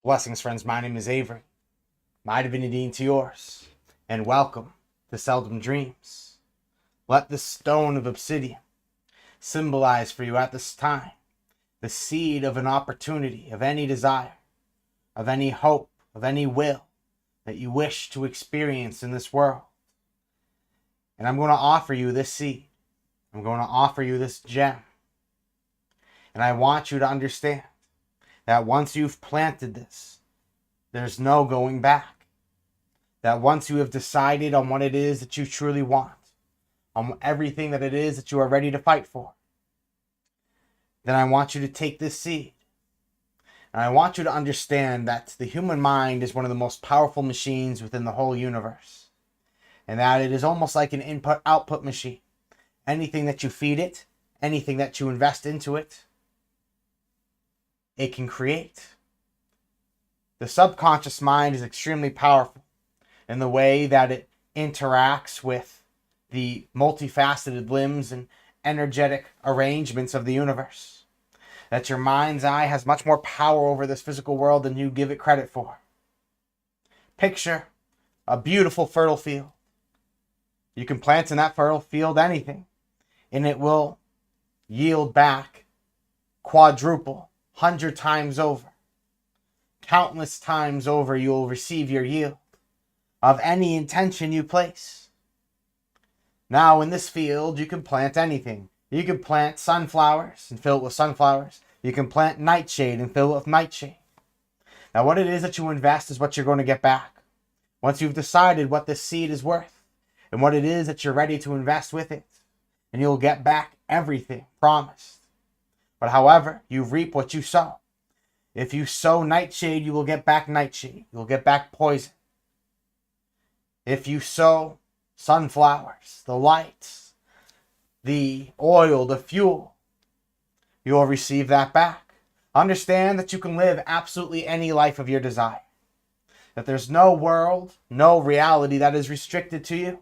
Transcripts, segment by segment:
Blessings, friends. My name is Avery. My divinity into yours. And welcome to Seldom Dreams. Let this stone of obsidian symbolize for you at this time the seed of an opportunity, of any desire, of any hope, of any will that you wish to experience in this world. And I'm going to offer you this seed. I'm going to offer you this gem. And I want you to understand that once you've planted this, there's no going back. That once you have decided on what it is that you truly want, on everything that it is that you are ready to fight for, then I want you to take this seed. And I want you to understand that the human mind is one of the most powerful machines within the whole universe. And that it is almost like an input-output machine. Anything that you feed it, anything that you invest into it, it can create. The subconscious mind is extremely powerful in the way that it interacts with the multifaceted limbs and energetic arrangements of the universe. That your mind's eye has much more power over this physical world than you give it credit for. Picture a beautiful fertile field. You can plant in that fertile field anything, and it will yield back quadruple, 100 times over. Countless times over, you will receive your yield of any intention you place. Now, in this field, you can plant anything. You can plant sunflowers and fill it with sunflowers. You can plant nightshade and fill it with nightshade. Now, what it is that you invest is what you're going to get back. Once you've decided what this seed is worth and what it is that you're ready to invest with it, and you'll get back everything promised. But however, you reap what you sow. If you sow nightshade, you will get back nightshade. You'll get back poison. If you sow sunflowers, the lights, the oil, the fuel, you will receive that back. Understand that you can live absolutely any life of your desire. That there's no world, no reality that is restricted to you.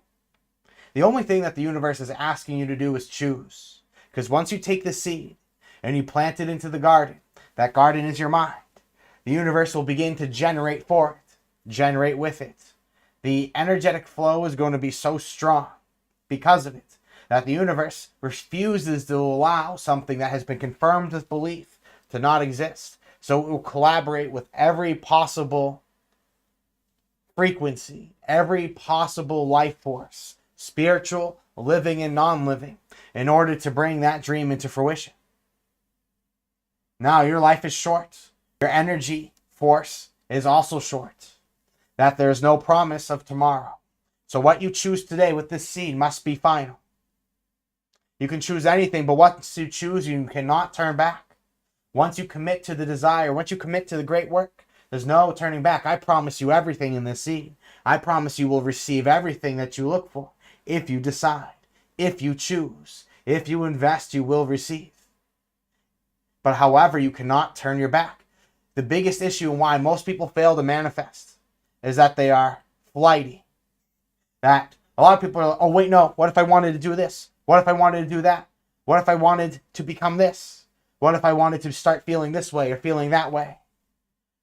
The only thing that the universe is asking you to do is choose. Because once you take the seed and you plant it into the garden, that garden is your mind. The universe will begin to generate for it, generate with it. The energetic flow is going to be so strong because of it that the universe refuses to allow something that has been confirmed with belief to not exist. So it will collaborate with every possible frequency, every possible life force, spiritual, living and non-living, in order to bring that dream into fruition. Now, your life is short. Your energy force is also short. That there is no promise of tomorrow. So what you choose today with this seed must be final. You can choose anything, but once you choose, you cannot turn back. Once you commit to the desire, once you commit to the great work, there's no turning back. I promise you everything in this seed. I promise you will receive everything that you look for. If you decide, if you choose, if you invest, you will receive. But however, you cannot turn your back. The biggest issue and why most people fail to manifest is that they are flighty. That a lot of people are like, oh wait, no, what if I wanted to do this? What if I wanted to do that? What if I wanted to become this? What if I wanted to start feeling this way or feeling that way?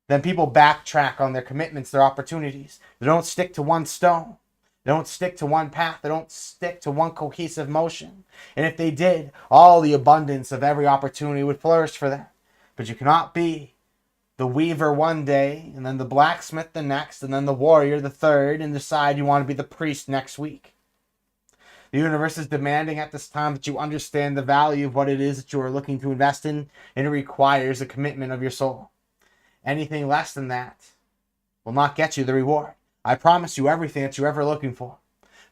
Then people backtrack on their commitments, their opportunities. They don't stick to one stone. They don't stick to one path. They don't stick to one cohesive motion. And if they did, all the abundance of every opportunity would flourish for them. But you cannot be the weaver one day, and then the blacksmith the next, and then the warrior the third, and decide you want to be the priest next week. The universe is demanding at this time that you understand the value of what it is that you are looking to invest in, and it requires a commitment of your soul. Anything less than that will not get you the reward. I promise you everything that you're ever looking for.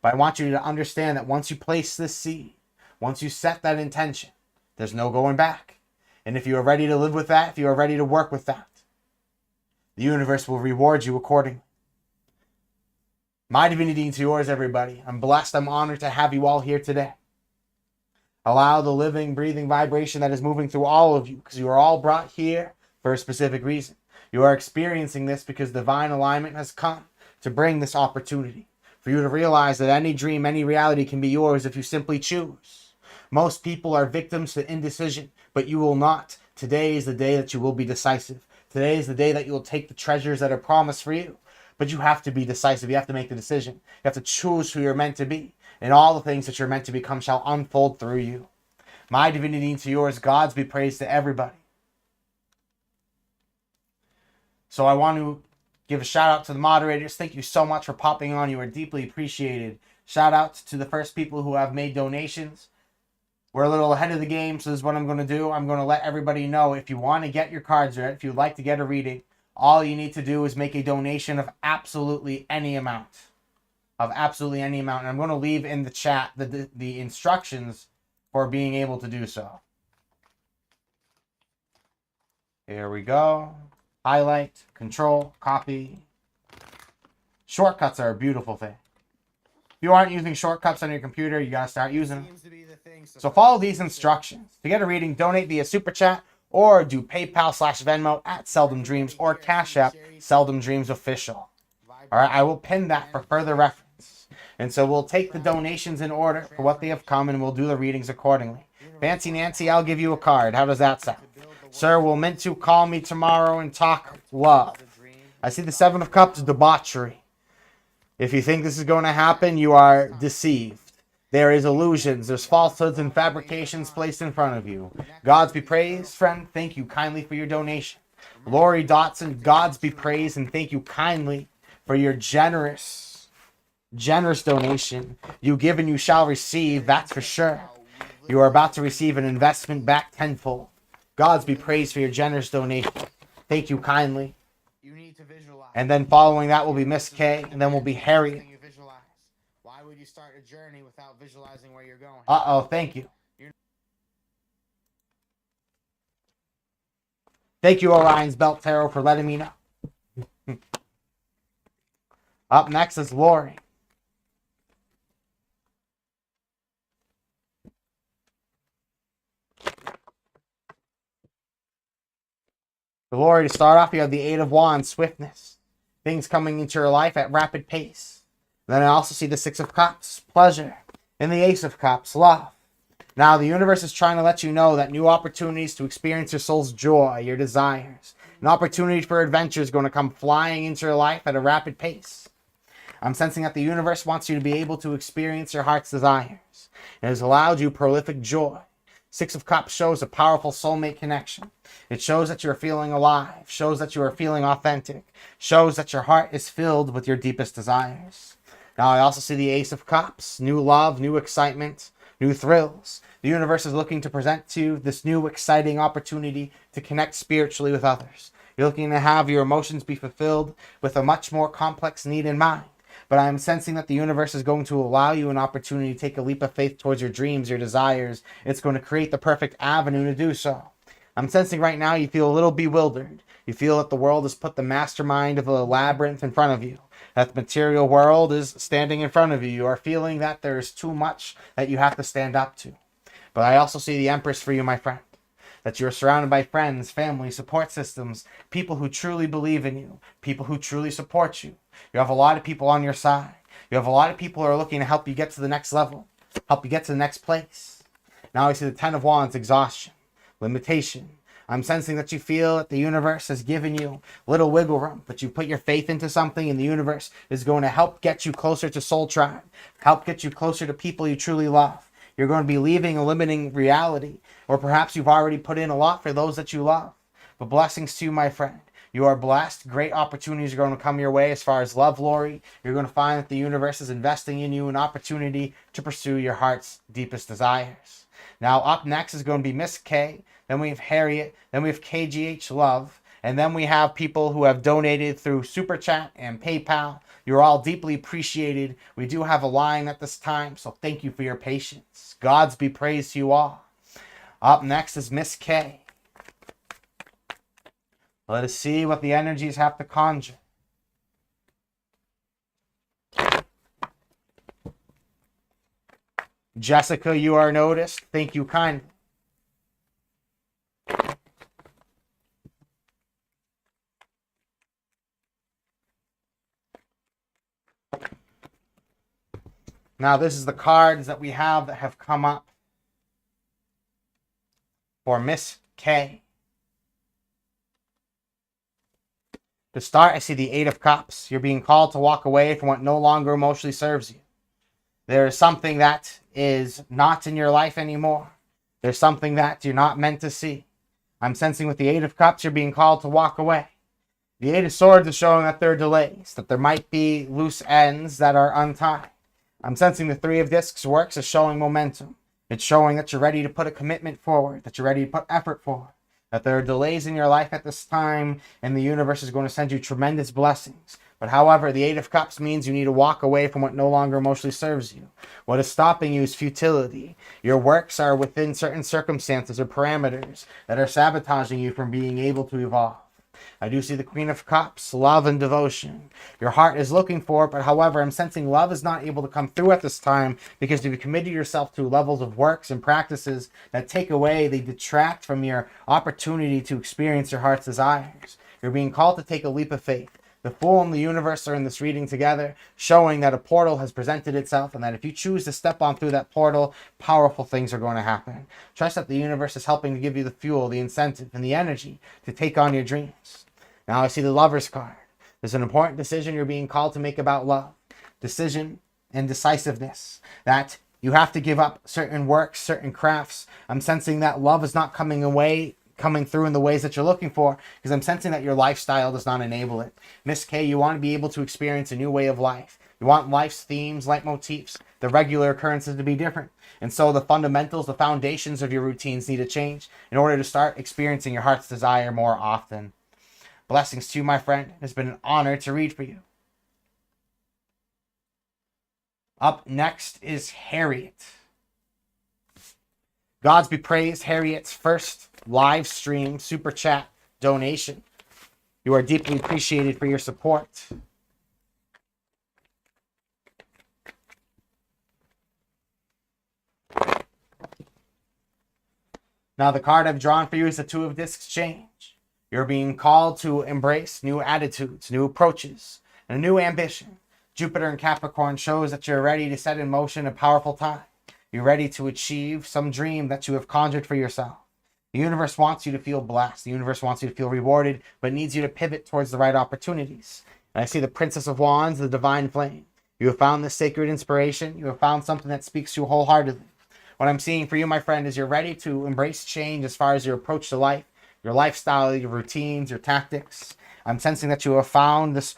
But I want you to understand that once you place this seed, once you set that intention, there's no going back. And if you are ready to live with that, if you are ready to work with that, the universe will reward you accordingly. My divinity to yours, everybody. I'm blessed. I'm honored to have you all here today. Allow the living, breathing vibration that is moving through all of you, because you are all brought here for a specific reason. You are experiencing this because divine alignment has come to bring this opportunity for you to realize that any dream, any reality can be yours if you simply choose. Most people are victims to indecision, but you will not. Today is the day that you will be decisive. Today is the day that you will take the treasures that are promised for you. But you have to be decisive. You have to make the decision. You have to choose who you're meant to be. And all the things that you're meant to become shall unfold through you. My divinity to yours, God's be praised to everybody. So I want to give a shout out to the moderators. Thank you so much for popping on. You are deeply appreciated. Shout out to the first people who have made donations. We're a little ahead of the game, so this is what I'm going to do. I'm going to let everybody know if you want to get your cards read, if you'd like to get a reading, all you need to do is make a donation of absolutely any amount. And I'm going to leave in the chat the instructions for being able to do so. Here we go. Highlight, control, copy. Shortcuts are a beautiful thing. If you aren't using shortcuts on your computer, you got to start using them. So follow these instructions. To get a reading, donate via Super Chat or do PayPal/Venmo at Seldom Dreams or Cash App Seldom Dreams Official. All right, I will pin that for further reference. And so we'll take the donations in order for what they have come and we'll do the readings accordingly. Fancy Nancy, I'll give you a card. How does that sound? Sir, will meant to call me tomorrow and talk love. I see the Seven of Cups, debauchery. If you think this is going to happen, you are deceived. There is illusions, there's falsehoods and fabrications placed in front of you. Gods be praised, friend. Thank you kindly for your donation. Lori Dotson, Gods be praised and thank you kindly for your generous donation. You give and you shall receive, that's for sure. You are about to receive an investment back tenfold. Gods be praised for your generous donation. Thank you kindly. And then following that will be Miss K, and then will be Harry. Why would you start a journey without visualizing where you're going? Uh-oh, thank you. Thank you, Orion's Belt Tarot, for letting me know. Up next is Lori. For Lori, to start off, you have the Eight of Wands, swiftness. Things coming into your life at rapid pace. Then I also see the Six of Cups, pleasure. And the Ace of Cups, love. Now, the universe is trying to let you know that new opportunities to experience your soul's joy, your desires, an opportunity for adventure is going to come flying into your life at a rapid pace. I'm sensing that the universe wants you to be able to experience your heart's desires. It has allowed you prolific joy. Six of Cups shows a powerful soulmate connection. It shows that you're feeling alive, shows that you are feeling authentic, shows that your heart is filled with your deepest desires. Now, I also see the Ace of Cups, new love, new excitement, new thrills. The universe is looking to present to you this new exciting opportunity to connect spiritually with others. You're looking to have your emotions be fulfilled with a much more complex need in mind. But I'm sensing that the universe is going to allow you an opportunity to take a leap of faith towards your dreams, your desires. It's going to create the perfect avenue to do so. I'm sensing right now you feel a little bewildered. You feel that the world has put the mastermind of a labyrinth in front of you. That the material world is standing in front of you. You are feeling that there's too much that you have to stand up to. But I also see the Empress for you, my friend. That you're surrounded by friends, family, support systems, people who truly believe in you, people who truly support you. You have a lot of people on your side. You have a lot of people who are looking to help you get to the next level, help you get to the next place. Now I see the Ten of Wands, exhaustion, limitation. I'm sensing that you feel that the universe has given you little wiggle room, but you put your faith into something and the universe is going to help get you closer to Soul Tribe, help get you closer to people you truly love. You're going to be leaving a limiting reality, or perhaps you've already put in a lot for those that you love. But blessings to you, my friend. You are blessed. Great opportunities are going to come your way as far as love, Lori. You're going to find that the universe is investing in you an opportunity to pursue your heart's deepest desires. Now, up next is going to be Miss K. Then we have Harriet. Then we have KGH Love. And then we have people who have donated through Super Chat and PayPal. You're all deeply appreciated. We do have a line at this time, so thank you for your patience. Gods be praised to you all. Up next is Miss K. Let us see what the energies have to conjure. Jessica, you are noticed. Thank you kindly. Now, this is the cards that we have that have come up for Miss K. To start, I see the Eight of Cups. You're being called to walk away from what no longer emotionally serves you. There is something that is not in your life anymore. There's something that you're not meant to see. I'm sensing with the Eight of Cups, you're being called to walk away. The Eight of Swords is showing that there are delays, that there might be loose ends that are untied. I'm sensing the Three of Discs works as showing momentum. It's showing that you're ready to put a commitment forward, that you're ready to put effort forward, that there are delays in your life at this time, and the universe is going to send you tremendous blessings. But however, the Eight of Cups means you need to walk away from what no longer emotionally serves you. What is stopping you is futility. Your works are within certain circumstances or parameters that are sabotaging you from being able to evolve. I do see the Queen of Cups, love and devotion. Your heart is looking for it, but however, I'm sensing love is not able to come through at this time because you've committed yourself to levels of works and practices that take away, they detract from your opportunity to experience your heart's desires. You're being called to take a leap of faith. The Fool and the universe are in this reading together, showing that a portal has presented itself and that if you choose to step on through that portal, powerful things are going to happen. Trust that the universe is helping to give you the fuel, the incentive, and the energy to take on your dreams. Now I see the Lover's card. There's an important decision you're being called to make about love. Decision and decisiveness. That you have to give up certain works, certain crafts. I'm sensing that love is not coming through in the ways that you're looking for because I'm sensing that your lifestyle does not enable it. Miss K, you want to be able to experience a new way of life. You want life's themes, leitmotifs, the regular occurrences to be different. And so the fundamentals, the foundations of your routines need to change in order to start experiencing your heart's desire more often. Blessings to you, my friend. It has been an honor to read for you. Up next is Harriet. Gods be praised, Harriet's first live stream super chat donation. You are deeply appreciated for your support. Now the card I've drawn for you is the Two of Discs change. You're being called to embrace new attitudes, new approaches, and a new ambition. Jupiter in Capricorn shows that you're ready to set in motion a powerful time. You're ready to achieve some dream that you have conjured for yourself. The universe wants you to feel blessed. The universe wants you to feel rewarded, but needs you to pivot towards the right opportunities. And I see the Princess of Wands, the Divine Flame. You have found this sacred inspiration. You have found something that speaks to you wholeheartedly. What I'm seeing for you, my friend, is you're ready to embrace change as far as your approach to life, your lifestyle, your routines, your tactics. I'm sensing that you have found this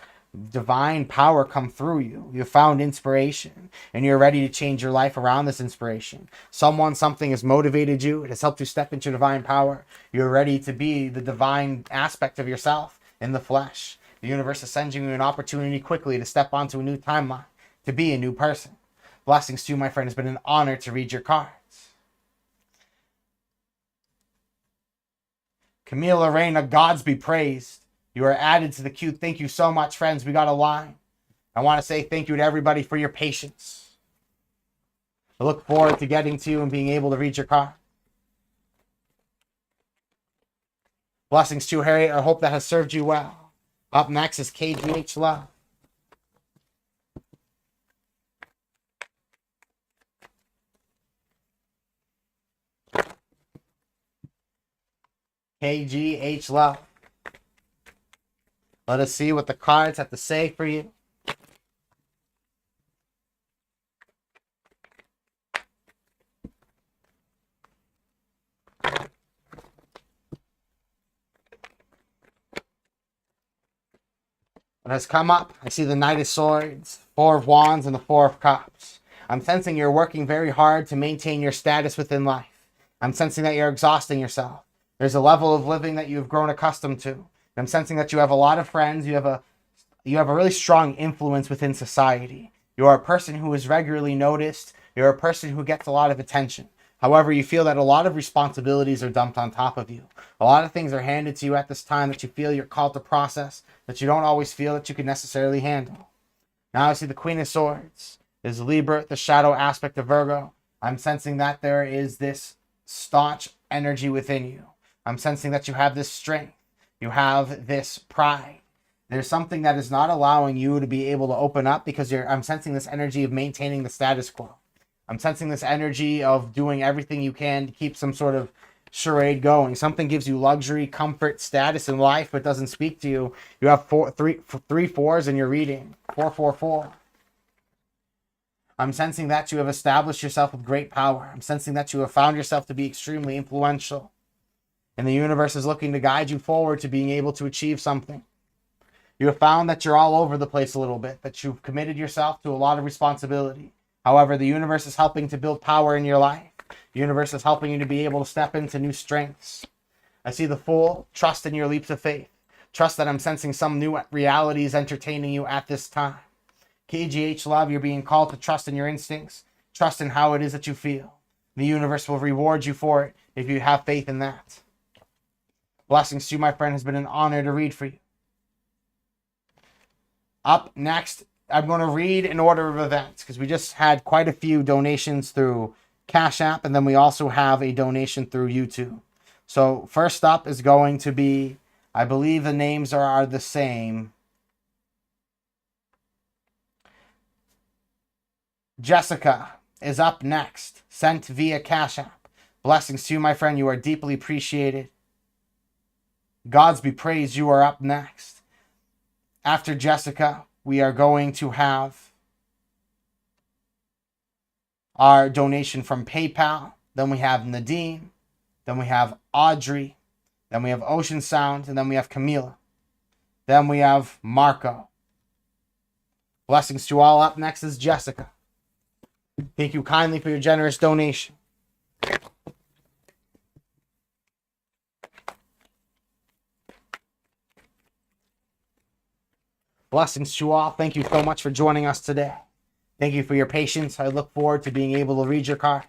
divine power come through you. You found inspiration and you're ready to change your life around this inspiration. Something has motivated you. It has helped you step into divine power. You're ready to be the divine aspect of yourself in the flesh. The universe is sending you an opportunity quickly to step onto a new timeline, to be a new person. Blessings to you, my friend. It's been an honor to read your cards. Camille Lorena, gods be praised. You are added to the queue. Thank you so much, friends. We got a line. I want to say thank you to everybody for your patience. I look forward to getting to you and being able to read your card. Blessings to you, Harriet. I hope that has served you well. Up next is KGH Love. KGH Love. Let us see what the cards have to say for you. What has come up? I see the Knight of Swords, Four of Wands, and the Four of Cups. I'm sensing you're working very hard to maintain your status within life. I'm sensing that you're exhausting yourself. There's a level of living that you've grown accustomed to. I'm sensing that you have a lot of friends. You have a really strong influence within society. You are a person who is regularly noticed. You're a person who gets a lot of attention. However, you feel that a lot of responsibilities are dumped on top of you. A lot of things are handed to you at this time that you feel you're called to process, that you don't always feel that you can necessarily handle. Now I see the Queen of Swords. There's Libra, the shadow aspect of Virgo. I'm sensing that there is this staunch energy within you. I'm sensing that you have this strength. You have this pride. There's something that is not allowing you to be able to open up because I'm sensing this energy of maintaining the status quo. I'm sensing this energy of doing everything you can to keep some sort of charade going. Something gives you luxury, comfort, status in life, but doesn't speak to you. You have three fours in your reading. 444. I'm sensing that you have established yourself with great power. I'm sensing that you have found yourself to be extremely influential. And the universe is looking to guide you forward to being able to achieve something. You have found that you're all over the place a little bit, that you've committed yourself to a lot of responsibility. However, the universe is helping to build power in your life. The universe is helping you to be able to step into new strengths. I see the Fool. Trust in your leaps of faith. Trust that I'm sensing some new realities entertaining you at this time. KGH Love, you're being called to trust in your instincts. Trust in how it is that you feel. The universe will reward you for it if you have faith in that. Blessings to you, my friend. It has been an honor to read for you. Up next, I'm going to read in order of events because we just had quite a few donations through Cash App, and then we also have a donation through YouTube. So first up is going to be, I believe the names are the same. Jessica is up next, sent via Cash App. Blessings to you, my friend. You are deeply appreciated. Gods be praised, you are up next. After Jessica, we are going to have our donation from PayPal. Then we have Nadine. Then we have Audrey. Then we have Ocean Sound. And then we have Camila. Then we have Marco. Blessings to all. Up next is Jessica. Thank you kindly for your generous donation. Blessings to all. Thank you so much for joining us today. Thank you for your patience. I look forward to being able to read your card.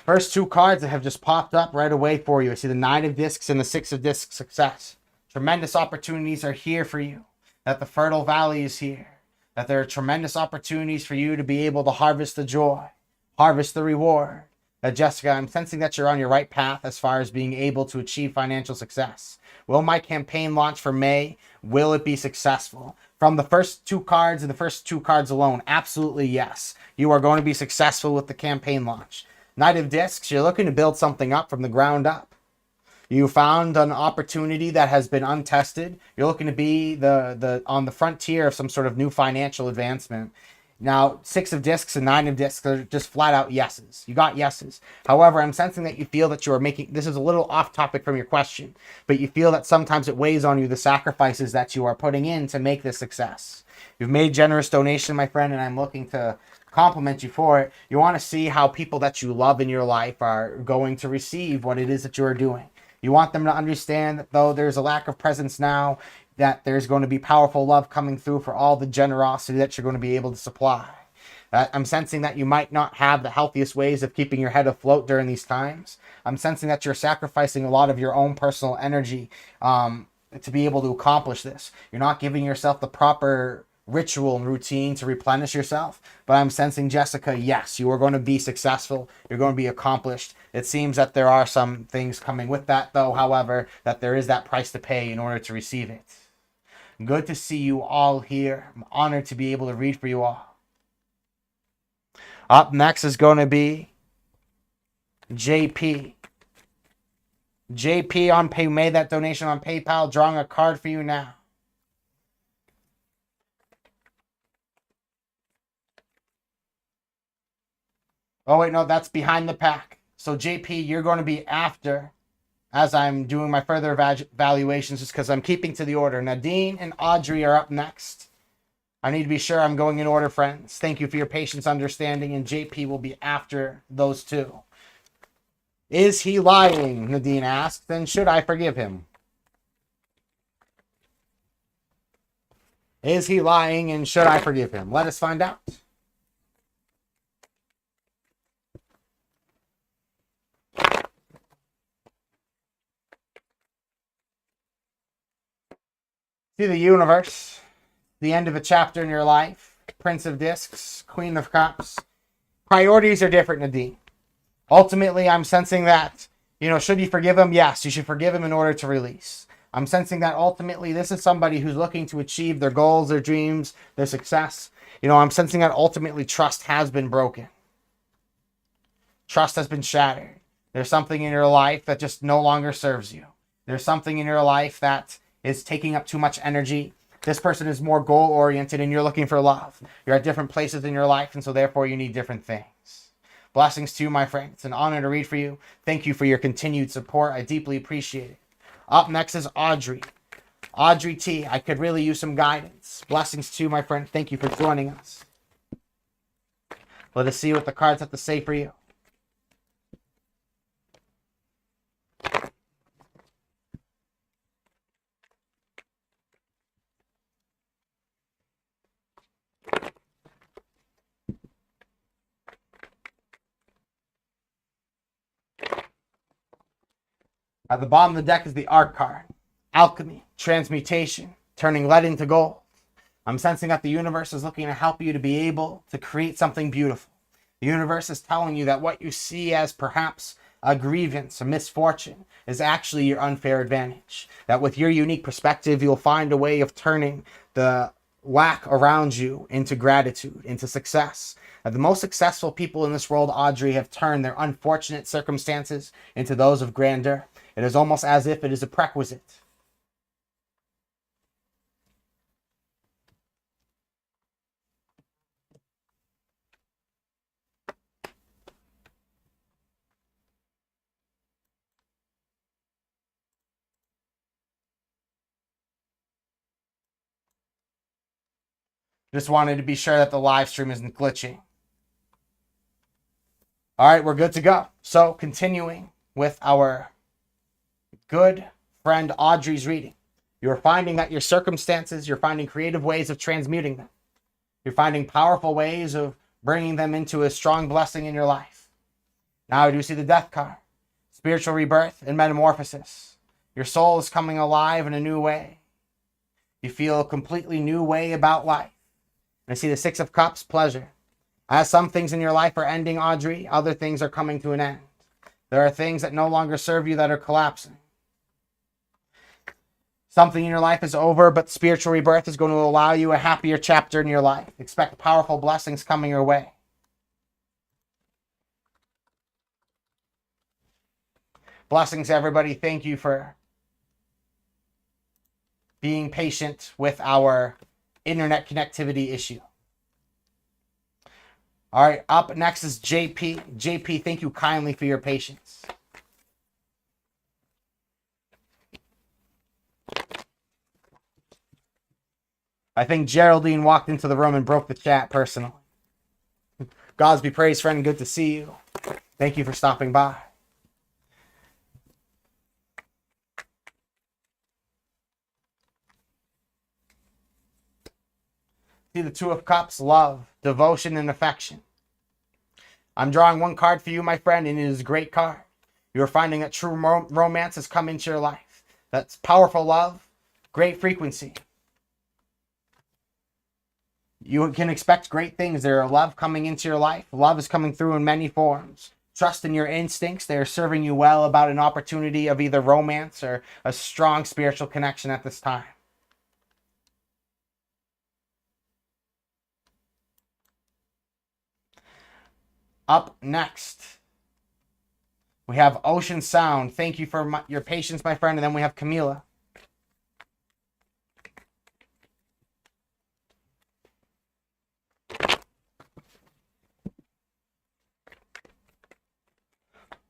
First two cards that have just popped up right away for you. I see the 9 of Discs and the 6 of Discs success. Tremendous opportunities are here for you. That the fertile valley is here. That there are tremendous opportunities for you to be able to harvest the joy. Harvest the reward. Jessica, I'm sensing that you're on your right path as far as being able to achieve financial success. Will my campaign launch for May? Will it be successful? From the first two cards and the first two cards alone, absolutely yes. You are going to be successful with the campaign launch. Knight of Discs, you're looking to build something up from the ground up. You found an opportunity that has been untested. You're looking to be on the frontier of some sort of new financial advancement. Now, 6 of Discs and 9 of Discs are just flat out yeses. You got yeses. However, I'm sensing that you feel that you are making, this is a little off topic from your question, but you feel that sometimes it weighs on you the sacrifices that you are putting in to make this success. You've made generous donation, my friend, and I'm looking to compliment you for it. You want to see how people that you love in your life are going to receive what it is that you are doing. You want them to understand that though there's a lack of presence now, that there's going to be powerful love coming through for all the generosity that you're going to be able to supply. I'm sensing that you might not have the healthiest ways of keeping your head afloat during these times. I'm sensing that you're sacrificing a lot of your own personal energy to be able to accomplish this. You're not giving yourself the proper ritual and routine to replenish yourself. But I'm sensing, Jessica, yes, you are going to be successful. You're going to be accomplished. It seems that there are some things coming with that, though, however, that there is that price to pay in order to receive it. Good to see you all here. I'm honored to be able to read for you all. Up next is going to be JP. JP made that donation on PayPal. Drawing a card for you now. Oh, wait, no, that's behind the pack. So, JP, you're going to be after, as I'm doing my further evaluations, just because I'm keeping to the order. Nadine and Audrey are up next. I need to be sure I'm going in order, friends. Thank you for your patience, understanding, and JP will be after those two. Is he lying? Nadine asked. Then should I forgive him? Is he lying, and should I forgive him? Let us find out. See the universe, the end of a chapter in your life, Prince of Discs, Queen of Cups. Priorities are different, Nadine. Ultimately, I'm sensing that, should you forgive him? Yes, you should forgive him in order to release. I'm sensing that ultimately this is somebody who's looking to achieve their goals, their dreams, their success. I'm sensing that ultimately trust has been broken. Trust has been shattered. There's something in your life that just no longer serves you. There's something in your life that is taking up too much energy. This person is more goal oriented and you're looking for love. You're at different places in your life, and so therefore you need different things. Blessings to you, my friend. It's an honor to read for you. Thank you for your continued support. I deeply appreciate it. Up next is Audrey. Audrey T, I could really use some guidance. Blessings to you, my friend. Thank you for joining us. Let us see what the cards have to say for you. At the bottom of the deck is the Art card. Alchemy, transmutation, turning lead into gold. I'm sensing that the universe is looking to help you to be able to create something beautiful. The universe is telling you that what you see as perhaps a grievance, a misfortune, is actually your unfair advantage. That with your unique perspective, you'll find a way of turning the lack around you into gratitude, into success. The most successful people in this world, Audrey, have turned their unfortunate circumstances into those of grandeur. It is almost as if it is a prerequisite. Just wanted to be sure that the live stream isn't glitching. All right, we're good to go. So continuing with our good friend Audrey's reading. You're finding that your circumstances, you're finding creative ways of transmuting them. You're finding powerful ways of bringing them into a strong blessing in your life. Now I do see the Death card. Spiritual rebirth and metamorphosis. Your soul is coming alive in a new way. You feel a completely new way about life. And I see the Six of Cups, pleasure. As some things in your life are ending, Audrey, other things are coming to an end. There are things that no longer serve you that are collapsing. Something in your life is over, but spiritual rebirth is going to allow you a happier chapter in your life. Expect powerful blessings coming your way. Blessings, everybody. Thank you for being patient with our internet connectivity issue. All right, up next is JP. JP, thank you kindly for your patience. I think Geraldine walked into the room and broke the chat personally. God's be praised, friend. Good to see you. Thank you for stopping by. See the Two of Cups, love, devotion, and affection. I'm drawing one card for you, my friend, and it is a great card. You're finding that true romance has come into your life. That's powerful love, great frequency. You can expect great things. There are love coming into your life. Love is coming through in many forms. Trust in your instincts. They are serving you well about an opportunity of either romance or a strong spiritual connection at this time. Up next, we have Ocean Sound. Thank you for your patience, my friend. And then we have Camila.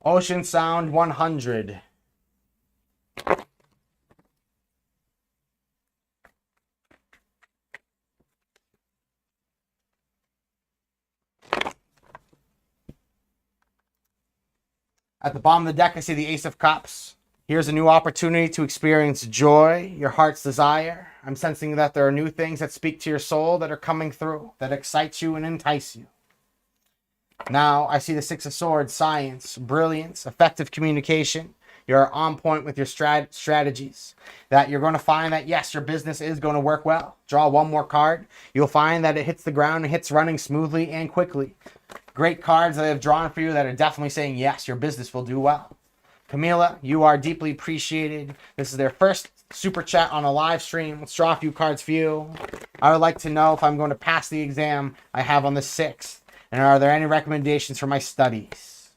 Ocean Sound 100. At the bottom of the deck, I see the Ace of Cups. Here's a new opportunity to experience joy, your heart's desire. I'm sensing that there are new things that speak to your soul that are coming through, that excite you and entice you. Now, I see the Six of Swords, science, brilliance, effective communication. You're on point with your strategies. That you're going to find that, yes, your business is going to work well. Draw one more card. You'll find that it hits the ground and hits running smoothly and quickly. Great cards that I have drawn for you that are definitely saying, yes, your business will do well. Camila, you are deeply appreciated. This is their first super chat on a live stream. Let's draw a few cards for you. I would like to know if I'm going to pass the exam I have on the 6th. And are there any recommendations for my studies?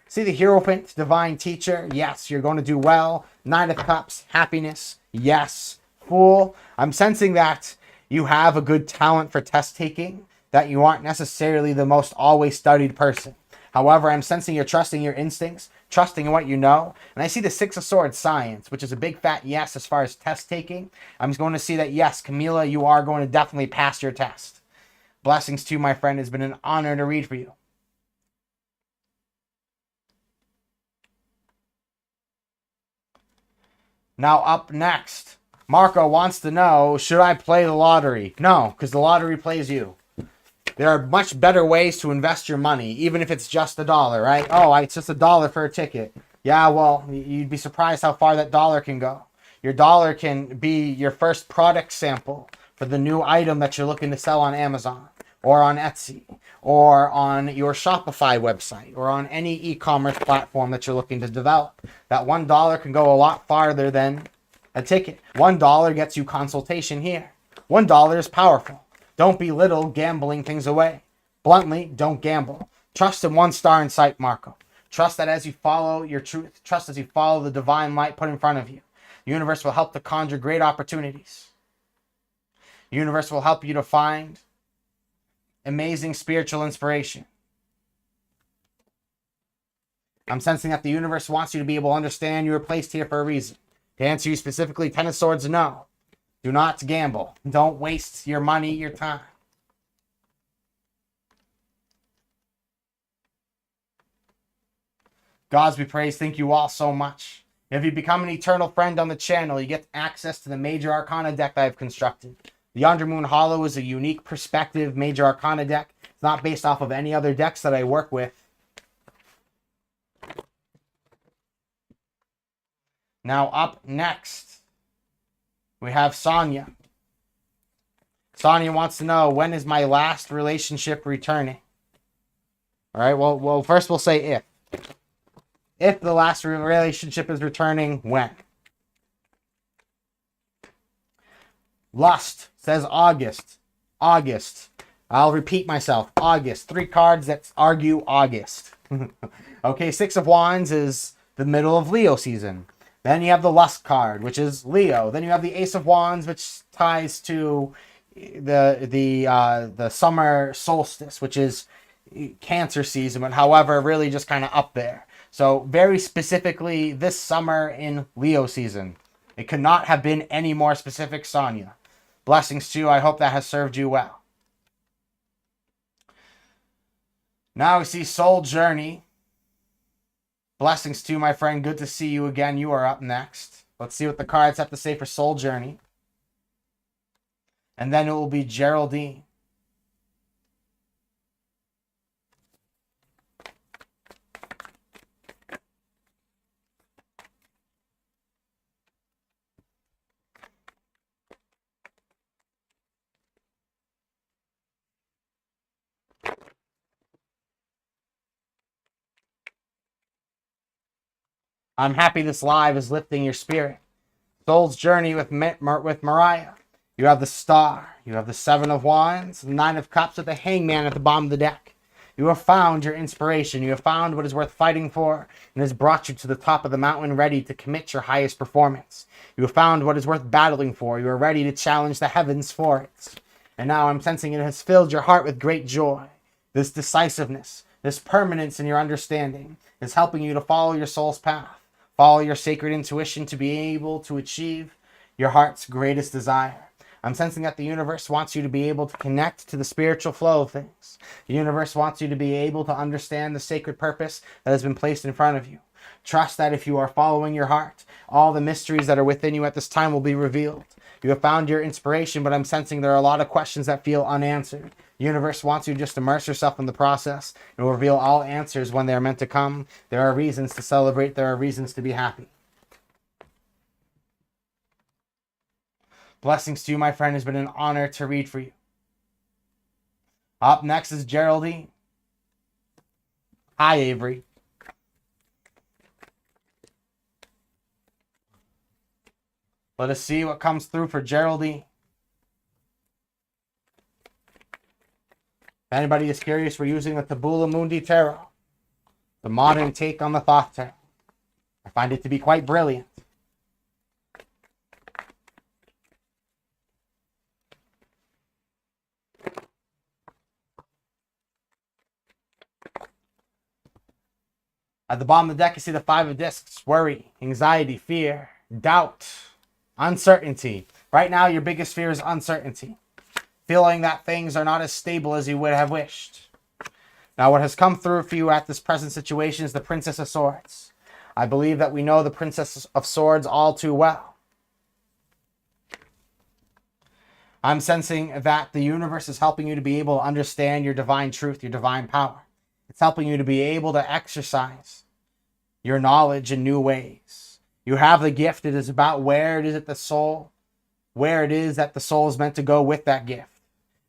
See the Hierophant, Divine Teacher. Yes, you're going to do well. Nine of Cups, happiness. Yes. Fool. I'm sensing that you have a good talent for test taking, that you aren't necessarily the most always studied person. However, I'm sensing you're trusting your instincts, trusting in what you know. And I see the Six of Swords, science, which is a big fat yes as far as test taking. I'm going to see that, yes, Camila, you are going to definitely pass your test. Blessings to you, my friend. It's been an honor to read for you. Now up next, Marco wants to know, should I play the lottery? No, because the lottery plays you. There are much better ways to invest your money, even if it's just $1, right? Oh, it's just $1 for a ticket. Yeah, well, you'd be surprised how far that dollar can go. Your dollar can be your first product sample for the new item that you're looking to sell on Amazon or on Etsy or on your Shopify website or on any e-commerce platform that you're looking to develop. That $1 can go a lot farther than a ticket. $1 gets you consultation here. $1 is powerful. Don't belittle gambling things away. Bluntly, don't gamble. Trust in one star in sight, Marco. Trust that as you follow your truth, trust as you follow the divine light put in front of you. The universe will help to conjure great opportunities. The universe will help you to find amazing spiritual inspiration. I'm sensing that the universe wants you to be able to understand you were placed here for a reason. To answer you specifically, Ten of Swords, no. Do not gamble. Don't waste your money, your time. Gods be praised. Thank you all so much. If you become an eternal friend on the channel, you get access to the Major Arcana deck that I've constructed. The Undermoon Hollow is a unique perspective Major Arcana deck. It's not based off of any other decks that I work with. Now up next, we have Sonia. Sonia wants to know, when is my last relationship returning? All right, well, first we'll say if. If the last relationship is returning, when? Lust says August. August. I'll repeat myself. August. 3 cards that argue August. Okay, 6 of Wands is the middle of Leo season. Then you have the Lust card, which is Leo. Then you have the Ace of Wands, which ties to the summer solstice, which is Cancer season, but however, really just kind of up there. So very specifically, this summer in Leo season. It could not have been any more specific, Sonia. Blessings to you. I hope that has served you well. Now we see Soul Journey. Blessings to you, my friend. Good to see you again. You are up next. Let's see what the cards have to say for Soul Journey. And then it will be Geraldine. I'm happy this live is lifting your spirit. Soul's Journey with Mariah. You have the Star. You have the 7 of Wands, 9 of Cups with the Hangman at the bottom of the deck. You have found your inspiration. You have found what is worth fighting for and has brought you to the top of the mountain ready to commit your highest performance. You have found what is worth battling for. You are ready to challenge the heavens for it. And now I'm sensing it has filled your heart with great joy. This decisiveness, this permanence in your understanding is helping you to follow your soul's path. Follow your sacred intuition to be able to achieve your heart's greatest desire. I'm sensing that the universe wants you to be able to connect to the spiritual flow of things. The universe wants you to be able to understand the sacred purpose that has been placed in front of you. Trust that if you are following your heart, all the mysteries that are within you at this time will be revealed. You have found your inspiration, but I'm sensing there are a lot of questions that feel unanswered. The universe wants you to just immerse yourself in the process. It will reveal all answers when they are meant to come. There are reasons to celebrate. There are reasons to be happy. Blessings to you, my friend. It's been an honor to read for you. Up next is Geraldine. Hi, Avery. Let us see what comes through for Geraldine. If anybody is curious, we're using the Tabula Mundi Tarot, the modern take on the Thoth Tarot. I find it to be quite brilliant. At the bottom of the deck, you see the Five of Discs. Worry, anxiety, fear, doubt, uncertainty. Right now, your biggest fear is uncertainty. Feeling that things are not as stable as you would have wished. Now, what has come through for you at this present situation is the Princess of Swords. I believe that we know the Princess of Swords all too well. I'm sensing that the universe is helping you to be able to understand your divine truth, your divine power. It's helping you to be able to exercise your knowledge in new ways. You have the gift. It is about where it is that the soul is meant to go with that gift.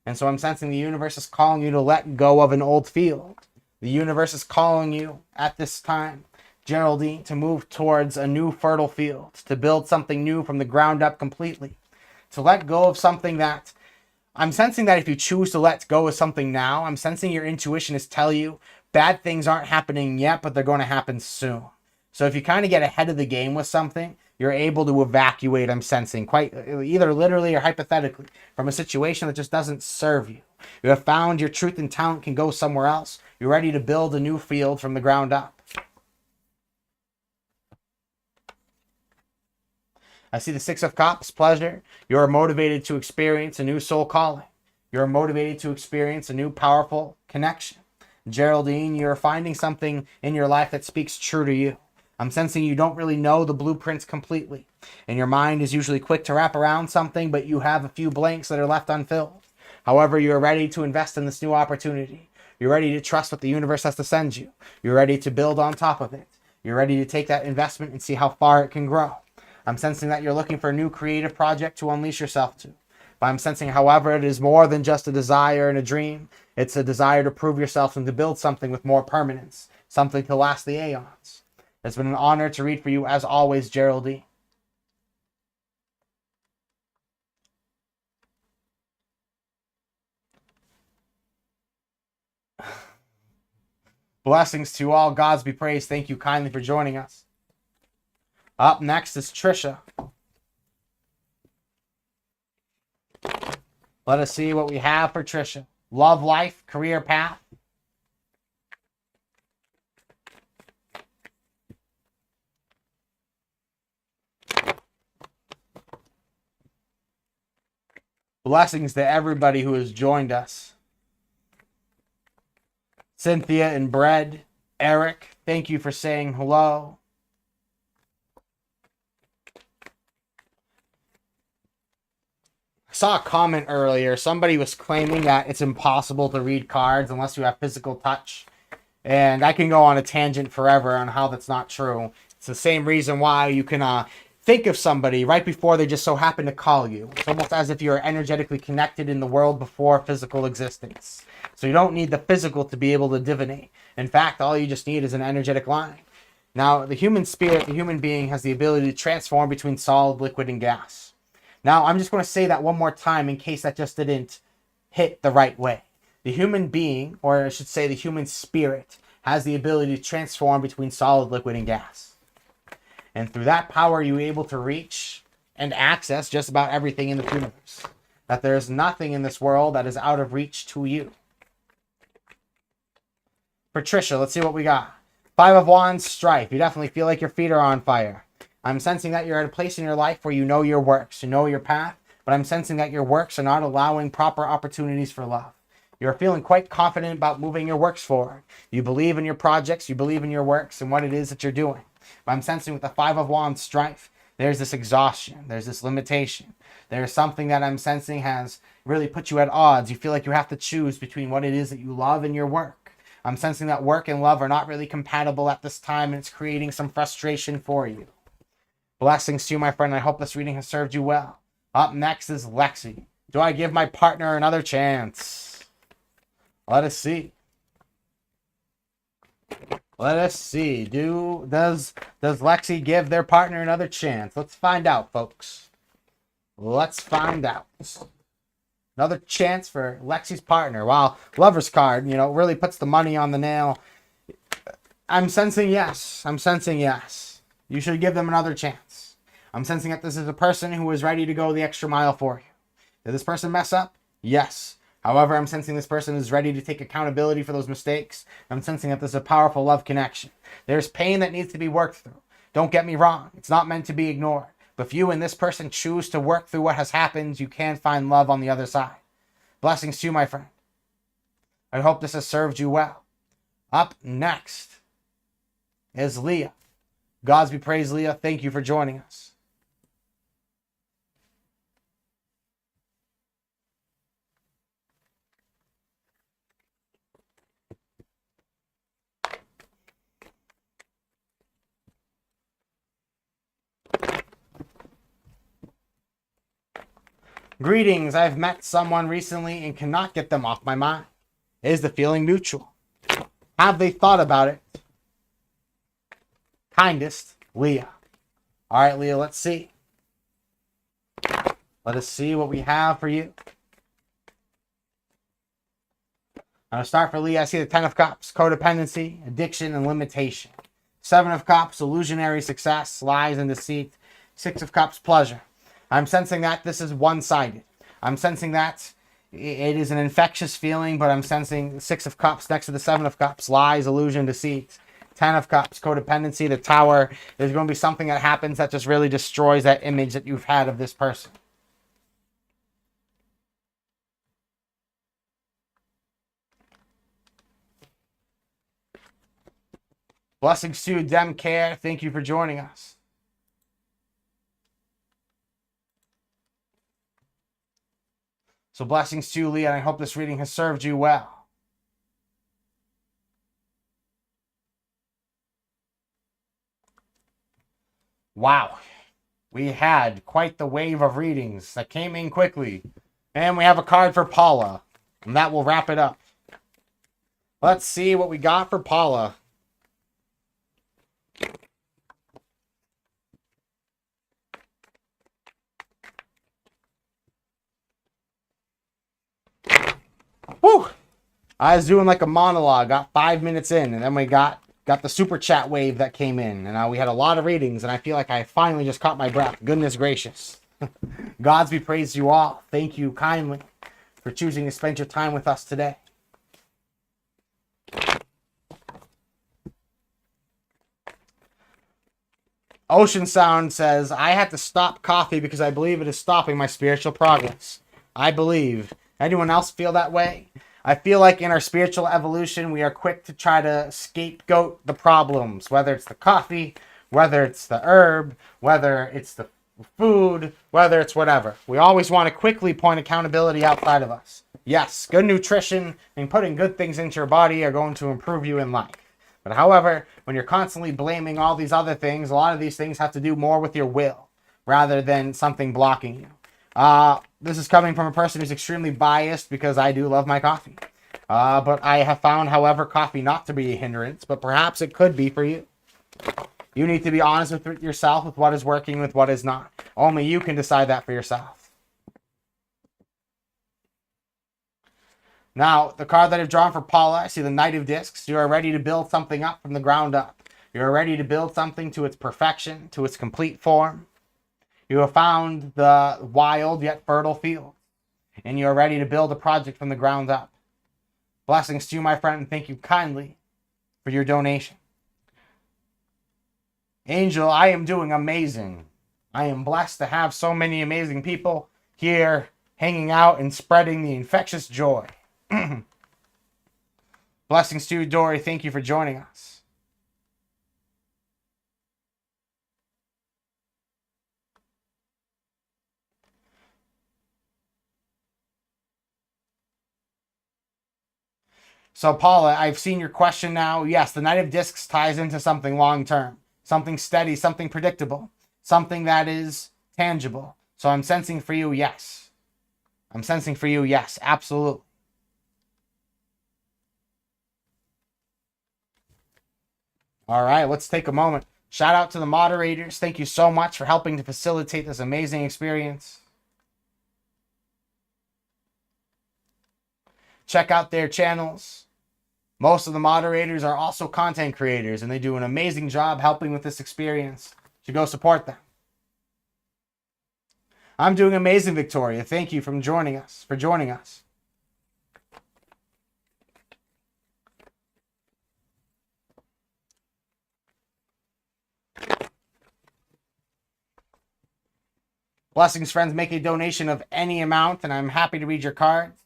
And so I'm sensing the universe is calling you to let go of an old field. The universe is calling you at this time, Geraldine, to move towards a new fertile field, to build something new from the ground up completely, to let go of something that I'm sensing that if you choose to let go of something now, I'm sensing your intuition is telling you bad things aren't happening yet, but they're going to happen soon. So if you kind of get ahead of the game with something, you're able to evacuate, I'm sensing, quite either literally or hypothetically, from a situation that just doesn't serve you. You have found your truth and talent can go somewhere else. You're ready to build a new field from the ground up. I see the Six of Cups, pleasure. You are motivated to experience a new soul calling. You are motivated to experience a new powerful connection. Geraldine, you're finding something in your life that speaks true to you. I'm sensing you don't really know the blueprints completely. And your mind is usually quick to wrap around something, but you have a few blanks that are left unfilled. However, you're ready to invest in this new opportunity. You're ready to trust what the universe has to send you. You're ready to build on top of it. You're ready to take that investment and see how far it can grow. I'm sensing that you're looking for a new creative project to unleash yourself to. But I'm sensing, however, it is more than just a desire and a dream. It's a desire to prove yourself and to build something with more permanence, something to last the aeons. It's been an honor to read for you, as always, Geraldine. Blessings to all. Gods be praised. Thank you kindly for joining us. Up next is Trisha. Let us see what we have for Trisha. Love life, career path. Blessings to everybody who has joined us. Cynthia and Bread, Eric, thank you for saying hello. I saw a comment earlier. Somebody was claiming that it's impossible to read cards unless you have physical touch. And I can go on a tangent forever on how that's not true. It's the same reason why you can think of somebody right before they just so happen to call you. It's almost as if you're energetically connected in the world before physical existence. So you don't need the physical to be able to divinate. In fact, all you just need is an energetic line. Now, the human spirit, the human being, has the ability to transform between solid, liquid, and gas. Now, I'm just going to say that one more time in case that just didn't hit the right way. The human being, or I should say the human spirit, has the ability to transform between solid, liquid, and gas. And through that power, you're able to reach and access just about everything in the universe. That there is nothing in this world that is out of reach to you. Patricia, let's see what we got. Five of Wands, strife. You definitely feel like your feet are on fire. I'm sensing that you're at a place in your life where you know your works, you know your path, but I'm sensing that your works are not allowing proper opportunities for love. You're feeling quite confident about moving your works forward. You believe in your projects, you believe in your works and what it is that you're doing. But I'm sensing with the Five of Wands strife, there's this exhaustion, there's this limitation. There's something that I'm sensing has really put you at odds. You feel like you have to choose between what it is that you love and your work. I'm sensing that work and love are not really compatible at this time, and it's creating some frustration for you. Blessings to you, my friend. I hope this reading has served you well. Up next is Lexi. Do I give my partner another chance? Let us see. Let us see. Does Lexi give their partner another chance? Let's find out, folks. Let's find out. Another chance for Lexi's partner. Wow, Lover's card, really puts the money on the nail. I'm sensing yes. I'm sensing yes. You should give them another chance. I'm sensing that this is a person who is ready to go the extra mile for you. Did this person mess up? Yes. However, I'm sensing this person is ready to take accountability for those mistakes. I'm sensing that there's a powerful love connection. There's pain that needs to be worked through. Don't get me wrong. It's not meant to be ignored. But if you and this person choose to work through what has happened, you can find love on the other side. Blessings to you, my friend. I hope this has served you well. Up next is Leah. Gods be praised, Leah. Thank you for joining us. Greetings. I've met someone recently and cannot get them off my mind. Is the feeling mutual? Have they thought about it? Kindest, Leah. All right, Leah, let's see. Let us see what we have for you. I'm going to start for Leah. I see the 10 of Cups, codependency, addiction, and limitation. 7 of Cups, illusionary success, lies and deceit. 6 of Cups, pleasure. I'm sensing that this is one-sided. I'm sensing that it is an infectious feeling, but I'm sensing 6 of Cups next to the 7 of Cups, lies, illusion, deceit. 10 of Cups, codependency, the Tower. There's going to be something that happens that just really destroys that image that you've had of this person. Blessings to you, Dem Care. Thank you for joining us. So blessings to you, Leah, and I hope this reading has served you well. Wow. We had quite the wave of readings that came in quickly. And we have a card for Paula. And that will wrap it up. Let's see what we got for Paula. Whew. I was doing like a monologue, got 5 minutes in, and then we got the super chat wave that came in, and we had a lot of readings, and I feel like I finally just caught my breath. Goodness gracious. Gods be praised you all. Thank you kindly for choosing to spend your time with us today. Ocean Sound says, I had to stop coffee because I believe it is stopping my spiritual progress. I believe. Anyone else feel that way? I feel like in our spiritual evolution, we are quick to try to scapegoat the problems, whether it's the coffee, whether it's the herb, whether it's the food, whether it's whatever. We always want to quickly point accountability outside of us. Yes, good nutrition and putting good things into your body are going to improve you in life. But however, when you're constantly blaming all these other things, a lot of these things have to do more with your will rather than something blocking you. This is coming from a person who's extremely biased because I do love my coffee. But I have found, however, coffee not to be a hindrance, but perhaps it could be for you. You need to be honest with yourself with what is working, with what is not. Only you can decide that for yourself. Now, the card that I've drawn for Paula, I see the Knight of Discs. You are ready to build something up from the ground up. You are ready to build something to its perfection, to its complete form. You have found the wild yet fertile field, and you are ready to build a project from the ground up. Blessings to you, my friend, and thank you kindly for your donation. Angel, I am doing amazing. I am blessed to have so many amazing people here hanging out and spreading the infectious joy. Blessings to you, Dory. Thank you for joining us. So, Paula, I've seen your question now. Yes, the Knight of Discs ties into something long-term, something steady, something predictable, something that is tangible. So I'm sensing for you, yes. I'm sensing for you, yes, absolutely. All right, let's take a moment. Shout out to the moderators. Thank you so much for helping to facilitate this amazing experience. Check out their channels. Most of the moderators are also content creators, and they do an amazing job helping with this experience. You should go support them. I'm doing amazing, Victoria. Thank you for joining us. Blessings, friends. Make a donation of any amount, and I'm happy to read your cards.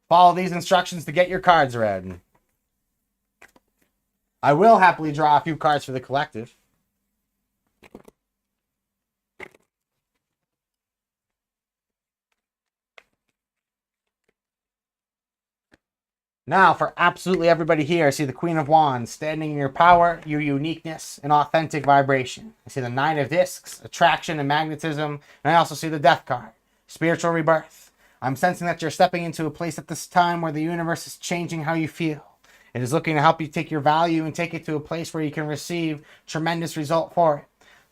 Follow these instructions to get your cards read. I will happily draw a few cards for the collective. Now, for absolutely everybody here, I see the Queen of Wands standing in your power, your uniqueness, and authentic vibration. I see the Nine of Discs, attraction and magnetism, and I also see the Death card, spiritual rebirth. I'm sensing that you're stepping into a place at this time where the universe is changing how you feel. It is looking to help you take your value and take it to a place where you can receive tremendous result for it.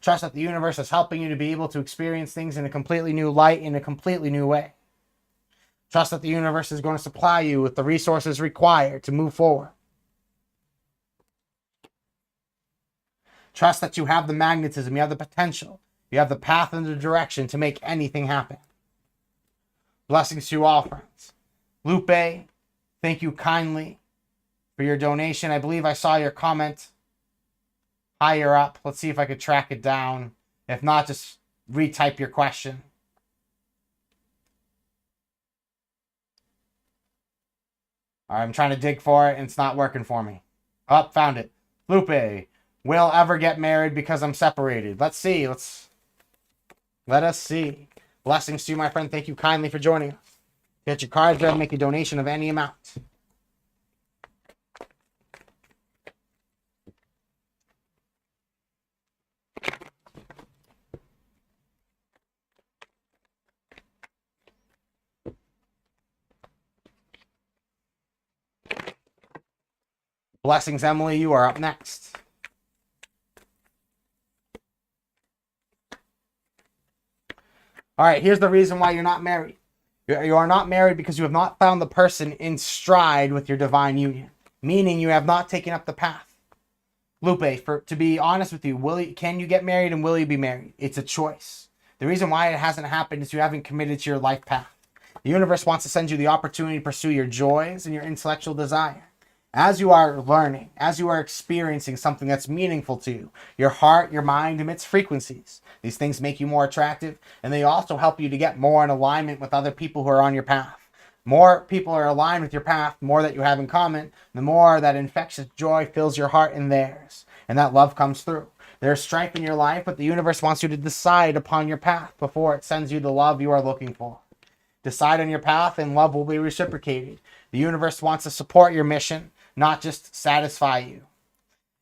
Trust that the universe is helping you to be able to experience things in a completely new light, in a completely new way. Trust that the universe is going to supply you with the resources required to move forward. Trust that you have the magnetism, you have the potential, you have the path and the direction to make anything happen. Blessings to you all, friends. Lupe, thank you kindly for your donation. I believe I saw your comment higher up. Let's see if I could track it down. If not, just retype your question. All right, I'm trying to dig for it, and it's not working for me. Oh, found it. Lupe, will ever get married because I'm separated? Let's see. Let us see. Blessings to you, my friend. Thank you kindly for joining us. Get your cards ready, make a donation of any amount. Blessings, Emily. You are up next. All right, here's the reason why you're not married. You are not married because you have not found the person in stride with your divine union, meaning you have not taken up the path. Lupe, to be honest with you, can you get married and will you be married? It's a choice. The reason why it hasn't happened is you haven't committed to your life path. The universe wants to send you the opportunity to pursue your joys and your intellectual desire. As you are learning, as you are experiencing something that's meaningful to you, your heart, your mind emits frequencies. These things make you more attractive, and they also help you to get more in alignment with other people who are on your path. More people are aligned with your path, the more that you have in common, the more that infectious joy fills your heart and theirs, and that love comes through. There's strife in your life, but the universe wants you to decide upon your path before it sends you the love you are looking for. Decide on your path, and love will be reciprocated. The universe wants to support your mission, not just satisfy you.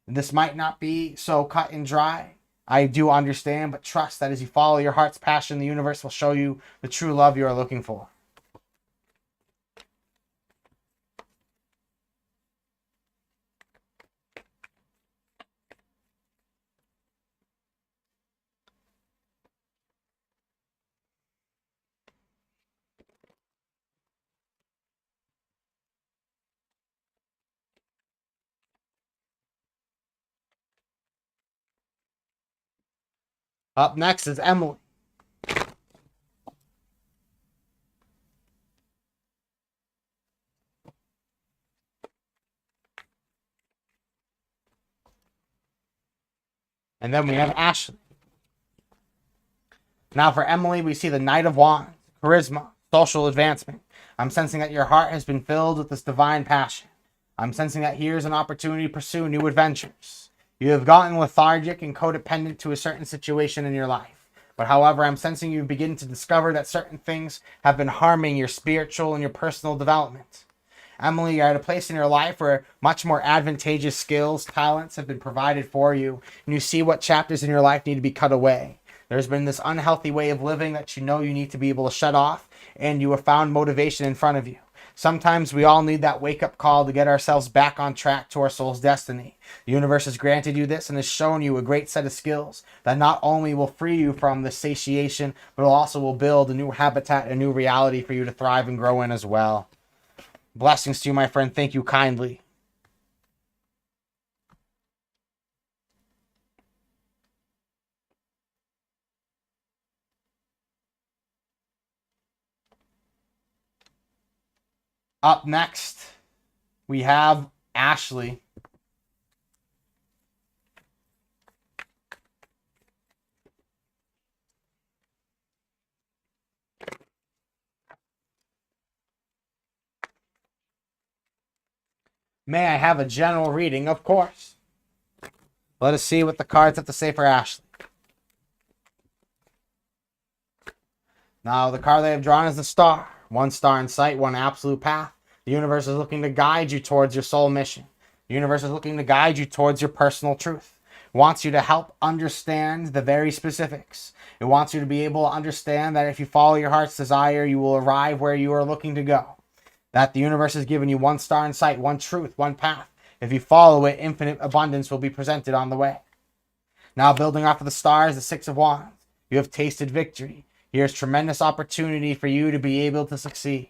This might not be so cut and dry. I do understand, but trust that as you follow your heart's passion, the universe will show you the true love you are looking for. Up next is Emily. And then we have Ashley. Now for Emily, we see the Knight of Wands, charisma, social advancement. I'm sensing that your heart has been filled with this divine passion. I'm sensing that here's an opportunity to pursue new adventures. You have gotten lethargic and codependent to a certain situation in your life. But however, I'm sensing you begin to discover that certain things have been harming your spiritual and your personal development. Emily, you're at a place in your life where much more advantageous skills, talents have been provided for you, and you see what chapters in your life need to be cut away. There's been this unhealthy way of living that you know you need to be able to shut off, and you have found motivation in front of you. Sometimes we all need that wake-up call to get ourselves back on track to our soul's destiny. The universe has granted you this and has shown you a great set of skills that not only will free you from the satiation, but also will build a new habitat, a new reality for you to thrive and grow in as well. Blessings to you, my friend. Thank you kindly. Up next, we have Ashley. May I have a general reading? Of course. Let us see what the cards have to say for Ashley. Now, the card they have drawn is the Star. One star in sight, one absolute path. The universe is looking to guide you towards your soul mission. The universe is looking to guide you towards your personal truth. It wants you to help understand the very specifics. It wants you to be able to understand that if you follow your heart's desire, you will arrive where you are looking to go. That the universe has given you one star in sight, one truth, one path. If you follow it, infinite abundance will be presented on the way. Now, building off of the stars, the Six of Wands. You have tasted victory. Here's tremendous opportunity for you to be able to succeed.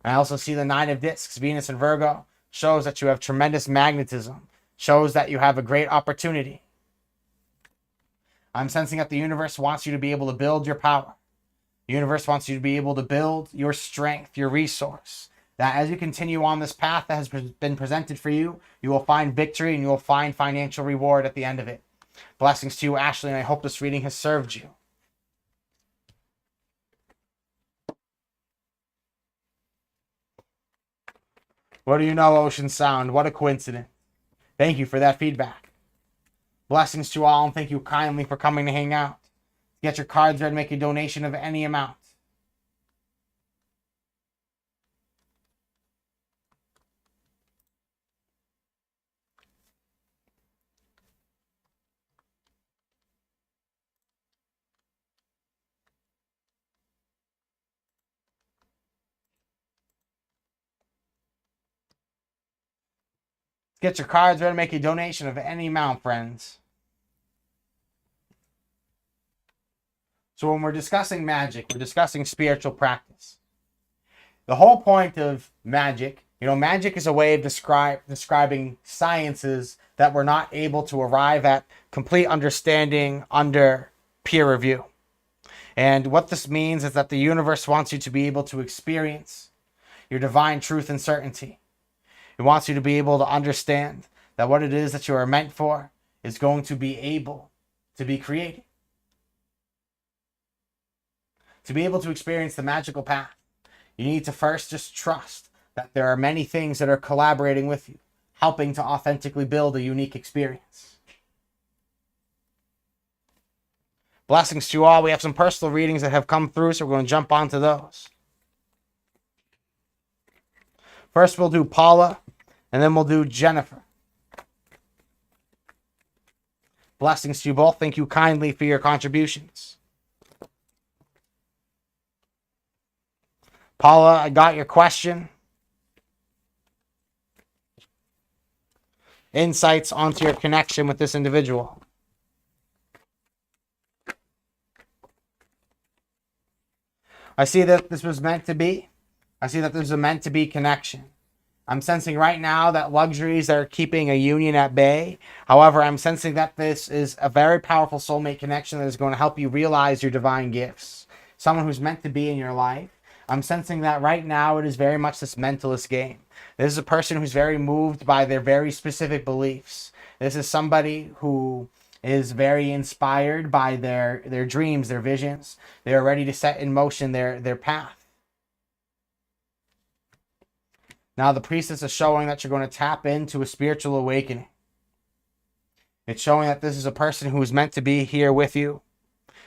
I also see the Nine of Discs, Venus and Virgo, shows that you have tremendous magnetism, shows that you have a great opportunity. I'm sensing that the universe wants you to be able to build your power. The universe wants you to be able to build your strength, your resource. That as you continue on this path that has been presented for you, you will find victory and you will find financial reward at the end of it. Blessings to you, Ashley, and I hope this reading has served you. What do you know, Ocean Sound? What a coincidence. Thank you for that feedback. Blessings to all, and thank you kindly for coming to hang out. Get your cards ready, make a donation of any amount. Get your cards ready to make a donation of any amount, friends. So when we're discussing magic, we're discussing spiritual practice. The whole point of magic, magic is a way of describing sciences that we're not able to arrive at complete understanding under peer review. And what this means is that the universe wants you to be able to experience your divine truth and certainty. It wants you to be able to understand that what it is that you are meant for is going to be able to be created. To be able to experience the magical path, you need to first just trust that there are many things that are collaborating with you, helping to authentically build a unique experience. Blessings to you all. We have some personal readings that have come through, so we're going to jump onto those. First, we'll do Paula, and then we'll do Jennifer. Blessings to you both. Thank you kindly for your contributions. Paula, I got your question. Insights onto your connection with this individual. I see that this was meant to be. I see that there's a meant to be connection. I'm sensing right now that luxuries are keeping a union at bay. However, I'm sensing that this is a very powerful soulmate connection that is going to help you realize your divine gifts. Someone who's meant to be in your life. I'm sensing that right now it is very much this mentalist game. This is a person who's very moved by their very specific beliefs. This is somebody who is very inspired by their dreams, their visions. They are ready to set in motion their path. Now the priestess is showing that you're going to tap into a spiritual awakening. It's showing that this is a person who is meant to be here with you.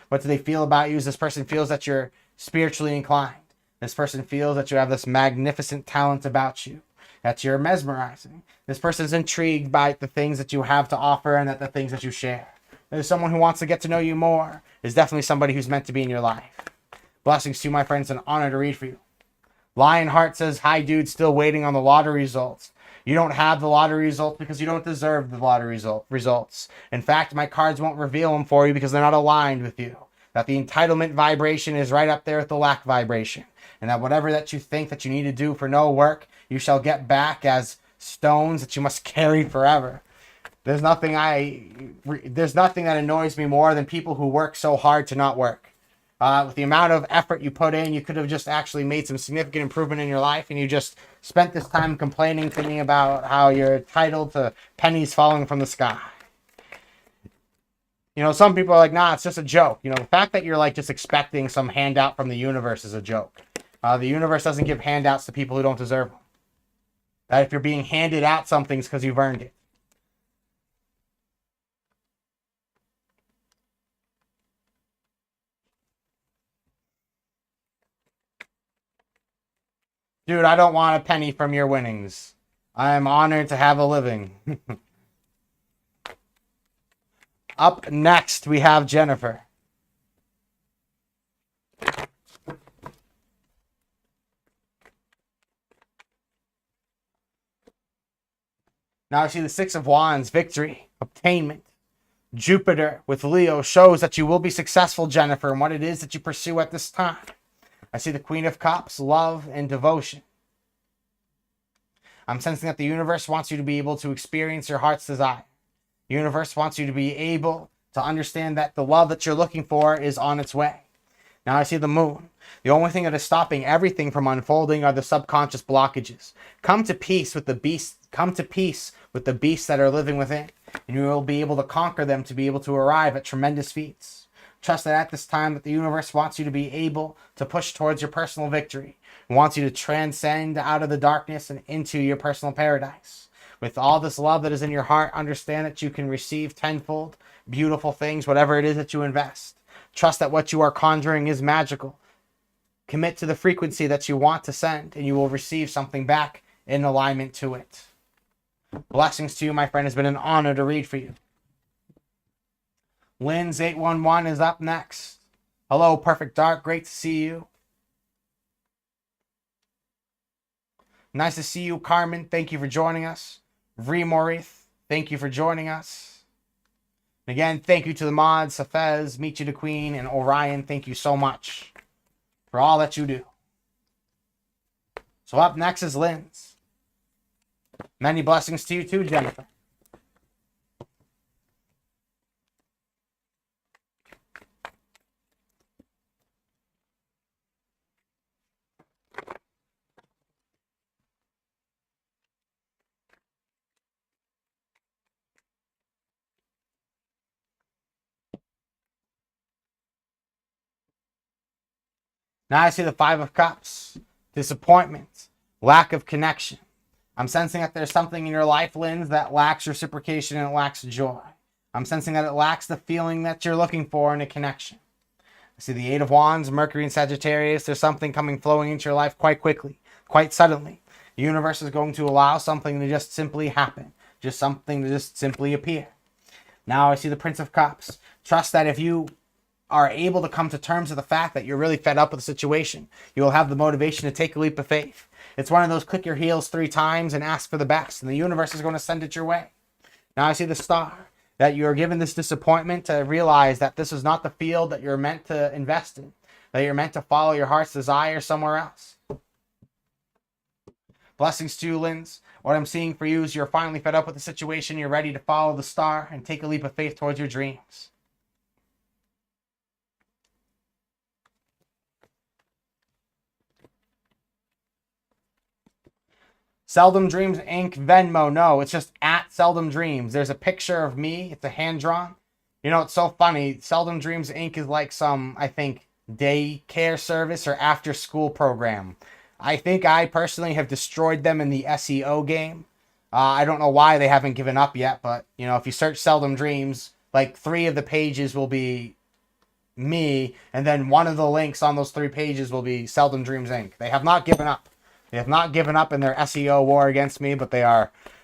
What do they feel about you? Is this person feels that you're spiritually inclined. This person feels that you have this magnificent talent about you, that you're mesmerizing. This person is intrigued by the things that you have to offer and the things that you share. There's someone who wants to get to know you more. There's definitely somebody who's meant to be in your life. Blessings to you, my friends. An honor to read for you. Lionheart says, hi, dude, still waiting on the lottery results. You don't have the lottery results because you don't deserve the lottery results. In fact, my cards won't reveal them for you because they're not aligned with you. That the entitlement vibration is right up there with the lack vibration. And that whatever that you think that you need to do for no work, you shall get back as stones that you must carry forever. There's nothing that annoys me more than people who work so hard to not work. With the amount of effort you put in, you could have just actually made some significant improvement in your life, and you just spent this time complaining to me about how you're entitled to pennies falling from the sky. You know, some people are like, nah, it's just a joke. You know, the fact that you're like just expecting some handout from the universe is a joke. The universe doesn't give handouts to people who don't deserve them. That if you're being handed out something, it's because you've earned it. Dude, I don't want a penny from your winnings. I am honored to have a living. Up next, we have Jennifer. Now I see the Six of Wands, victory, obtainment. Jupiter with Leo shows that you will be successful, Jennifer, in what it is that you pursue at this time. I see the Queen of Cups, love and devotion. I'm sensing that the universe wants you to be able to experience your heart's desire. The universe wants you to be able to understand that the love that you're looking for is on its way. Now I see the moon. The only thing that is stopping everything from unfolding are the subconscious blockages. Come to peace with the beasts. Come to peace with the beasts that are living within, and you will be able to conquer them to be able to arrive at tremendous feats. Trust that at this time that the universe wants you to be able to push towards your personal victory. It wants you to transcend out of the darkness and into your personal paradise. With all this love that is in your heart, understand that you can receive tenfold beautiful things, whatever it is that you invest. Trust that what you are conjuring is magical. Commit to the frequency that you want to send, and you will receive something back in alignment to it. Blessings to you, my friend. It's been an honor to read for you. Lynn's 811 is up next. Hello, Perfect Dark. Great to see you. Nice to see you, Carmen. Thank you for joining us. Morith, thank you for joining us. And again, thank you to the mods, Safez, Meet You the Queen, and Orion. Thank you so much for all that you do. So up next is Lynn's. Many blessings to you too, Jennifer. Now I see the Five of Cups. Disappointment. Lack of connection. I'm sensing that there's something in your life, Lynn, that lacks reciprocation and it lacks joy. I'm sensing that it lacks the feeling that you're looking for in a connection. I see the Eight of Wands, Mercury and Sagittarius. There's something flowing into your life quite quickly, quite suddenly. The universe is going to allow something to just simply happen. Just something to just simply appear. Now I see the Prince of Cups. Trust that if you are able to come to terms with the fact that you're really fed up with the situation, you will have the motivation to take a leap of faith. It's one of those click your heels 3 times and ask for the best, and the universe is going to send it your way. Now I see the Star, that you're given this disappointment to realize that this is not the field that you're meant to invest in, that you're meant to follow your heart's desire somewhere else. Blessings to you, Linz. What I'm seeing for you is you're finally fed up with the situation. You're ready to follow the Star and take a leap of faith towards your dreams. Seldom Dreams Inc. Venmo. No, it's just at Seldom Dreams. There's a picture of me. It's a hand-drawn. You know, it's so funny. Seldom Dreams Inc. is like some, I think, daycare service or after-school program. I think I personally have destroyed them in the SEO game. I don't know why they haven't given up yet, but, you know, if you search Seldom Dreams, like 3 of the pages will be me, and then one of the links on those 3 pages will be Seldom Dreams Inc. They have not given up. They have not given up in their SEO war against me, but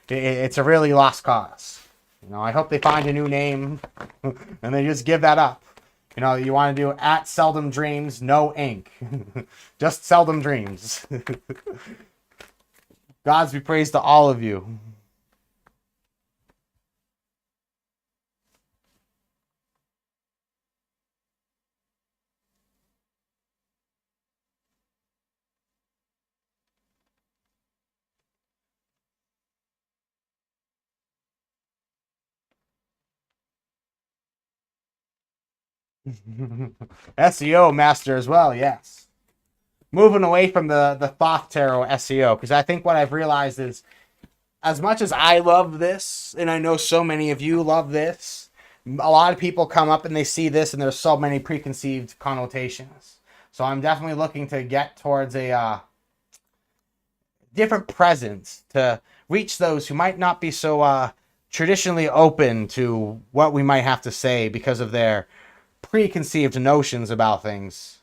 it's a really lost cause. You know, I hope they find a new name and they just give that up. You know, you want to do at Seldom Dreams, no ink. Just Seldom Dreams. Gods be praised to all of you. SEO master as well, yes. Moving away from the Thoth Tarot SEO, because I think what I've realized is, as much as I love this, and I know so many of you love this, a lot of people come up and they see this and there's so many preconceived connotations. So I'm definitely looking to get towards a different presence to reach those who might not be so traditionally open to what we might have to say because of their preconceived notions about things.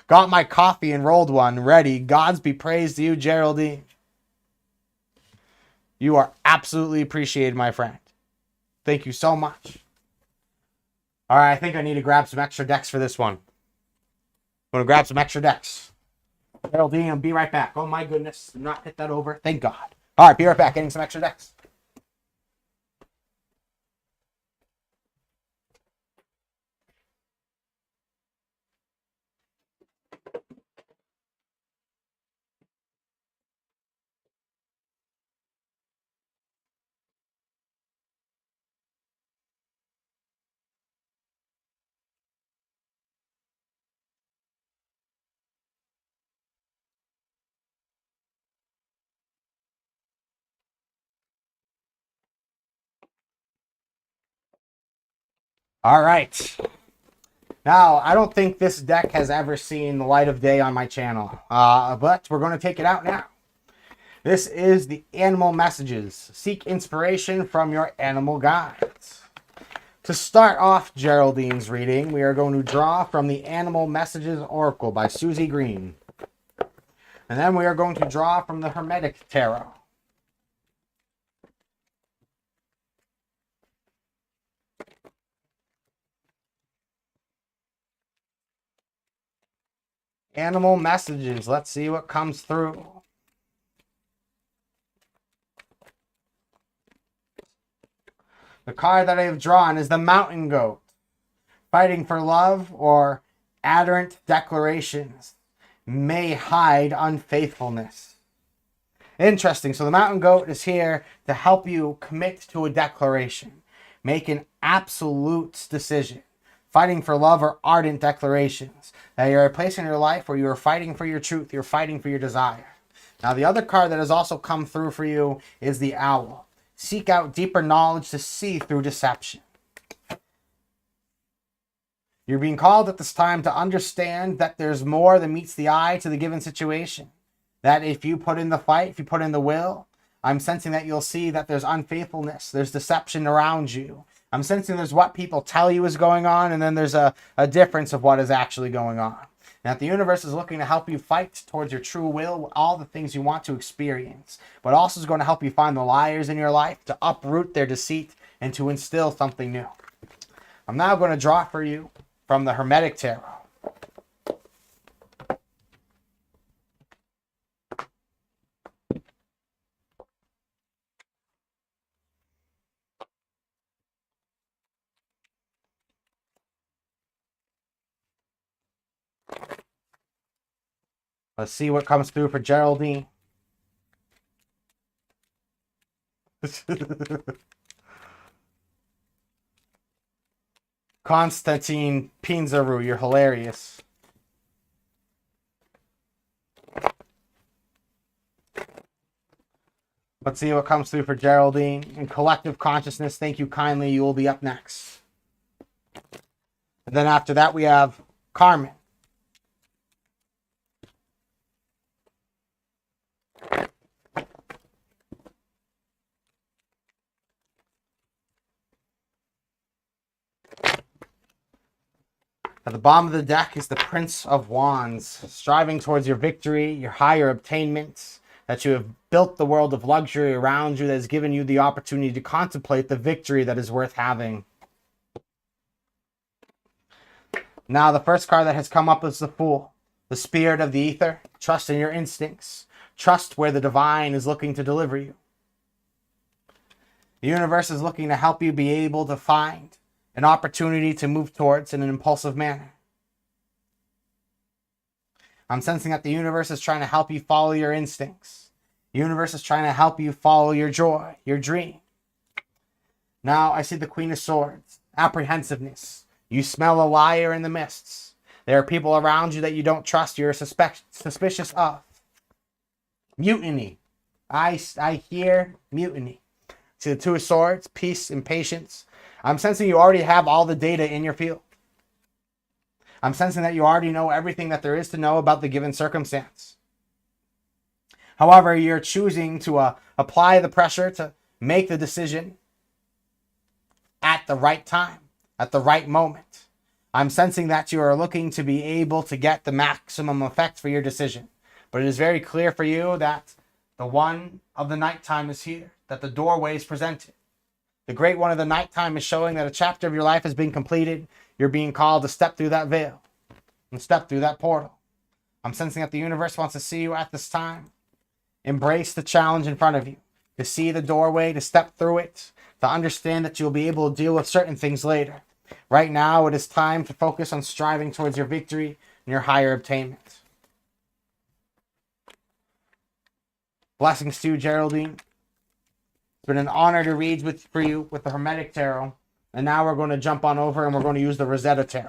Got my coffee and rolled one ready. Gods be praised to you, Geraldine. You are absolutely appreciated, my friend. Thank you so much. All right, I think I need to grab some extra decks for this one. I'm going to grab some extra decks. Geraldine, I'll be right back. Oh my goodness, did not hit that over. Thank God. All right, be right back. Getting some extra decks. All right. Now, I don't think this deck has ever seen the light of day on my channel, but we're going to take it out now. This is the Animal Messages. Seek inspiration from your animal guides. To start off Geraldine's reading, we are going to draw from the Animal Messages Oracle by Susie Green. And then we are going to draw from the Hermetic Tarot. Animal Messages. Let's see what comes through. The card that I have drawn is the Mountain Goat. Fighting for love or adherent declarations may hide unfaithfulness. Interesting. So the Mountain Goat is here to help you commit to a declaration. Make an absolute decision. Fighting for love or ardent declarations. That you're at a place in your life where you are fighting for your truth. You're fighting for your desire. Now the other card that has also come through for you is the Owl. Seek out deeper knowledge to see through deception. You're being called at this time to understand that there's more than meets the eye to the given situation. That if you put in the fight, if you put in the will, I'm sensing that you'll see that there's unfaithfulness, there's deception around you. I'm sensing there's what people tell you is going on, and then there's a difference of what is actually going on. Now, the universe is looking to help you fight towards your true will, all the things you want to experience, but also is going to help you find the liars in your life, to uproot their deceit, and to instill something new. I'm now going to draw for you from the Hermetic Tarot. Let's see what comes through for Geraldine. Constantine Pinzarou, you're hilarious. Let's see what comes through for Geraldine. In collective consciousness, thank you kindly. You will be up next. And then after that, we have Carmen. At the bottom of the deck is the Prince of Wands, striving towards your victory, your higher obtainments, that you have built the world of luxury around you that has given you the opportunity to contemplate the victory that is worth having. Now, the first card that has come up is the Fool, the spirit of the ether. Trust in your instincts. Trust where the divine is looking to deliver you. The universe is looking to help you be able to find an opportunity to move towards in an impulsive manner. I'm sensing that the universe is trying to help you follow your instincts. The universe is trying to help you follow your joy, your dream. Now I see the Queen of Swords, apprehensiveness. You smell a liar in the mists. There are people around you that you don't trust, you're suspicious of. Mutiny. I hear mutiny. See the Two of Swords, peace and patience. I'm sensing you already have all the data in your field. I'm sensing that you already know everything that there is to know about the given circumstance. However, you're choosing to apply the pressure to make the decision at the right time, at the right moment. I'm sensing that you are looking to be able to get the maximum effect for your decision. But it is very clear for you that the one of the nighttime is here, that the doorway is presented. The great one of the nighttime is showing that a chapter of your life has been completed. You're being called to step through that veil and step through that portal. I'm sensing that the universe wants to see you at this time. Embrace the challenge in front of you, to see the doorway, to step through it, to understand that you'll be able to deal with certain things later. Right now, it is time to focus on striving towards your victory and your higher attainment. Blessings to you, Geraldine. It's been an honor to read for you with the Hermetic Tarot. And now we're going to jump on over and we're going to use the Rosetta Tarot.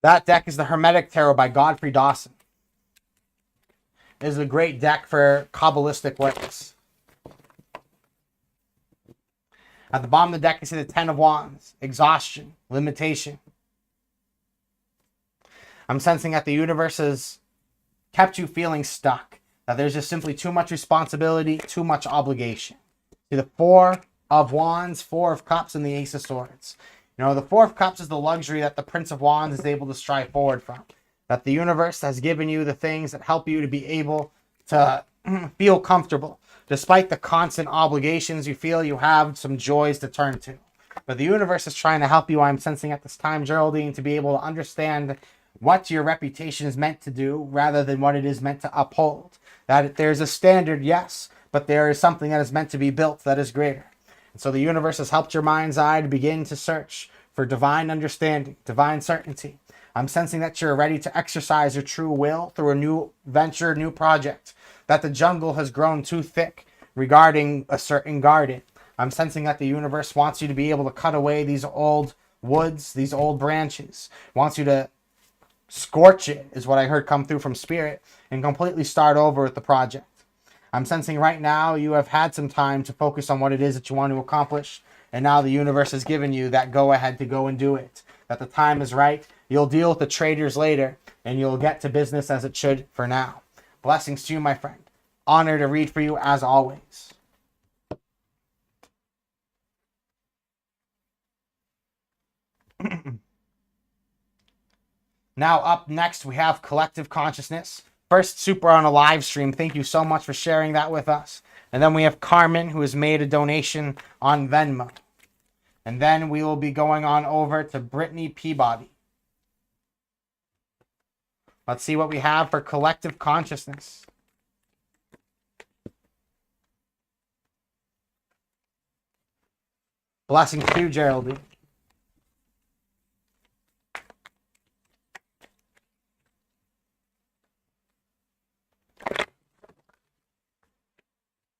That deck is the Hermetic Tarot by Godfrey Dawson. It is a great deck for Kabbalistic works. At the bottom of the deck, you see the Ten of Wands, exhaustion, limitation. I'm sensing that the universe has kept you feeling stuck, that there's just simply too much responsibility, too much obligation. See the Four of Wands, Four of Cups, and the Ace of Swords. You know, the Four of Cups is the luxury that the Prince of Wands is able to strive forward from. That the universe has given you the things that help you to be able to feel comfortable. Despite the constant obligations, you feel you have some joys to turn to. But the universe is trying to help you, I'm sensing at this time, Geraldine, to be able to understand what your reputation is meant to do rather than what it is meant to uphold. That there's a standard, yes, but there is something that is meant to be built that is greater. And so the universe has helped your mind's eye to begin to search for divine understanding, divine certainty. I'm sensing that you're ready to exercise your true will through a new venture, new project. That the jungle has grown too thick regarding a certain garden. I'm sensing that the universe wants you to be able to cut away these old woods, these old branches. Wants you to scorch it, is what I heard come through from Spirit, and completely start over with the project. I'm sensing right now you have had some time to focus on what it is that you want to accomplish, and now the universe has given you that go-ahead to go and do it. That the time is right. You'll deal with the traders later, and you'll get to business as it should for now. Blessings to you, my friend. Honor to read for you as always. Now up next, we have Collective Consciousness. First super on a live stream. Thank you so much for sharing that with us. And then we have Carmen, who has made a donation on Venmo. And then we will be going on over to Brittany Peabody. Let's see what we have for Collective Consciousness. Blessings to you, Geraldine.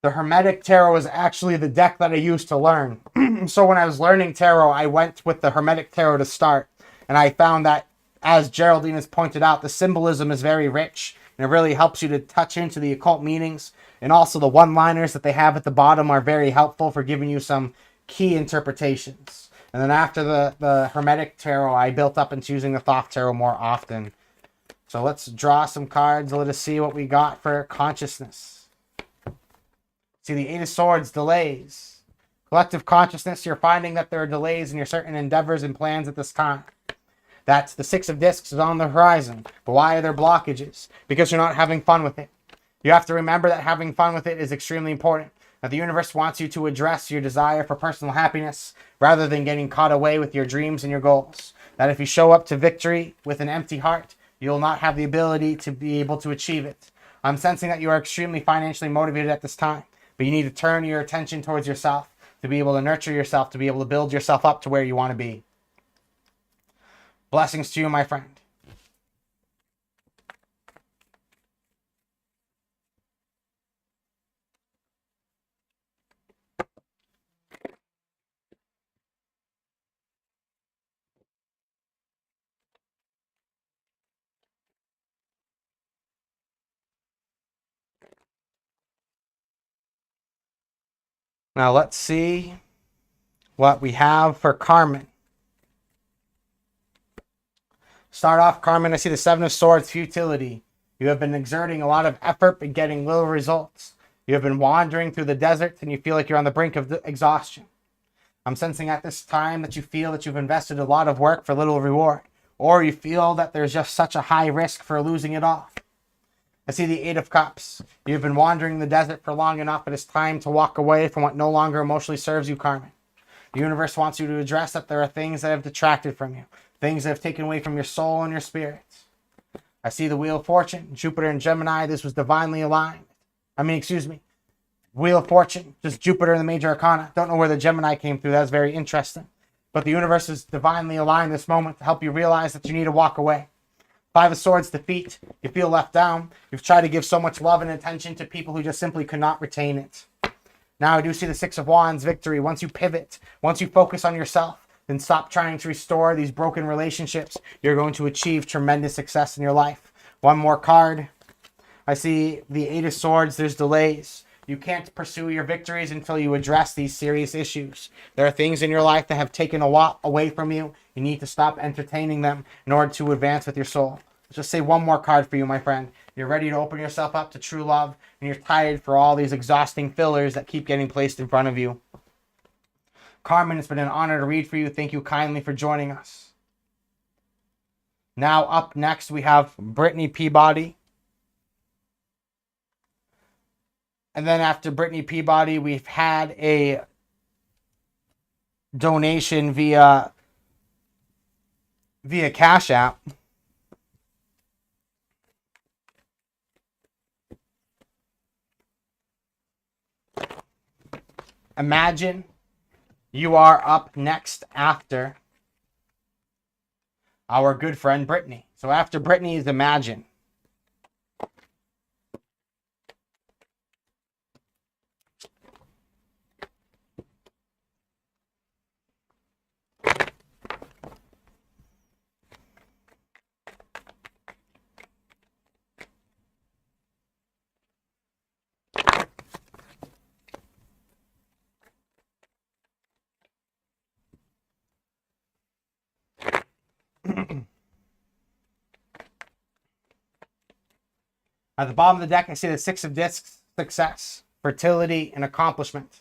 The Hermetic Tarot is actually the deck that I used to learn. So when I was learning tarot, I went with the Hermetic Tarot to start. And I found that, as Geraldine has pointed out, the symbolism is very rich. And it really helps you to touch into the occult meanings. And also the one-liners that they have at the bottom are very helpful for giving you some key interpretations. And then after the Hermetic Tarot, I built up into using the Thoth Tarot more often. So let's draw some cards. Let us see what we got for consciousness. See the Eight of Swords, delays. Collective consciousness, you're finding that there are delays in your certain endeavors and plans at this time. That's the Six of Discs is on the horizon. But why are there blockages? Because you're not having fun with it. You have to remember that having fun with it is extremely important. That the universe wants you to address your desire for personal happiness rather than getting caught away with your dreams and your goals. That if you show up to victory with an empty heart, you'll not have the ability to be able to achieve it. I'm sensing that you are extremely financially motivated at this time, but you need to turn your attention towards yourself to be able to nurture yourself, to be able to build yourself up to where you want to be. Blessings to you, my friend. Now let's see what we have for Carmen. Start off, Carmen, I see the Seven of Swords, futility. You have been exerting a lot of effort but getting little results. You have been wandering through the desert and you feel like you're on the brink of exhaustion. I'm sensing at this time that you feel that you've invested a lot of work for little reward. Or you feel that there's just such a high risk for losing it all. I see the Eight of Cups. You've been wandering the desert for long enough, but it's time to walk away from what no longer emotionally serves you, Carmen. The universe wants you to address that there are things that have detracted from you. Things that have taken away from your soul and your spirit. I see the Wheel of Fortune, Jupiter and Gemini. This was divinely aligned. Wheel of Fortune, just Jupiter in the major arcana. Don't know where the Gemini came through. That's very interesting. But the universe is divinely aligned this moment to help you realize that you need to walk away. Five of Swords, defeat. You feel left down. You've tried to give so much love and attention to people who just simply could not retain it. Now I do see the Six of Wands, victory. Once you pivot, once you focus on yourself, then stop trying to restore these broken relationships, you're going to achieve tremendous success in your life. One more card. I see the Eight of Swords, there's delays. You can't pursue your victories until you address these serious issues. There are things in your life that have taken a lot away from you. You need to stop entertaining them in order to advance with your soul. Let's just say one more card for you, my friend. You're ready to open yourself up to true love, and you're tired for all these exhausting fillers that keep getting placed in front of you. Carmen, it's been an honor to read for you. Thank you kindly for joining us. Now up next, we have Brittany Peabody. And then after Brittany Peabody, we've had a donation via Cash App. Imagine you are up next after our good friend Brittany. So after Brittany is Imagine. At the bottom of the deck, I see the Six of Discs, success, fertility, and accomplishment.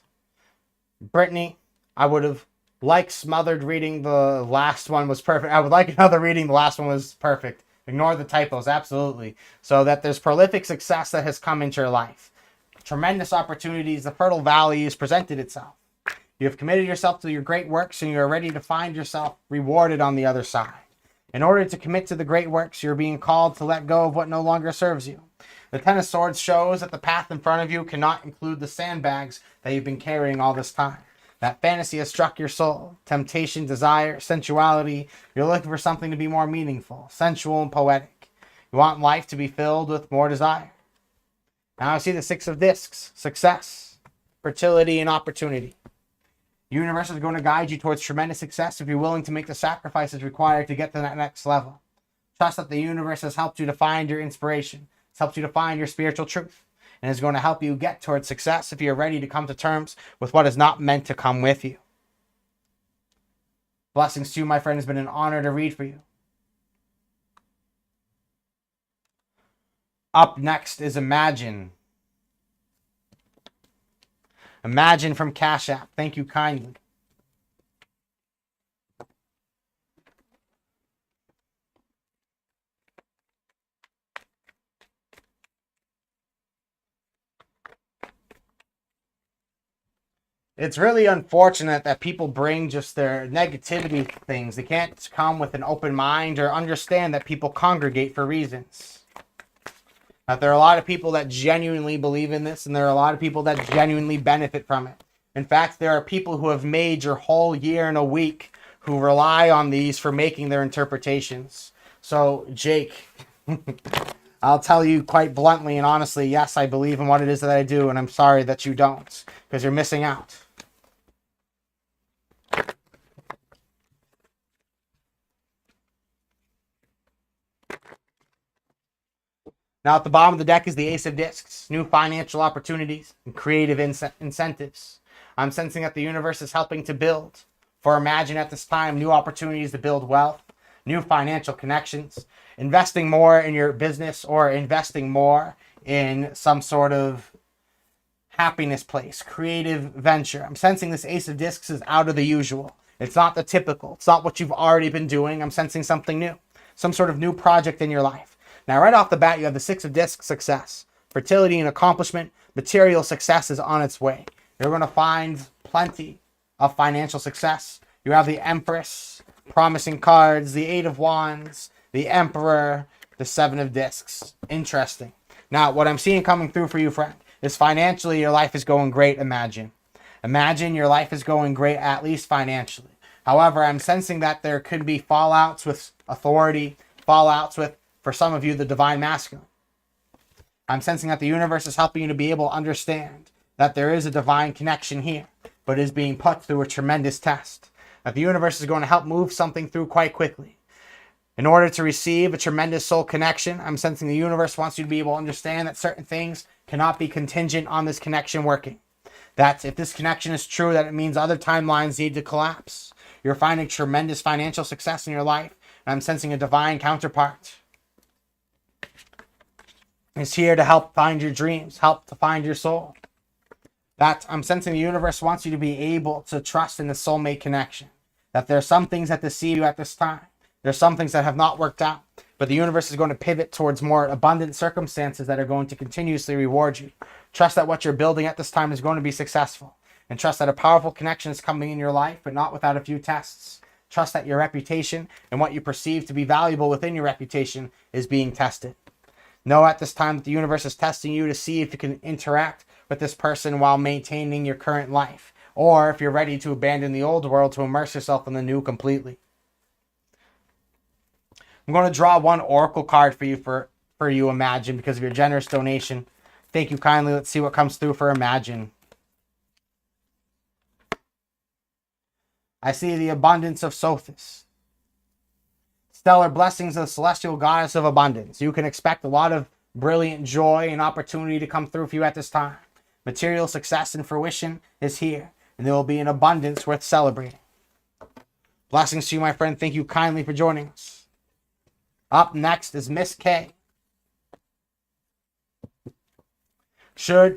Brittany, I would have liked smothered reading. The last one was perfect. I would like another reading. The last one was perfect. Ignore the typos, absolutely. So that there's prolific success that has come into your life. Tremendous opportunities. The fertile valley has presented itself. You have committed yourself to your great works and you're ready to find yourself rewarded on the other side. In order to commit to the great works, you're being called to let go of what no longer serves you. The Ten of Swords shows that the path in front of you cannot include the sandbags that you've been carrying all this time. That fantasy has struck your soul. Temptation, desire, sensuality. You're looking for something to be more meaningful, sensual, and poetic. You want life to be filled with more desire. Now I see the Six of Discs, success, fertility, and opportunity. The universe is going to guide you towards tremendous success if you're willing to make the sacrifices required to get to that next level. Trust that the universe has helped you to find your inspiration. It's helped you to find your spiritual truth. And is going to help you get towards success if you're ready to come to terms with what is not meant to come with you. Blessings to you, my friend. It's been an honor to read for you. Up next is Imagine. Imagine from Cash App. Thank you kindly. It's really unfortunate that people bring just their negativity things. They can't come with an open mind or understand that people congregate for reasons. That there are a lot of people that genuinely believe in this, and there are a lot of people that genuinely benefit from it. In fact, there are people who have made your whole year and a week who rely on these for making their interpretations. So, Jake, I'll tell you quite bluntly and honestly, yes, I believe in what it is that I do, and I'm sorry that you don't, because you're missing out. Now, at the bottom of the deck is the Ace of Discs, new financial opportunities and creative incentives. I'm sensing that the universe is helping to build. For Imagine at this time, new opportunities to build wealth, new financial connections, investing more in your business or investing more in some sort of happiness place, creative venture. I'm sensing this Ace of Discs is out of the usual. It's not the typical. It's not what you've already been doing. I'm sensing something new, some sort of new project in your life. Now, right off the bat, you have the Six of Discs, success, fertility and accomplishment. Material success is on its way. You're going to find plenty of financial success. You have the Empress, promising cards, the Eight of Wands, the Emperor, the Seven of Discs. Interesting. Now, what I'm seeing coming through for you, friend, is financially your life is going great, Imagine. Imagine your life is going great, at least financially. However, I'm sensing that there could be fallouts with authority, fallouts with, for some of you, the divine masculine. I'm sensing that the universe is helping you to be able to understand that there is a divine connection here, but is being put through a tremendous test. That the universe is going to help move something through quite quickly. In order to receive a tremendous soul connection, I'm sensing the universe wants you to be able to understand that certain things cannot be contingent on this connection working. That if this connection is true, that it means other timelines need to collapse. You're finding tremendous financial success in your life, and I'm sensing a divine counterpart is here to help find your dreams, help to find your soul. That I'm sensing the universe wants you to be able to trust in the soulmate connection. That there are some things that deceive you at this time. There's some things that have not worked out, but the universe is going to pivot towards more abundant circumstances that are going to continuously reward you. Trust that what you're building at this time is going to be successful, and trust that a powerful connection is coming in your life, but not without a few tests. Trust that your reputation and what you perceive to be valuable within your reputation is being tested. Know at this time that the universe is testing you to see if you can interact with this person while maintaining your current life, or if you're ready to abandon the old world to immerse yourself in the new completely. I'm going to draw one oracle card for you, Imagine, because of your generous donation. Thank you kindly. Let's see what comes through for Imagine. I see the abundance of Sothis. Stellar blessings of the celestial goddess of abundance. You can expect a lot of brilliant joy and opportunity to come through for you at this time. Material success and fruition is here, and there will be an abundance worth celebrating. Blessings to you, my friend. Thank you kindly for joining us. Up next is Miss K.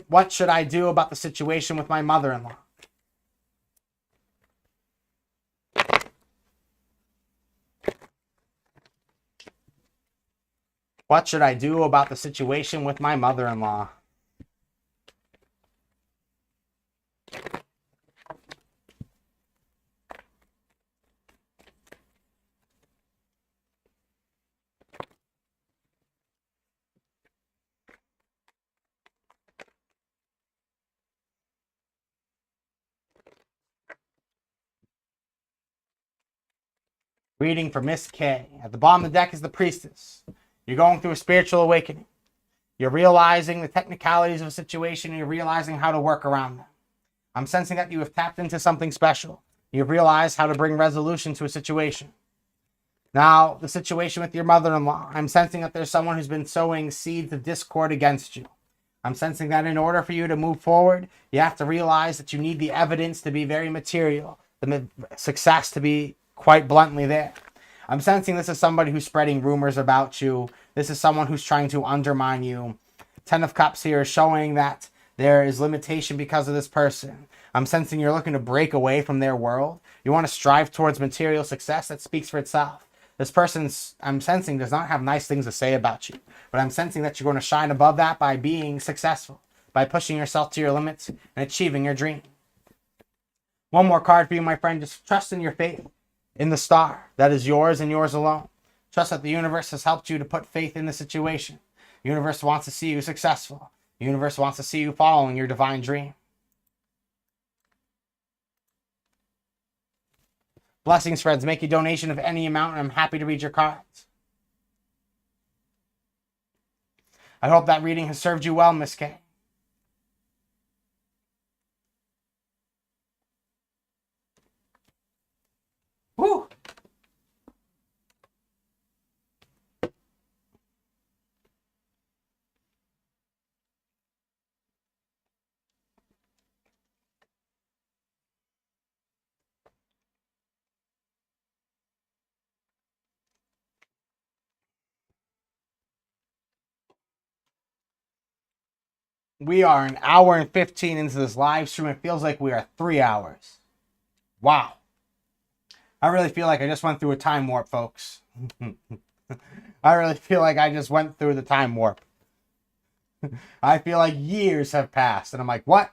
What should I do about the situation with my mother-in-law? What should I do about the situation with my mother-in-law? Reading for Miss K. At the bottom of the deck is the Priestess. You're going through a spiritual awakening. You're realizing the technicalities of a situation, and you're realizing how to work around them. I'm sensing that you have tapped into something special. You've realized how to bring resolution to a situation. Now, the situation with your mother-in-law. I'm sensing that there's someone who's been sowing seeds of discord against you. I'm sensing that in order for you to move forward, you have to realize that you need the evidence to be very material, the success to be quite bluntly there. I'm sensing this is somebody who's spreading rumors about you. This is someone who's trying to undermine you. Ten of Cups here is showing that there is limitation because of this person. I'm sensing you're looking to break away from their world. You want to strive towards material success. That speaks for itself. This person, I'm sensing, does not have nice things to say about you. But I'm sensing that you're going to shine above that by being successful, by pushing yourself to your limits and achieving your dream. One more card for you, my friend. Just trust in your faith, in the star that is yours and yours alone. Trust that the universe has helped you to put faith in the situation. The universe wants to see you successful. The universe wants to see you following your divine dream. Blessings, friends. Make a donation of any amount, and I'm happy to read your cards. I hope that reading has served you well, Miss K. Woo! We are an hour and 15 into this live stream. It feels like we are 3 hours. Wow. I really feel like I just went through a time warp, folks. I really feel like I just went through the time warp. I feel like years have passed. And I'm like, what?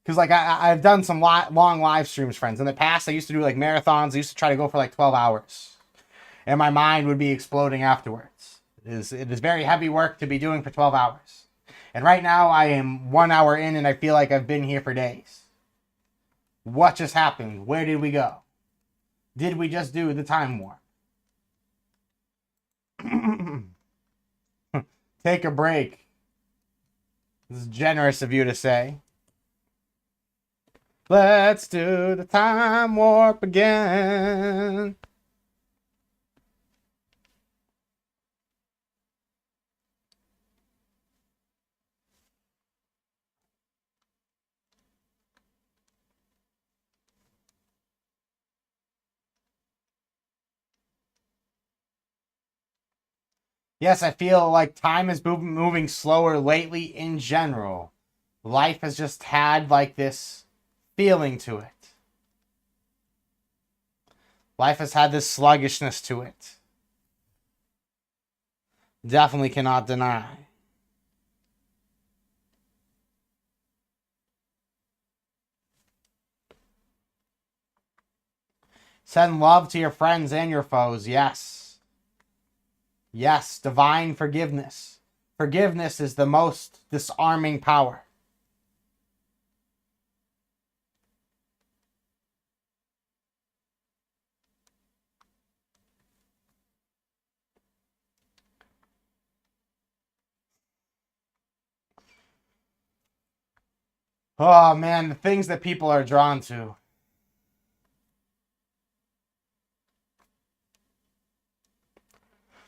Because like I've done some long live streams, friends. In the past, I used to do like marathons. I used to try to go for like 12 hours. And my mind would be exploding afterwards. It is very heavy work to be doing for 12 hours. And right now, I am 1 hour in, and I feel like I've been here for days. What just happened? Where did we go? Did we just do the time warp? Take a break. This is generous of you to say. Let's do the time warp again. Yes, I feel like time is moving slower lately in general. Life has just had like this feeling to it. Life has had this sluggishness to it. Definitely cannot deny. Send love to your friends and your foes. Yes. Yes, divine forgiveness. Forgiveness is the most disarming power. Oh man, the things that people are drawn to.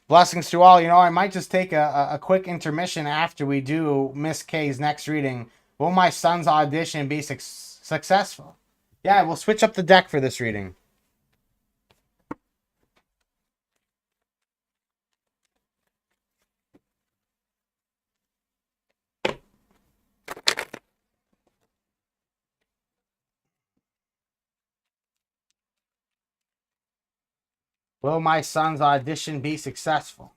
Blessings to all. You know, I might just take a quick intermission after we do Miss K's next reading. Will my son's audition be successful? Yeah, we'll switch up the deck for this reading. Will my son's audition be successful?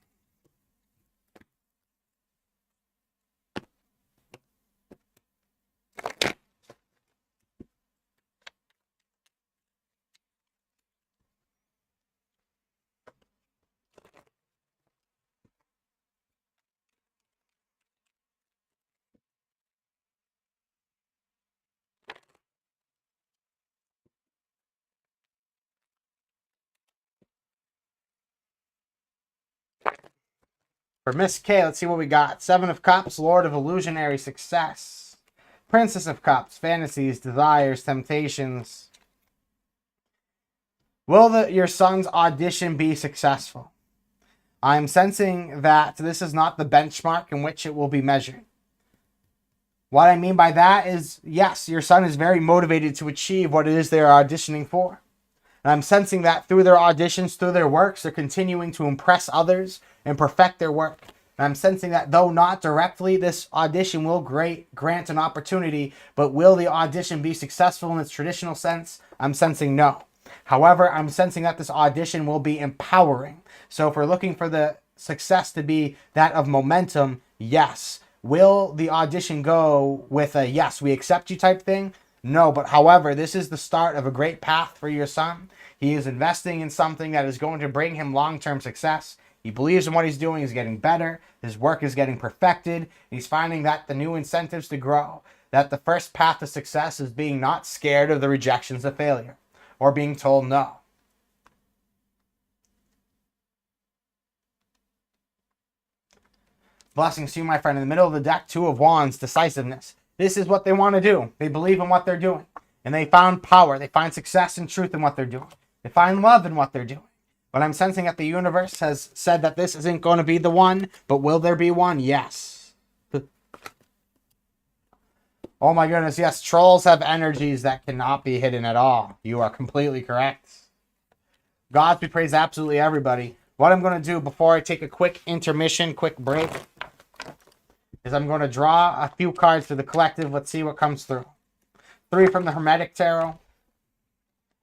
For Miss K, let's see what we got. Seven of Cups, Lord of Illusionary Success. Princess of Cups, Fantasies, Desires, Temptations. Will your son's audition be successful? I'm sensing that this is not the benchmark in which it will be measured. What I mean by that is, yes, your son is very motivated to achieve what it is they're auditioning for. And I'm sensing that through their auditions, through their works, they're continuing to impress others and perfect their work. And I'm sensing that though not directly, this audition will grant an opportunity, but will the audition be successful in its traditional sense? I'm sensing no. However, I'm sensing that this audition will be empowering. So if we're looking for the success to be that of momentum, yes. Will the audition go with a yes, we accept you type thing? No, but however, this is the start of a great path for your son. He is investing in something that is going to bring him long-term success. He believes in what he's doing. He's getting better. His work is getting perfected. He's finding that the new incentives to grow, that the first path to success is being not scared of the rejections of failure or being told no. Blessings to you, my friend. In the middle of the deck, Two of Wands, decisiveness. This is what they want to do. They believe in what they're doing. And they found power. They find success and truth in what they're doing. They find love in what they're doing. But I'm sensing that the universe has said that this isn't going to be the one. But will there be one? Yes. Oh my goodness, yes. Trolls have energies that cannot be hidden at all. You are completely correct. God be praised, absolutely everybody. What I'm going to do before I take a quick intermission, quick break, is I'm going to draw a few cards for the collective. Let's see what comes through. 3 from the Hermetic Tarot.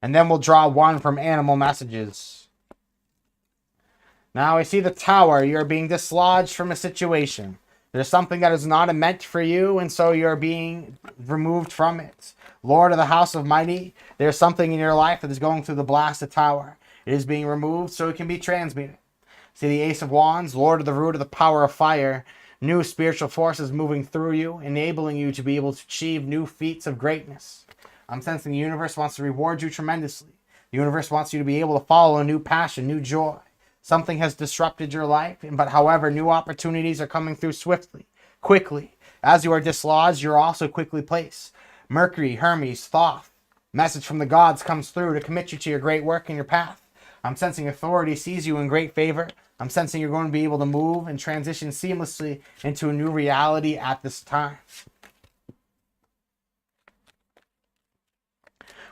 And then we'll draw 1 from Animal Messages. Now I see the Tower. You're being dislodged from a situation. There's something that is not meant for you, and so you're being removed from it. Lord of the House of Mighty, there's something in your life that is going through the blasted tower. It is being removed so it can be transmuted. See the Ace of Wands, Lord of the Root of the Power of Fire. New spiritual forces moving through you, enabling you to be able to achieve new feats of greatness. I'm sensing the universe wants to reward you tremendously. The universe wants you to be able to follow a new passion, new joy. Something has disrupted your life, but however, new opportunities are coming through swiftly, quickly. As you are dislodged, you're also quickly placed. Mercury, Hermes, Thoth. Message from the gods comes through to commit you to your great work and your path. I'm sensing authority sees you in great favor. I'm sensing you're going to be able to move and transition seamlessly into a new reality at this time.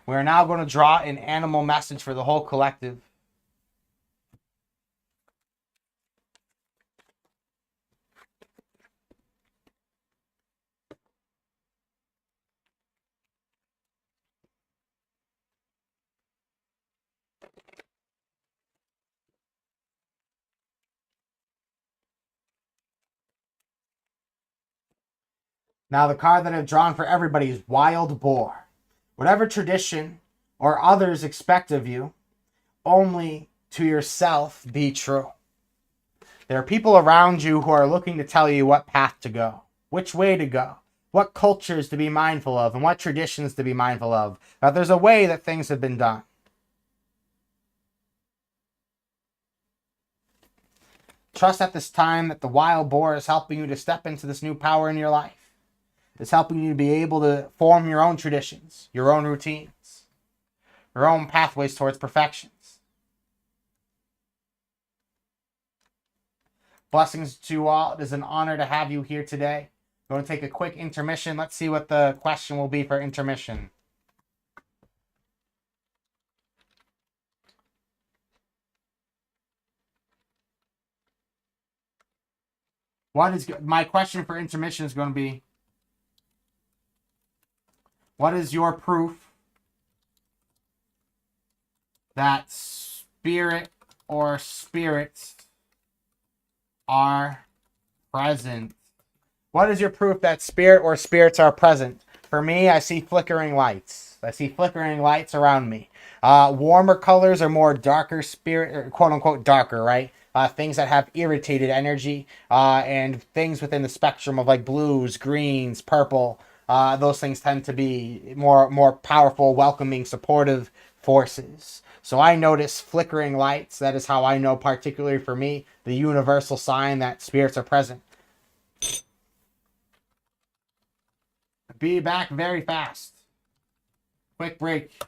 We are now going to draw an animal message for the whole collective. Now, the card that I've drawn for everybody is Wild Boar. Whatever tradition or others expect of you, only to yourself be true. There are people around you who are looking to tell you what path to go, which way to go, what cultures to be mindful of, and what traditions to be mindful of. That there's a way that things have been done. Trust at this time that the wild boar is helping you to step into this new power in your life. It's helping you to be able to form your own traditions, your own routines, your own pathways towards perfections. Blessings to you all. It is an honor to have you here today. I'm going to take a quick intermission. Let's see what the question will be for intermission. My question for intermission is going to be, what is your proof that spirit or spirits are present? What is your proof that spirit or spirits are present? For me, I see flickering lights. I see flickering lights around me. Warmer colors are more darker spirit, or quote unquote darker, right? Things that have irritated energy, and things within the spectrum of like blues, greens, purple. Those things tend to be more powerful, welcoming, supportive forces. So I notice flickering lights. That is how I know, particularly for me, the universal sign that spirits are present. Be back very fast. Quick break.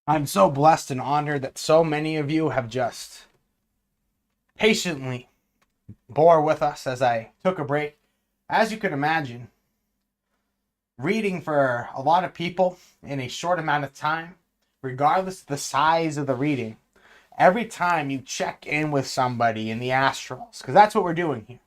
I'm so blessed and honored that so many of you have just patiently bore with us as I took a break. As you can imagine, reading for a lot of people in a short amount of time, regardless of the size of the reading, every time you check in with somebody in the astrals, because that's what we're doing here.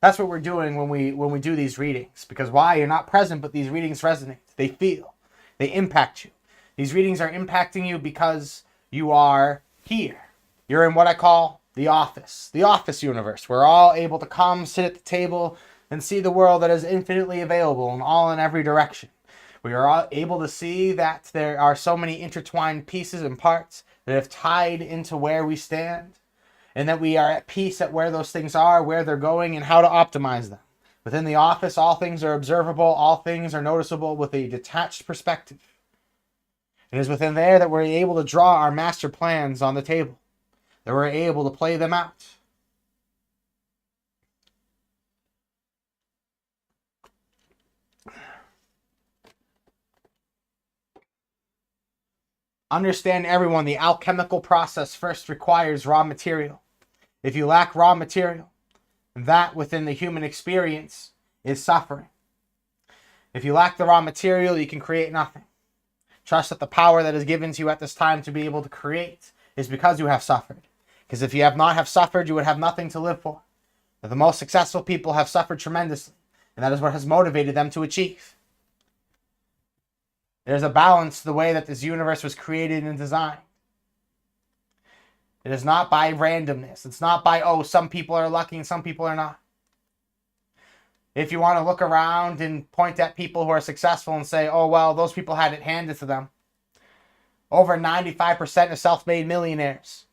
That's what we're doing when we do these readings. Because why? You're not present, but these readings resonate. They feel. They impact you. These readings are impacting you because you are here. You're in what I call the office universe. We're all able to come, sit at the table, and see the world that is infinitely available in all in every direction. We are all able to see that there are so many intertwined pieces and parts that have tied into where we stand, and that we are at peace at where those things are, where they're going, and how to optimize them. Within the office, all things are observable, all things are noticeable with a detached perspective. It is within there that we're able to draw our master plans on the table, that we're able to play them out. Understand, everyone, the alchemical process first requires raw material. If you lack raw material, that within the human experience is suffering. If you lack the raw material, you can create nothing. Trust that the power that is given to you at this time to be able to create is because you have suffered. Because if you have not have suffered, you would have nothing to live for. But the most successful people have suffered tremendously, and that is what has motivated them to achieve. There's a balance to the way that this universe was created and designed. It is not by randomness. It's not by, oh, some people are lucky and some people are not. If you want to look around and point at people who are successful and say, oh, well, those people had it handed to them. Over 95% of self-made millionaires.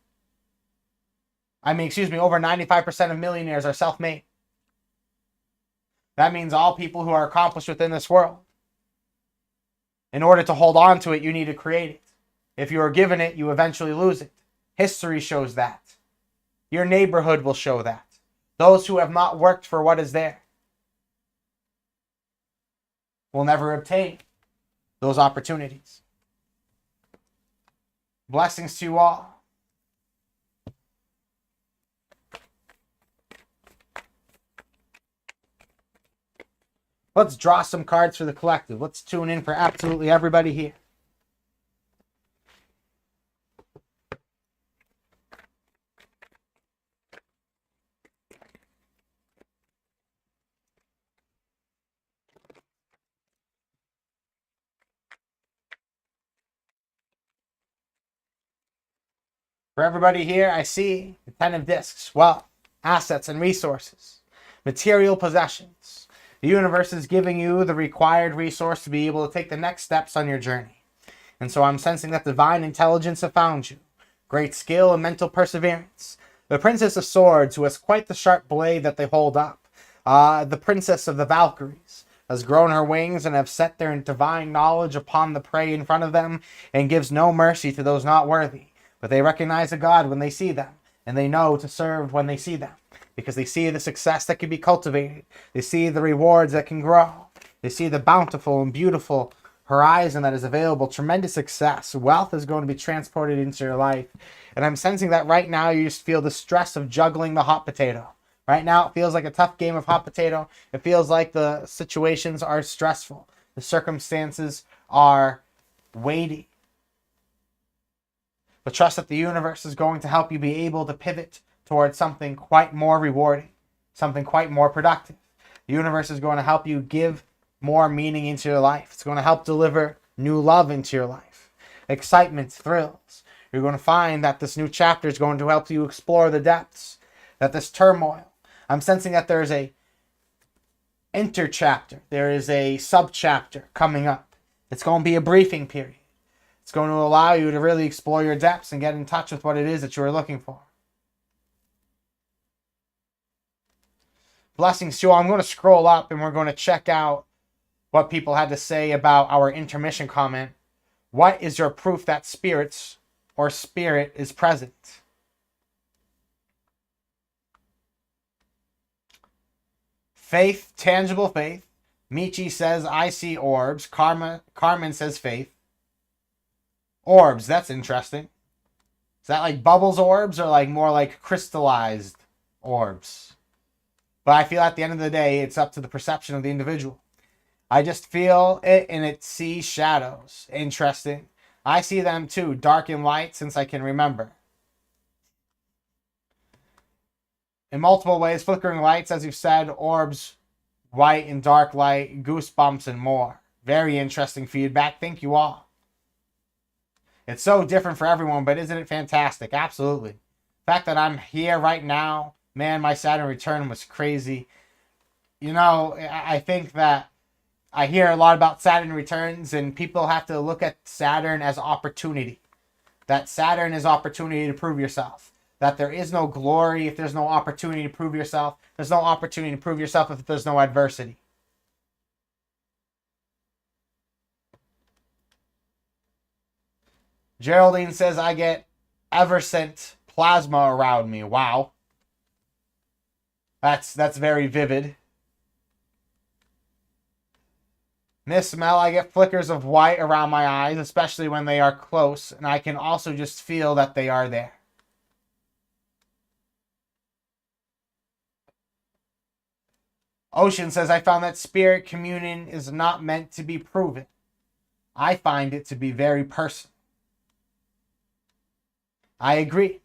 Over 95% of millionaires are self-made. That means all people who are accomplished within this world. In order to hold on to it, you need to create it. If you are given it, you eventually lose it. History shows that. Your neighborhood will show that. Those who have not worked for what is there will never obtain those opportunities. Blessings to you all. Let's draw some cards for the collective. Let's tune in for absolutely everybody here. For everybody here, I see the 10 of discs, wealth, assets and resources, material possessions. The universe is giving you the required resource to be able to take the next steps on your journey. And so I'm sensing that divine intelligence have found you. Great skill and mental perseverance. The Princess of Swords, who has quite the sharp blade that they hold up. The Princess of the Valkyries has grown her wings and have set their divine knowledge upon the prey in front of them and gives no mercy to those not worthy. But they recognize a God when they see them, and they know to serve when they see them, because they see the success that can be cultivated. They see the rewards that can grow. They see the bountiful and beautiful horizon that is available. Tremendous success. Wealth is going to be transported into your life. And I'm sensing that right now you just feel the stress of juggling the hot potato. Right now it feels like a tough game of hot potato. It feels like the situations are stressful. The circumstances are weighty. But trust that the universe is going to help you be able to pivot towards something quite more rewarding, something quite more productive. The universe is going to help you give more meaning into your life. It's going to help deliver new love into your life, excitement, thrills. You're going to find that this new chapter is going to help you explore the depths, that this turmoil. I'm sensing that there's a interchapter. There is a subchapter coming up. It's going to be a briefing period. It's going to allow you to really explore your depths and get in touch with what it is that you are looking for. Blessings to you all. I'm going to scroll up and we're going to check out what people had to say about our intermission comment. What is your proof that spirits or spirit is present? Faith, tangible faith. Michi says, I see orbs. Carmen says faith. Orbs, that's interesting. Is that like bubbles orbs or like more like crystallized orbs? But I feel at the end of the day, it's up to the perception of the individual. I just feel it and it sees shadows. Interesting. I see them too, dark and light, since I can remember. In multiple ways, flickering lights, as you've said, orbs, white and dark light, goosebumps, and more. Very interesting feedback. Thank you all. It's so different for everyone, but isn't it fantastic? Absolutely. The fact that I'm here right now, man, my Saturn return was crazy. You know, I think that I hear a lot about Saturn returns, and people have to look at Saturn as opportunity. That Saturn is opportunity to prove yourself. That there is no glory if there's no opportunity to prove yourself. There's no opportunity to prove yourself if there's no adversity. Geraldine says, I get Eversent plasma around me. Wow. That's very vivid. Miss Mel, I get flickers of white around my eyes, especially when they are close, and I can also just feel that they are there. Ocean says, I found that spirit communion is not meant to be proven. I find it to be very personal. I agree.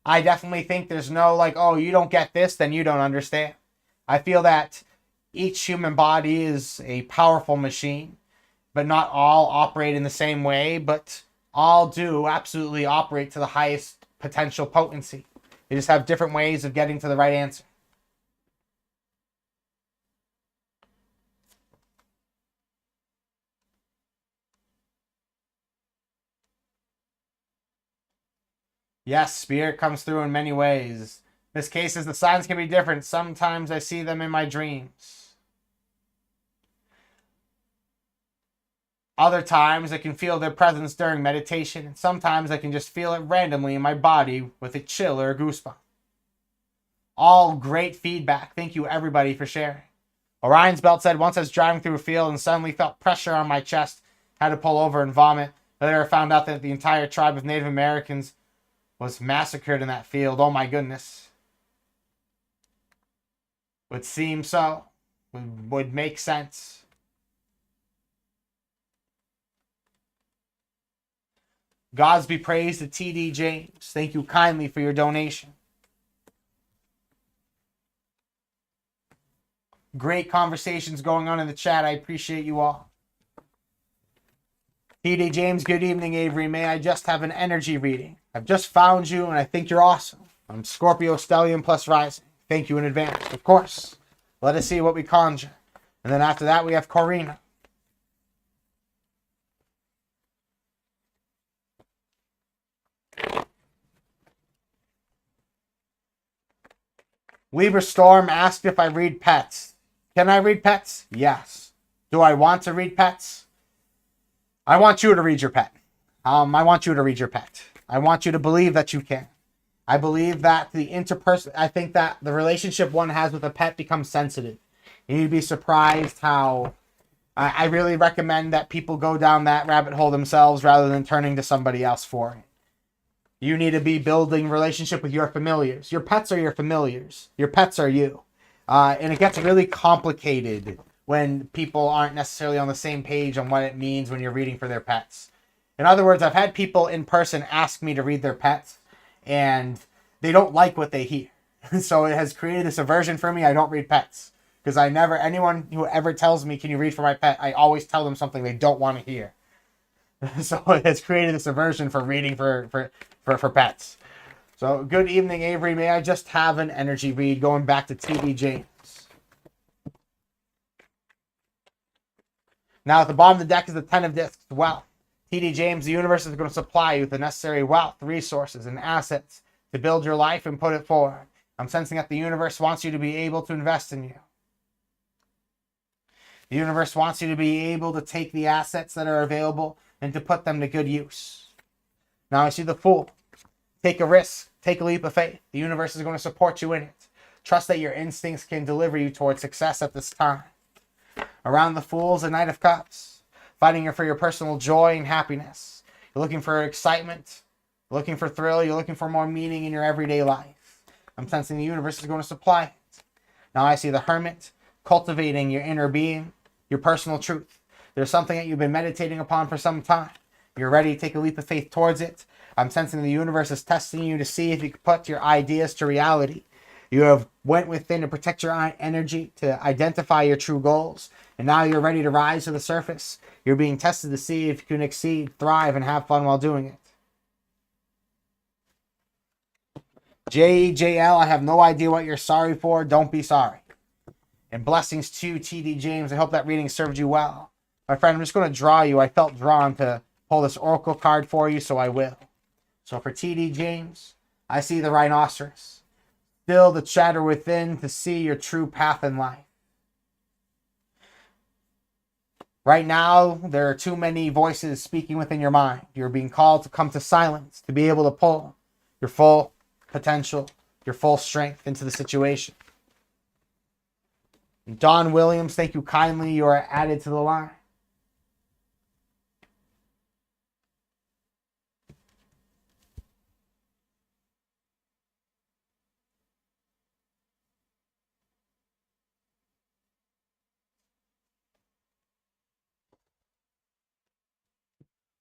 I definitely think there's no like, oh, you don't get this, then you don't understand. I feel that each human body is a powerful machine, but not all operate in the same way, but all do absolutely operate to the highest potential potency. They just have different ways of getting to the right answer. Yes, spirit comes through in many ways. This case is the signs can be different. Sometimes I see them in my dreams. Other times I can feel their presence during meditation. And sometimes I can just feel it randomly in my body with a chill or a goosebump. All great feedback. Thank you everybody for sharing. Orion's Belt said, once I was driving through a field and suddenly felt pressure on my chest. Had to pull over and vomit. Later I found out that the entire tribe of Native Americans was massacred in that field. Oh my goodness. Would seem so. Would make sense. Gods be praised to TD James. Thank you kindly for your donation. Great conversations going on in the chat. I appreciate you all. TD James, good evening, Avery. May I just have an energy reading? I've just found you and I think you're awesome. I'm Scorpio Stellium plus Rising. Thank you in advance. Of course. Let us see what we conjure. And then after that we have Corina. Libra Storm asked if I read pets. Can I read pets? Yes. Do I want to read pets? I want you to read your pet. I want you to read your pet. I want you to believe that you can. I believe that I think that the relationship one has with a pet becomes sensitive. You'd be surprised how I really recommend that people go down that rabbit hole themselves rather than turning to somebody else for it. You need to be building relationship with your familiars. Your pets are your familiars. Your pets are you. And it gets really complicated when people aren't necessarily on the same page on what it means when you're reading for their pets. In other words, I've had people in person ask me to read their pets, and they don't like what they hear. So it has created this aversion for me. I don't read pets. Because anyone who ever tells me, can you read for my pet, I always tell them something they don't want to hear. So it has created this aversion for reading for pets. So good evening, Avery. May I just have an energy read going back to TD James? Now at the bottom of the deck is the 10 of discs. Wealth. TD James, the universe is going to supply you with the necessary wealth, resources, and assets to build your life and put it forward. I'm sensing that the universe wants you to be able to invest in you. The universe wants you to be able to take the assets that are available and to put them to good use. Now I see the Fool. Take a risk. Take a leap of faith. The universe is going to support you in it. Trust that your instincts can deliver you towards success at this time. Around the Fool is a Knight of Cups. fighting for your personal joy and happiness. You're looking for excitement, you're looking for thrill, you're looking for more meaning in your everyday life. I'm sensing the universe is going to supply it. Now I see the Hermit cultivating your inner being, your personal truth. There's something that you've been meditating upon for some time. You're ready to take a leap of faith towards it. I'm sensing the universe is testing you to see if you can put your ideas to reality. You have went within to protect your energy, to identify your true goals, and now you're ready to rise to the surface. You're being tested to see if you can exceed, thrive, and have fun while doing it. JL, I have no idea what you're sorry for. Don't be sorry. And blessings to you, TD James. I hope that reading served you well. My friend, I'm just going to draw you. I felt drawn to pull this oracle card for you, so I will. So for TD James, I see the rhinoceros. Still the chatter within to see your true path in life. Right now, there are too many voices speaking within your mind. You're being called to come to silence, to be able to pull your full potential, your full strength into the situation. Don Williams, thank you kindly. You are added to the line.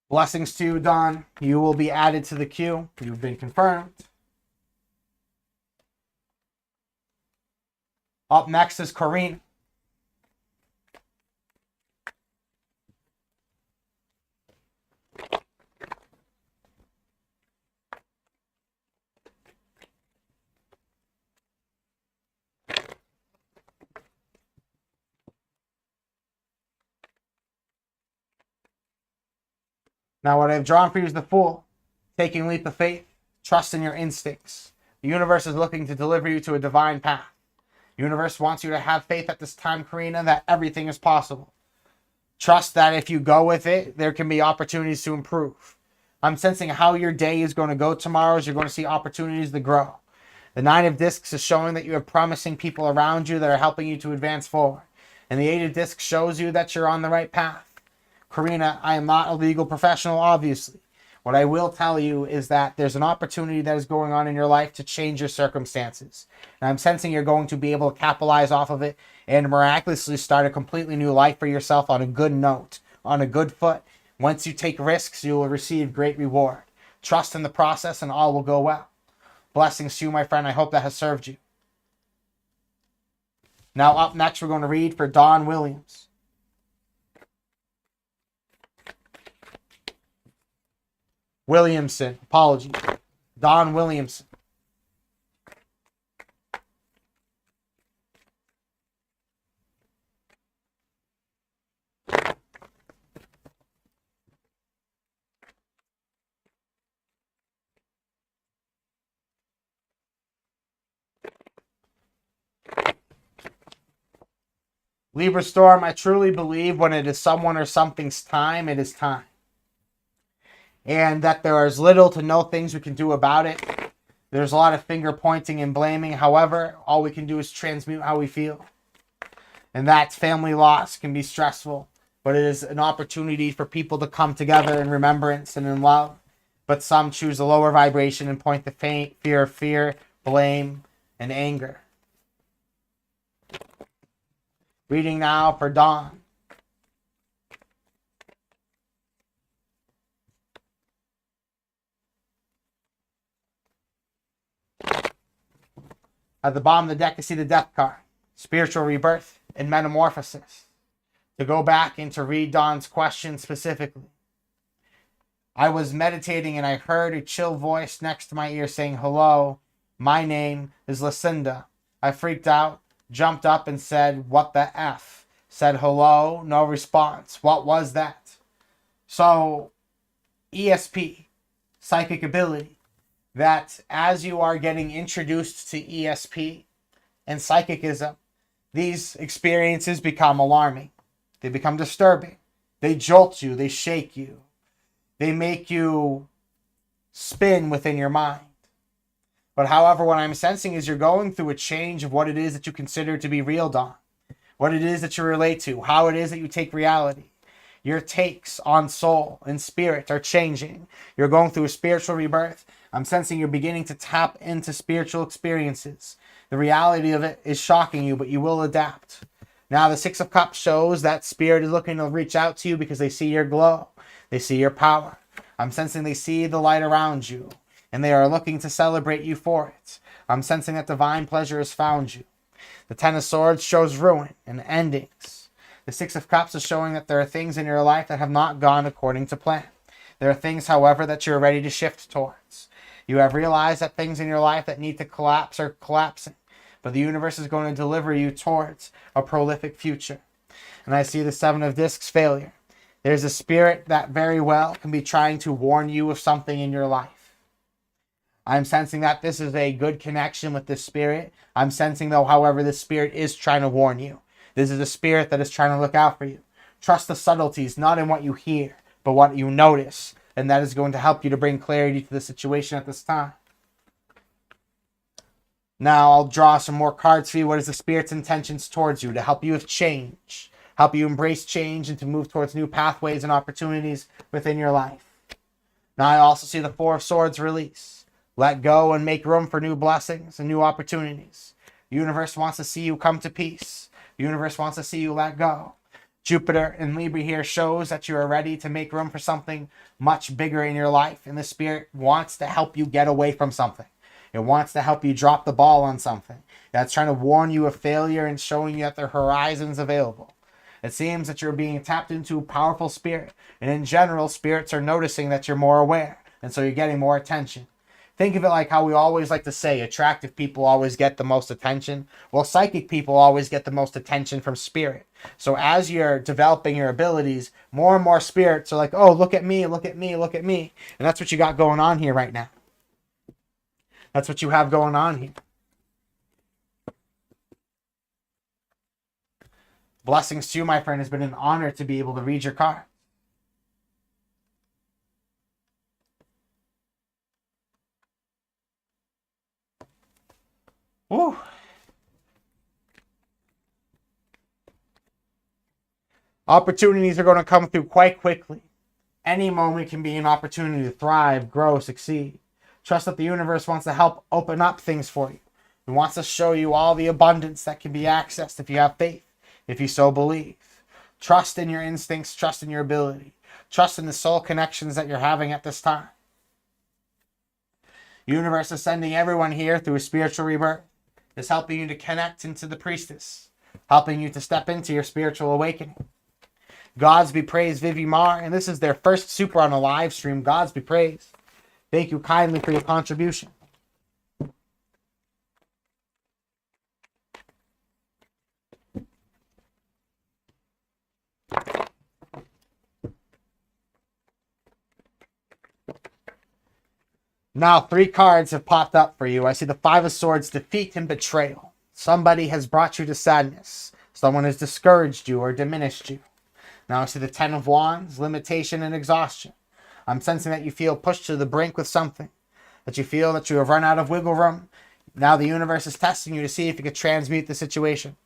Blessings to you, Don. You will be added to the queue. You've been confirmed. Up next is Corrine. Now, what I've drawn for you is the Fool, taking a leap of faith, trust in your instincts. The universe is looking to deliver you to a divine path. The universe wants you to have faith at this time, Karina, that everything is possible. Trust that if you go with it, there can be opportunities to improve. I'm sensing how your day is going to go tomorrow as you're going to see opportunities to grow. The Nine of Discs is showing that you have promising people around you that are helping you to advance forward. And the Eight of Discs shows you that you're on the right path. Karina, I am not a legal professional, obviously. What I will tell you is that there's an opportunity that is going on in your life to change your circumstances. And I'm sensing you're going to be able to capitalize off of it and miraculously start a completely new life for yourself on a good note, on a good foot. Once you take risks, you will receive great reward. Trust in the process and all will go well. Blessings to you, my friend. I hope that has served you. Now up next, we're going to read for Don Williams. Williamson, apologies. Don Williamson. Libra Storm, I truly believe when it is someone or something's time, it is time. And that there is little to no things we can do about it. There's a lot of finger pointing and blaming. However, all we can do is transmute how we feel. And that family loss can be stressful, but it is an opportunity for people to come together in remembrance and in love. But some choose a lower vibration and point the fear, blame, and anger. Reading now for Dawn. At the bottom of the deck, you see the Death card. Spiritual rebirth and metamorphosis. To go back and to read Dawn's question specifically. I was meditating and I heard a chill voice next to my ear saying, "Hello, my name is Lucinda." I freaked out, jumped up and said, "What the F?" Said hello, no response. What was that? So, ESP, psychic ability. That as you are getting introduced to ESP and psychicism, these experiences become alarming. They become disturbing. They jolt you. They shake you. They make you spin within your mind. But however, what I'm sensing is you're going through a change of what it is that you consider to be real, Dawn. What it is that you relate to. How it is that you take reality. Your takes on soul and spirit are changing. You're going through a spiritual rebirth. I'm sensing you're beginning to tap into spiritual experiences. The reality of it is shocking you, but you will adapt. Now, the Six of Cups shows that spirit is looking to reach out to you because they see your glow. They see your power. I'm sensing they see the light around you, and they are looking to celebrate you for it. I'm sensing that divine pleasure has found you. The Ten of Swords shows ruin and endings. The Six of Cups is showing that there are things in your life that have not gone according to plan. There are things, however, that you're ready to shift towards. You have realized that things in your life that need to collapse are collapsing, but the universe is going to deliver you towards a prolific future. And I see the Seven of Discs failure. There's a spirit that very well can be trying to warn you of something in your life. I'm sensing that this is a good connection with this spirit. I'm sensing, though, however, this spirit is trying to warn you. This is a spirit that is trying to look out for you. Trust the subtleties, not in what you hear, but what you notice. And that is going to help you to bring clarity to the situation at this time. Now I'll draw some more cards for you. What is the spirit's intentions towards you to help you with change? Help you embrace change and to move towards new pathways and opportunities within your life. Now I also see the Four of Swords release. Let go and make room for new blessings and new opportunities. The universe wants to see you come to peace. The universe wants to see you let go. Jupiter in Libra here shows that you are ready to make room for something much bigger in your life. And the spirit wants to help you get away from something. It wants to help you drop the ball on something. That's trying to warn you of failure and showing you that there are horizons available. It seems that you're being tapped into a powerful spirit. And in general, spirits are noticing that you're more aware. And so you're getting more attention. Think of it like how we always like to say, attractive people always get the most attention. Well, psychic people always get the most attention from spirit. So as you're developing your abilities, more and more spirits are like, oh, look at me, look at me, look at me. And that's what you got going on here right now. That's what you have going on here. Blessings to you, my friend. It's been an honor to be able to read your card. Woo. Opportunities are going to come through quite quickly. Any moment can be an opportunity to thrive, grow, succeed. Trust that the universe wants to help open up things for you. It wants to show you all the abundance that can be accessed if you have faith, if you so believe. Trust in your instincts, trust in your ability. Trust in the soul connections that you're having at this time. The universe is sending everyone here through a spiritual rebirth. It's helping you to connect into the priestess, helping you to step into your spiritual awakening. Gods be praised, Vivi Mar, and this is their first super on a live stream. Gods be praised. Thank you kindly for your contribution. Now, 3 cards have popped up for you. I see the Five of Swords, defeat and betrayal. Somebody has brought you to sadness. Someone has discouraged you or diminished you. Now I see the Ten of Wands, limitation and exhaustion. I'm sensing that you feel pushed to the brink with something. That you feel that you have run out of wiggle room. Now the universe is testing you to see if you can transmute the situation.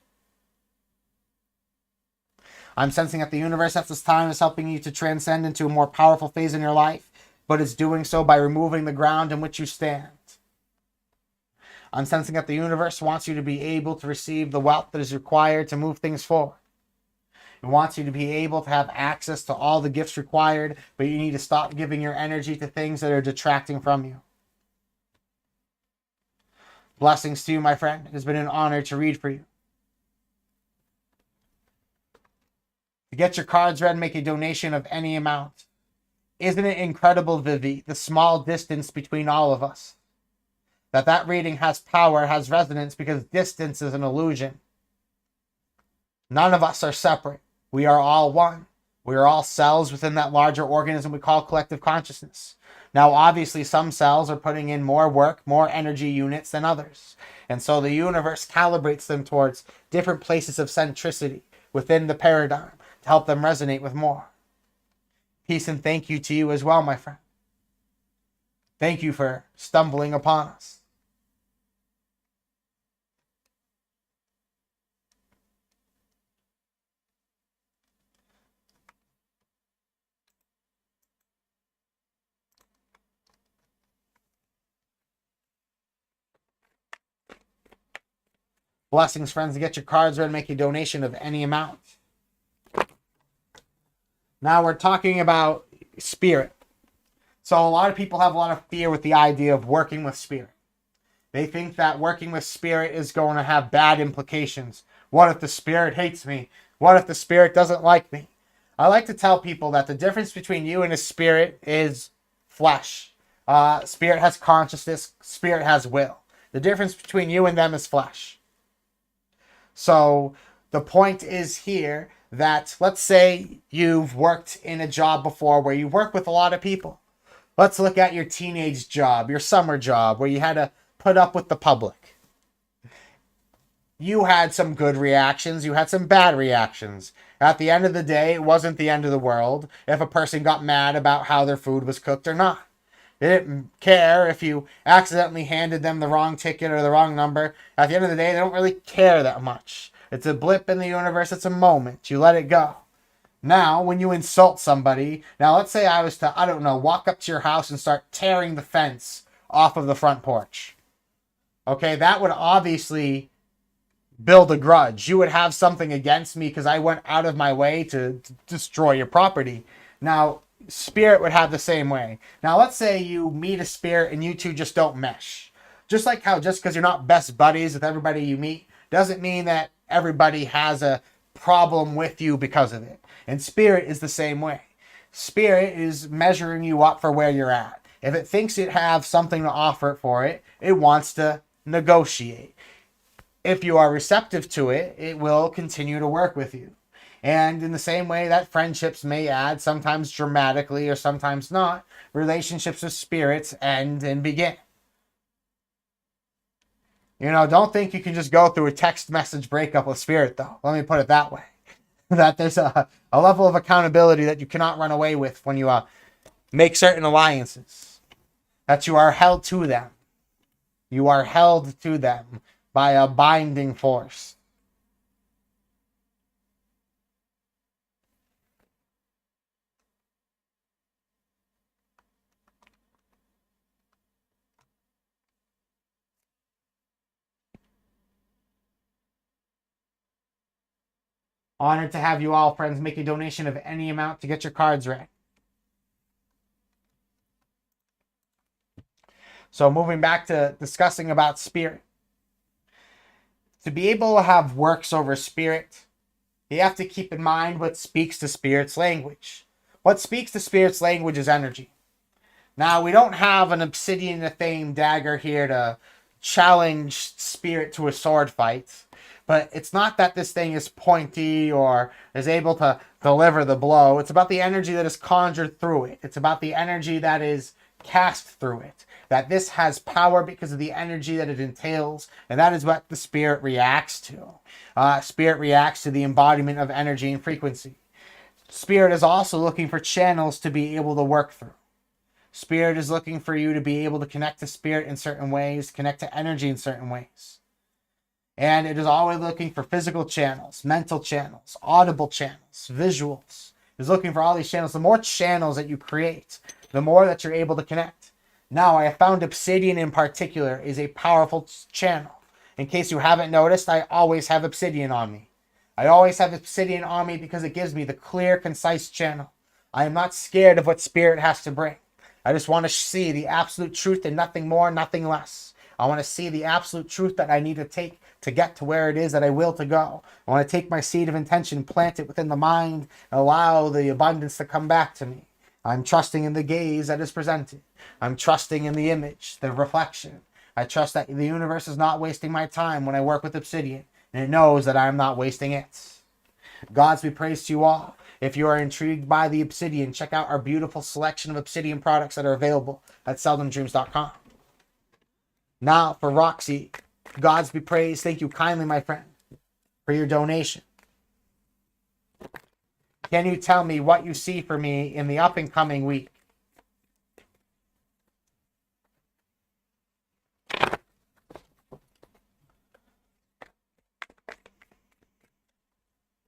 I'm sensing that the universe at this time is helping you to transcend into a more powerful phase in your life, but it's doing so by removing the ground in which you stand. I'm sensing that the universe wants you to be able to receive the wealth that is required to move things forward. It wants you to be able to have access to all the gifts required, but you need to stop giving your energy to things that are detracting from you. Blessings to you, my friend. It has been an honor to read for you. To get your cards read, make a donation of any amount. Isn't it incredible, Vivi, the small distance between all of us? That reading has power, has resonance, because distance is an illusion. None of us are separate. We are all one. We are all cells within that larger organism we call collective consciousness. Now, obviously, some cells are putting in more work, more energy units than others. And so the universe calibrates them towards different places of centricity within the paradigm to help them resonate with more. Peace and thank you to you as well, my friend. Thank you for stumbling upon us. Blessings, friends. To get your cards ready, make a donation of any amount. Now we're talking about spirit. So a lot of people have a lot of fear with the idea of working with spirit. They think that working with spirit is going to have bad implications. What if the spirit hates me? What if the spirit doesn't like me? I like to tell people that the difference between you and a spirit is flesh. Spirit has consciousness. Spirit has will. The difference between you and them is flesh. So the point is here that, let's say you've worked in a job before where you work with a lot of people. Let's look at your teenage job, your summer job, where you had to put up with the public. You had some good reactions, you had some bad reactions. At the end of the day, it wasn't the end of the world if a person got mad about how their food was cooked or not. They didn't care if you accidentally handed them the wrong ticket or the wrong number. At the end of the day, they don't really care that much. It's a blip in the universe, it's a moment. You let it go. Now, when you insult somebody, now let's say I was to, I don't know, walk up to your house and start tearing the fence off of the front porch. Okay, that would obviously build a grudge. You would have something against me because I went out of my way to destroy your property. Now, spirit would have the same way. Now, let's say you meet a spirit and you two just don't mesh. Just like how just because you're not best buddies with everybody you meet doesn't mean that everybody has a problem with you because of it. And spirit is the same way. Spirit is measuring you up for where you're at. If it thinks it has something to offer for it, it wants to negotiate. If you are receptive to it, it will continue to work with you. And in the same way that friendships may add, sometimes dramatically or sometimes not, relationships with spirits end and begin. You know, don't think you can just go through a text message breakup with spirit, though. Let me put it that way. That there's a level of accountability that you cannot run away with when you make certain alliances. That you are held to them. You are held to them by a binding force. Honored to have you all, friends, make a donation of any amount to get your cards read. So moving back to discussing about spirit. To be able to have works over spirit, you have to keep in mind what speaks to spirit's language. What speaks to spirit's language is energy. Now, we don't have an obsidian Athame dagger here to challenge spirit to a sword fight. But it's not that this thing is pointy or is able to deliver the blow. It's about the energy that is conjured through it. It's about the energy that is cast through it. That this has power because of the energy that it entails. And that is what the spirit reacts to. Spirit reacts to the embodiment of energy and frequency. Spirit is also looking for channels to be able to work through. Spirit is looking for you to be able to connect to spirit in certain ways, connect to energy in certain ways. And it is always looking for physical channels, mental channels, audible channels, visuals. It's looking for all these channels. The more channels that you create, the more that you're able to connect. Now, I have found obsidian in particular is a powerful channel. In case you haven't noticed, I always have obsidian on me. I always have obsidian on me because it gives me the clear, concise channel. I am not scared of what spirit has to bring. I just want to see the absolute truth and nothing more, nothing less. I want to see the absolute truth that I need to take to get to where it is that I will to go. I want to take my seed of intention, plant it within the mind, and allow the abundance to come back to me. I'm trusting in the gaze that is presented. I'm trusting in the image, the reflection. I trust that the universe is not wasting my time when I work with obsidian, and it knows that I am not wasting it. Gods be praised to you all. If you are intrigued by the obsidian, check out our beautiful selection of obsidian products that are available at seldomdreams.com. Now for Roxy, gods be praised. Thank you kindly, my friend, for your donation. Can you tell me what you see for me in the up and coming week?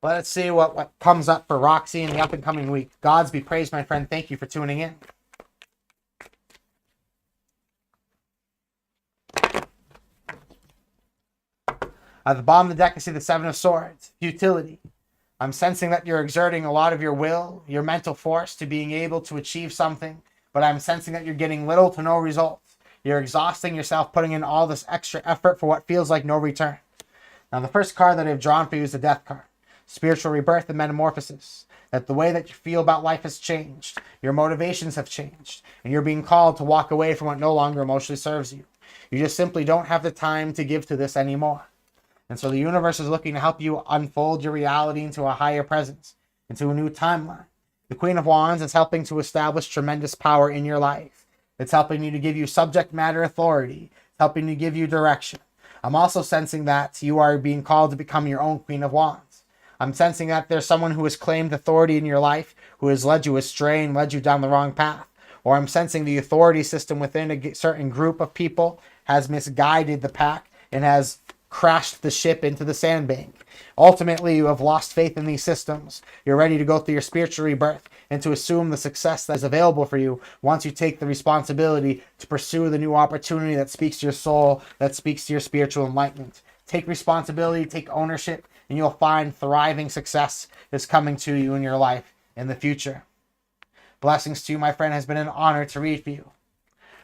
Let's see what comes up for Roxy in the up and coming week. Gods be praised, my friend. Thank you for tuning in. At the bottom of the deck, I see the Seven of Swords, futility. I'm sensing that you're exerting a lot of your will, your mental force to being able to achieve something, but I'm sensing that you're getting little to no results. You're exhausting yourself, putting in all this extra effort for what feels like no return. Now, the first card that I've drawn for you is the Death card. Spiritual rebirth and metamorphosis. That the way that you feel about life has changed. Your motivations have changed. And you're being called to walk away from what no longer emotionally serves you. You just simply don't have the time to give to this anymore. And so the universe is looking to help you unfold your reality into a higher presence, into a new timeline. The Queen of Wands is helping to establish tremendous power in your life. It's helping you to give you subject matter authority. It's helping to give you direction. I'm also sensing that you are being called to become your own Queen of Wands. I'm sensing that there's someone who has claimed authority in your life, who has led you astray and led you down the wrong path. Or I'm sensing the authority system within a certain group of people has misguided the pack and has crashed the ship into the sandbank. Ultimately, you have lost faith in these systems. You're ready to go through your spiritual rebirth and to assume the success that is available for you once you take the responsibility to pursue the new opportunity that speaks to your soul, that speaks to your spiritual enlightenment. Take responsibility, take ownership, and you'll find thriving success is coming to you in your life in the future. Blessings to you, my friend. It has been an honor to read for you.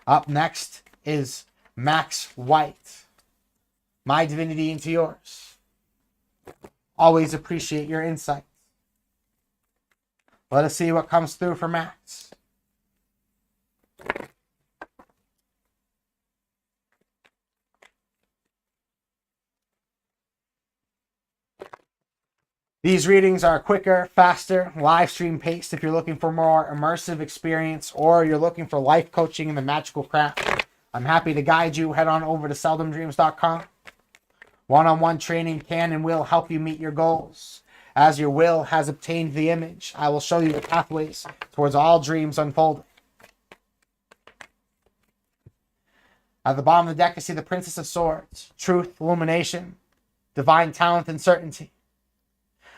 Up next is Max White. My divinity into yours. Always appreciate your insights. Let us see what comes through for Max. These readings are quicker, faster, live stream paced if you're looking for more immersive experience or you're looking for life coaching in the magical craft. I'm happy to guide you. Head on over to seldomdreams.com. One-on-one training can and will help you meet your goals. As your will has obtained the image, I will show you the pathways towards all dreams unfolding. At the bottom of the deck, I see the Princess of Swords, truth, illumination, divine talent, and certainty.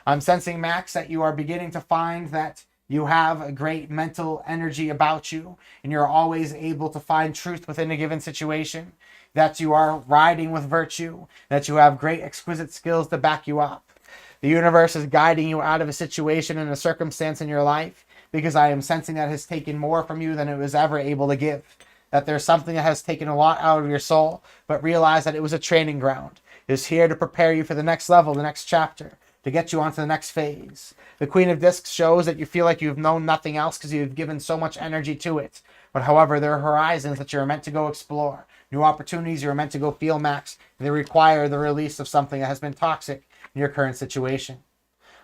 I'm sensing, Max, that you are beginning to find that you have a great mental energy about you, and you're always able to find truth within a given situation, that you are riding with virtue, that you have great exquisite skills to back you up. The universe is guiding you out of a situation and a circumstance in your life because I am sensing that it has taken more from you than it was ever able to give. That there's something that has taken a lot out of your soul, but realize that it was a training ground. It is here to prepare you for the next level, the next chapter, to get you onto the next phase. The Queen of Discs shows that you feel like you've known nothing else because you've given so much energy to it. But however, there are horizons that you're meant to go explore. New opportunities you're meant to go feel, Max. They require the release of something that has been toxic in your current situation.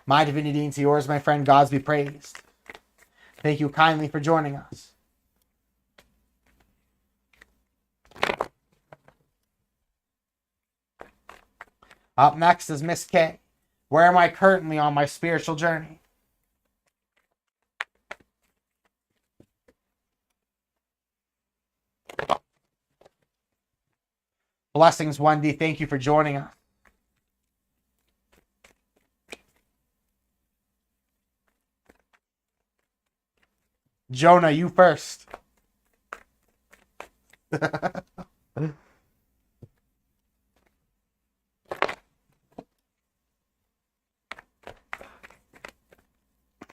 My divinity into yours, my friend. Gods be praised. Thank you kindly for joining us. Up next is Miss K. Where am I currently on my spiritual journey? Blessings, Wendy. Thank you for joining us. Jonah, you first.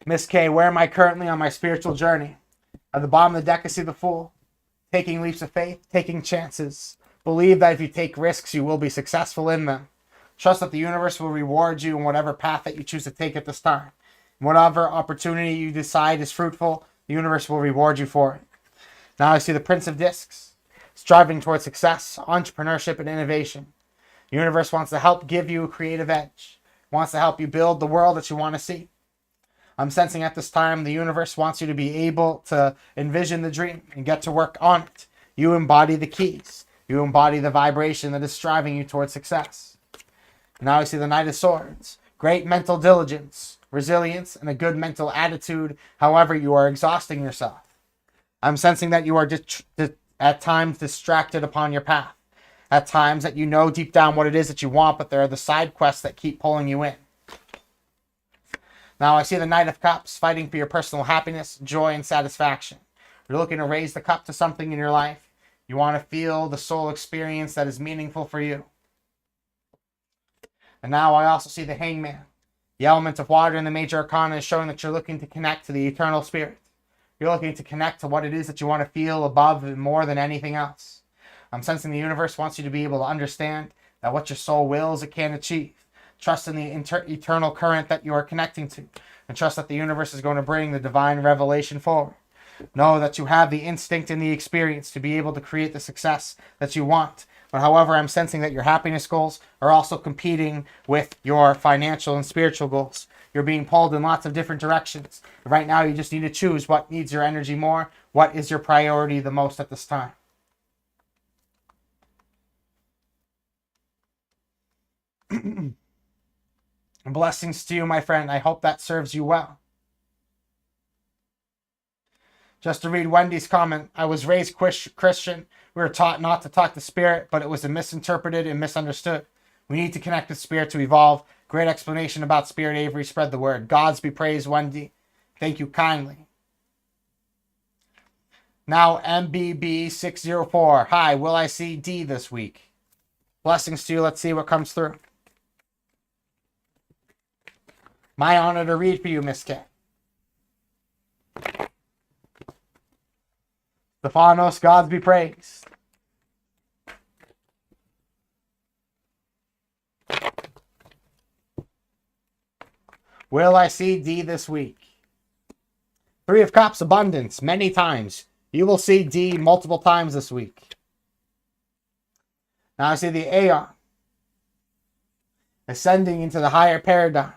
Miss K, where am I currently on my spiritual journey? At the bottom of the deck, I see the Fool. Taking leaps of faith, taking chances. Believe that if you take risks, you will be successful in them. Trust that the universe will reward you in whatever path that you choose to take at this time. Whatever opportunity you decide is fruitful, the universe will reward you for it. Now I see the Prince of Discs, striving towards success, entrepreneurship, and innovation. The universe wants to help give you a creative edge, wants to help you build the world that you want to see. I'm sensing at this time the universe wants you to be able to envision the dream and get to work on it. You embody the keys. You embody the vibration that is striving you towards success. Now I see the Knight of Swords. Great mental diligence, resilience, and a good mental attitude. However, you are exhausting yourself. I'm sensing that you are at times distracted upon your path. At times that you know deep down what it is that you want, but there are the side quests that keep pulling you in. Now I see the Knight of Cups fighting for your personal happiness, joy, and satisfaction. You're looking to raise the cup to something in your life. You want to feel the soul experience that is meaningful for you. And now I also see the Hangman. The element of water in the major arcana is showing that you're looking to connect to the eternal spirit. You're looking to connect to what it is that you want to feel above and more than anything else. I'm sensing the universe wants you to be able to understand that what your soul wills, it can achieve. Trust in the eternal current that you are connecting to, and trust that the universe is going to bring the divine revelation forward. Know that you have the instinct and the experience to be able to create the success that you want. But however, I'm sensing that your happiness goals are also competing with your financial and spiritual goals. You're being pulled in lots of different directions. Right now, you just need to choose what needs your energy more, what is your priority the most at this time. Blessings to you, my friend. I hope that serves you well. Just to read Wendy's comment, I was raised Christian. We were taught not to talk to spirit, but it was misinterpreted and misunderstood. We need to connect with spirit to evolve. Great explanation about spirit, Avery. Spread the word. Gods be praised, Wendy. Thank you kindly. Now, MBB604. Hi, will I see D this week? Blessings to you. Let's see what comes through. My honor to read for you, Miss K. Stephanos, gods be praised. Will I see D this week? Three of Cups, abundance, many times. You will see D multiple times this week. Now I see the Aeon. Ascending into the higher paradigm.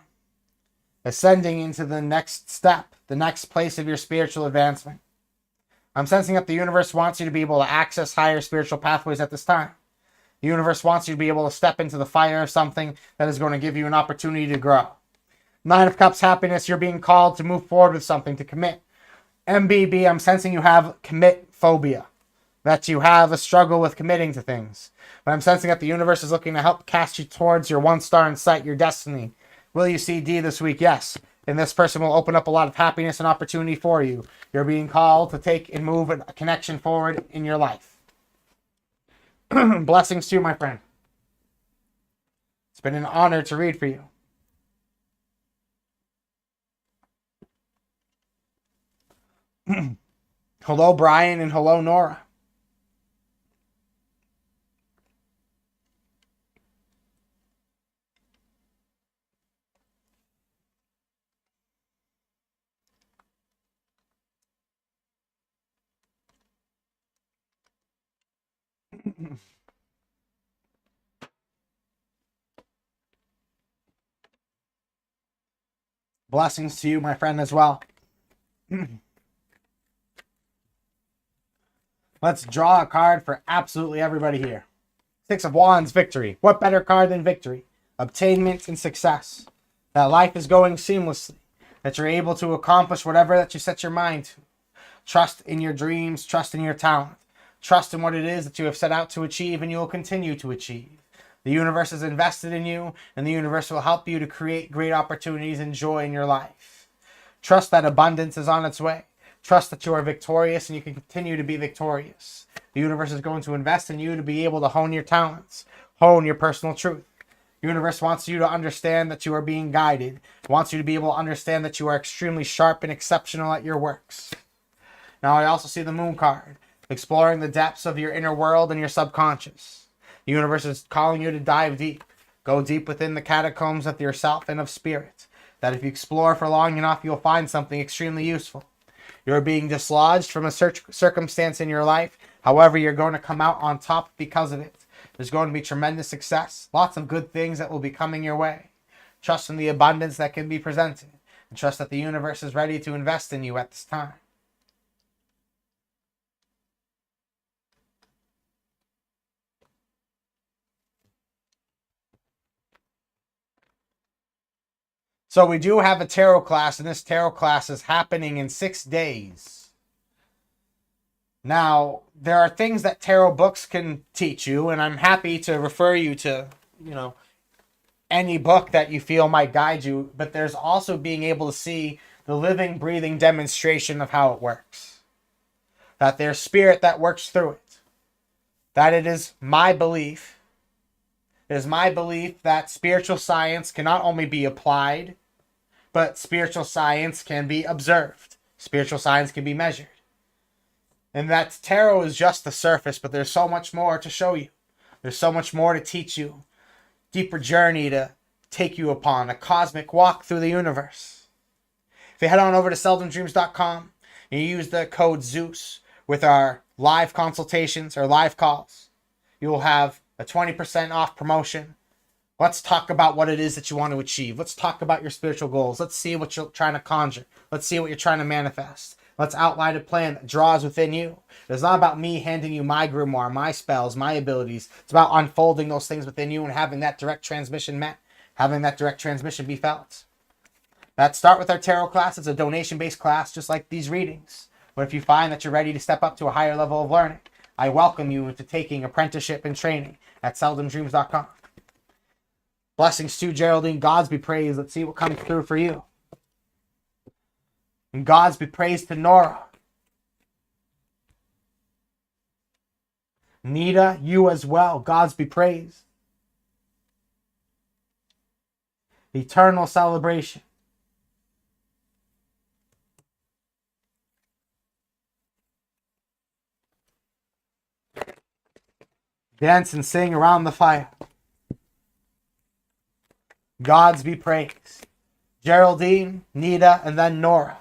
Ascending into the next step, the next place of your spiritual advancement. I'm sensing that the universe wants you to be able to access higher spiritual pathways at this time. The universe wants you to be able to step into the fire of something that is going to give you an opportunity to grow. Nine of Cups, happiness, you're being called to move forward with something, to commit. MBB, I'm sensing you have commit phobia, that you have a struggle with committing to things. But I'm sensing that the universe is looking to help cast you towards your one star in sight, your destiny. Will you see D this week? Yes. And this person will open up a lot of happiness and opportunity for you. You're being called to take and move a connection forward in your life. Blessings to you, my friend. It's been an honor to read for you. Hello, Brian, and hello, Nora. Blessings to you, my friend, as well. Let's draw a card for absolutely everybody here. Six of Wands, victory. What better card than victory? Obtainment and success. That life is going seamlessly. That you're able to accomplish whatever that you set your mind to. Trust in your dreams. Trust in your talent. Trust in what it is that you have set out to achieve and you will continue to achieve. The universe is invested in you, and the universe will help you to create great opportunities and joy in your life. Trust that abundance is on its way. Trust that you are victorious and you can continue to be victorious. The universe is going to invest in you to be able to hone your talents, hone your personal truth. The universe wants you to understand that you are being guided. It wants you to be able to understand that you are extremely sharp and exceptional at your works. Now I also see the Moon card, exploring the depths of your inner world and your subconscious. The universe is calling you to dive deep. Go deep within the catacombs of yourself and of spirit. That if you explore for long enough, you'll find something extremely useful. You're being dislodged from a circumstance in your life. However, you're going to come out on top because of it. There's going to be tremendous success. Lots of good things that will be coming your way. Trust in the abundance that can be presented. And trust that the universe is ready to invest in you at this time. So we do have a tarot class, and this tarot class is happening in 6 days. Now, there are things that tarot books can teach you, and I'm happy to refer you to, any book that you feel might guide you, but there's also being able to see the living, breathing demonstration of how it works. That there's spirit that works through it. That it is my belief, It is my belief that spiritual science can not only be applied, but spiritual science can be observed. Spiritual science can be measured. And that tarot is just the surface, but there's so much more to show you. There's so much more to teach you. Deeper journey to take you upon. A cosmic walk through the universe. If you head on over to seldomdreams.com and you use the code ZEUS with our live consultations or live calls, you will have a 20% off promotion. Let's talk about what it is that you want to achieve. Let's talk about your spiritual goals. Let's see what you're trying to conjure. Let's see what you're trying to manifest. Let's outline a plan that draws within you. It's not about me handing you my grimoire, my spells, my abilities. It's about unfolding those things within you and having that direct transmission met, having that direct transmission be felt. Let's start with our tarot class. It's a donation-based class, just like these readings. But if you find that you're ready to step up to a higher level of learning, I welcome you into taking apprenticeship and training at seldomdreams.com. Blessings to Geraldine. Gods be praised. Let's see what comes through for you. And Gods be praised to Nora. Nita, you as well. Gods be praised. Eternal celebration. Dance and sing around the fire. Gods be praised. Geraldine, Nita, and then Nora.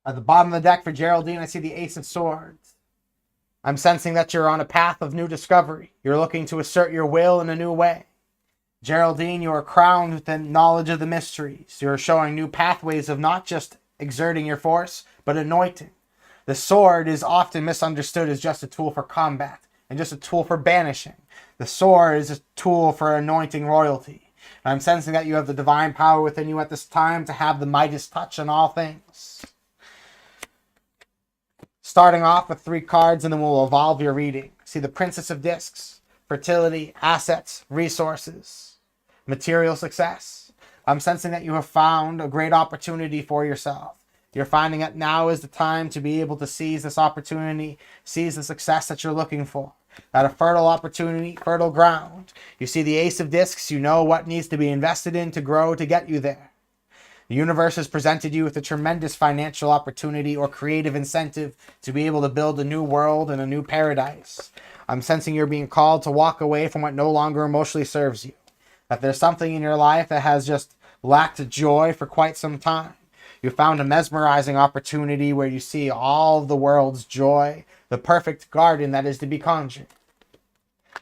At the bottom of the deck for Geraldine, I see the Ace of Swords. I'm sensing that you're on a path of new discovery. You're looking to assert your will in a new way. Geraldine, you are crowned with the knowledge of the mysteries. You are showing new pathways of not just exerting your force, but anointing. The sword is often misunderstood as just a tool for combat and just a tool for banishing. The sword is a tool for anointing royalty. And I'm sensing that you have the divine power within you at this time to have the Midas touch on all things. Starting off with 3 cards, and then we'll evolve your reading. See the Princess of Discs, fertility, assets, resources, material success. I'm sensing that you have found a great opportunity for yourself. You're finding that now is the time to be able to seize this opportunity, seize the success that you're looking for. At a fertile opportunity, fertile ground. You see the Ace of Discs, you know what needs to be invested in to grow to get you there. The universe has presented you with a tremendous financial opportunity or creative incentive to be able to build a new world and a new paradise. I'm sensing you're being called to walk away from what no longer emotionally serves you. That there's something in your life that has just lacked joy for quite some time. You found a mesmerizing opportunity where you see all of the world's joy, the perfect garden that is to be conjured.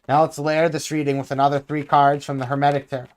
Now let's layer this reading with another 3 cards from the Hermetic Tarot.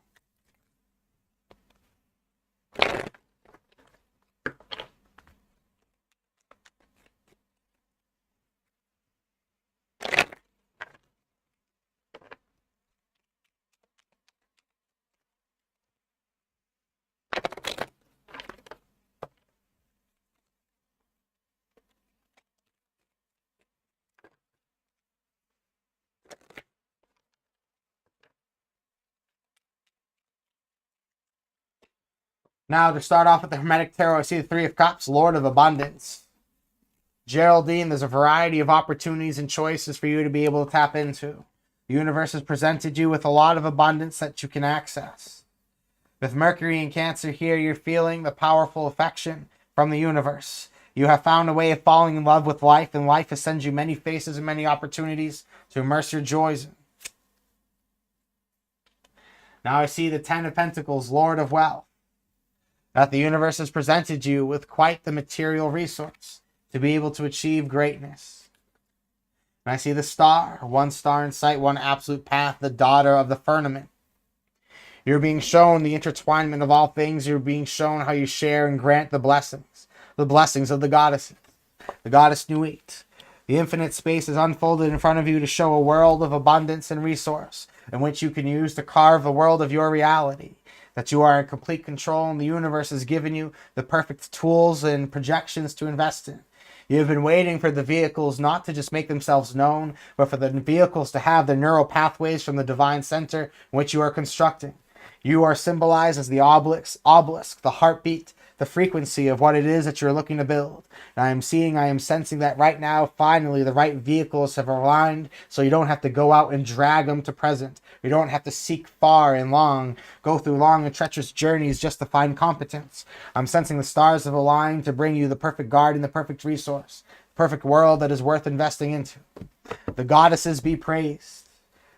Now, to start off with the Hermetic Tarot, I see the 3 of Cups, Lord of Abundance. Geraldine, there's a variety of opportunities and choices for you to be able to tap into. The universe has presented you with a lot of abundance that you can access. With Mercury and Cancer here, you're feeling the powerful affection from the universe. You have found a way of falling in love with life, and life has sent you many faces and many opportunities to immerse your joys in. Now I see the 10 of Pentacles, Lord of Wealth. That the universe has presented you with quite the material resource to be able to achieve greatness. And I see the star, 1 star in sight, 1 absolute path, the daughter of the firmament. You're being shown the intertwinement of all things. You're being shown how you share and grant the blessings of the goddesses, the goddess Nuit. The infinite space is unfolded in front of you to show a world of abundance and resource in which you can use to carve a world of your reality. That you are in complete control, and the universe has given you the perfect tools and projections to invest in. You have been waiting for the vehicles not to just make themselves known, but for the vehicles to have the neural pathways from the divine center in which you are constructing. You are symbolized as the obelisk, the heartbeat, the frequency of what it is that you're looking to build. And I am sensing that right now, finally, the right vehicles have aligned, so you don't have to go out and drag them to present. You don't have to seek far and long, go through long and treacherous journeys just to find competence. I'm sensing the stars have aligned to bring you the perfect guardian, the perfect resource, perfect world that is worth investing into. The goddesses be praised.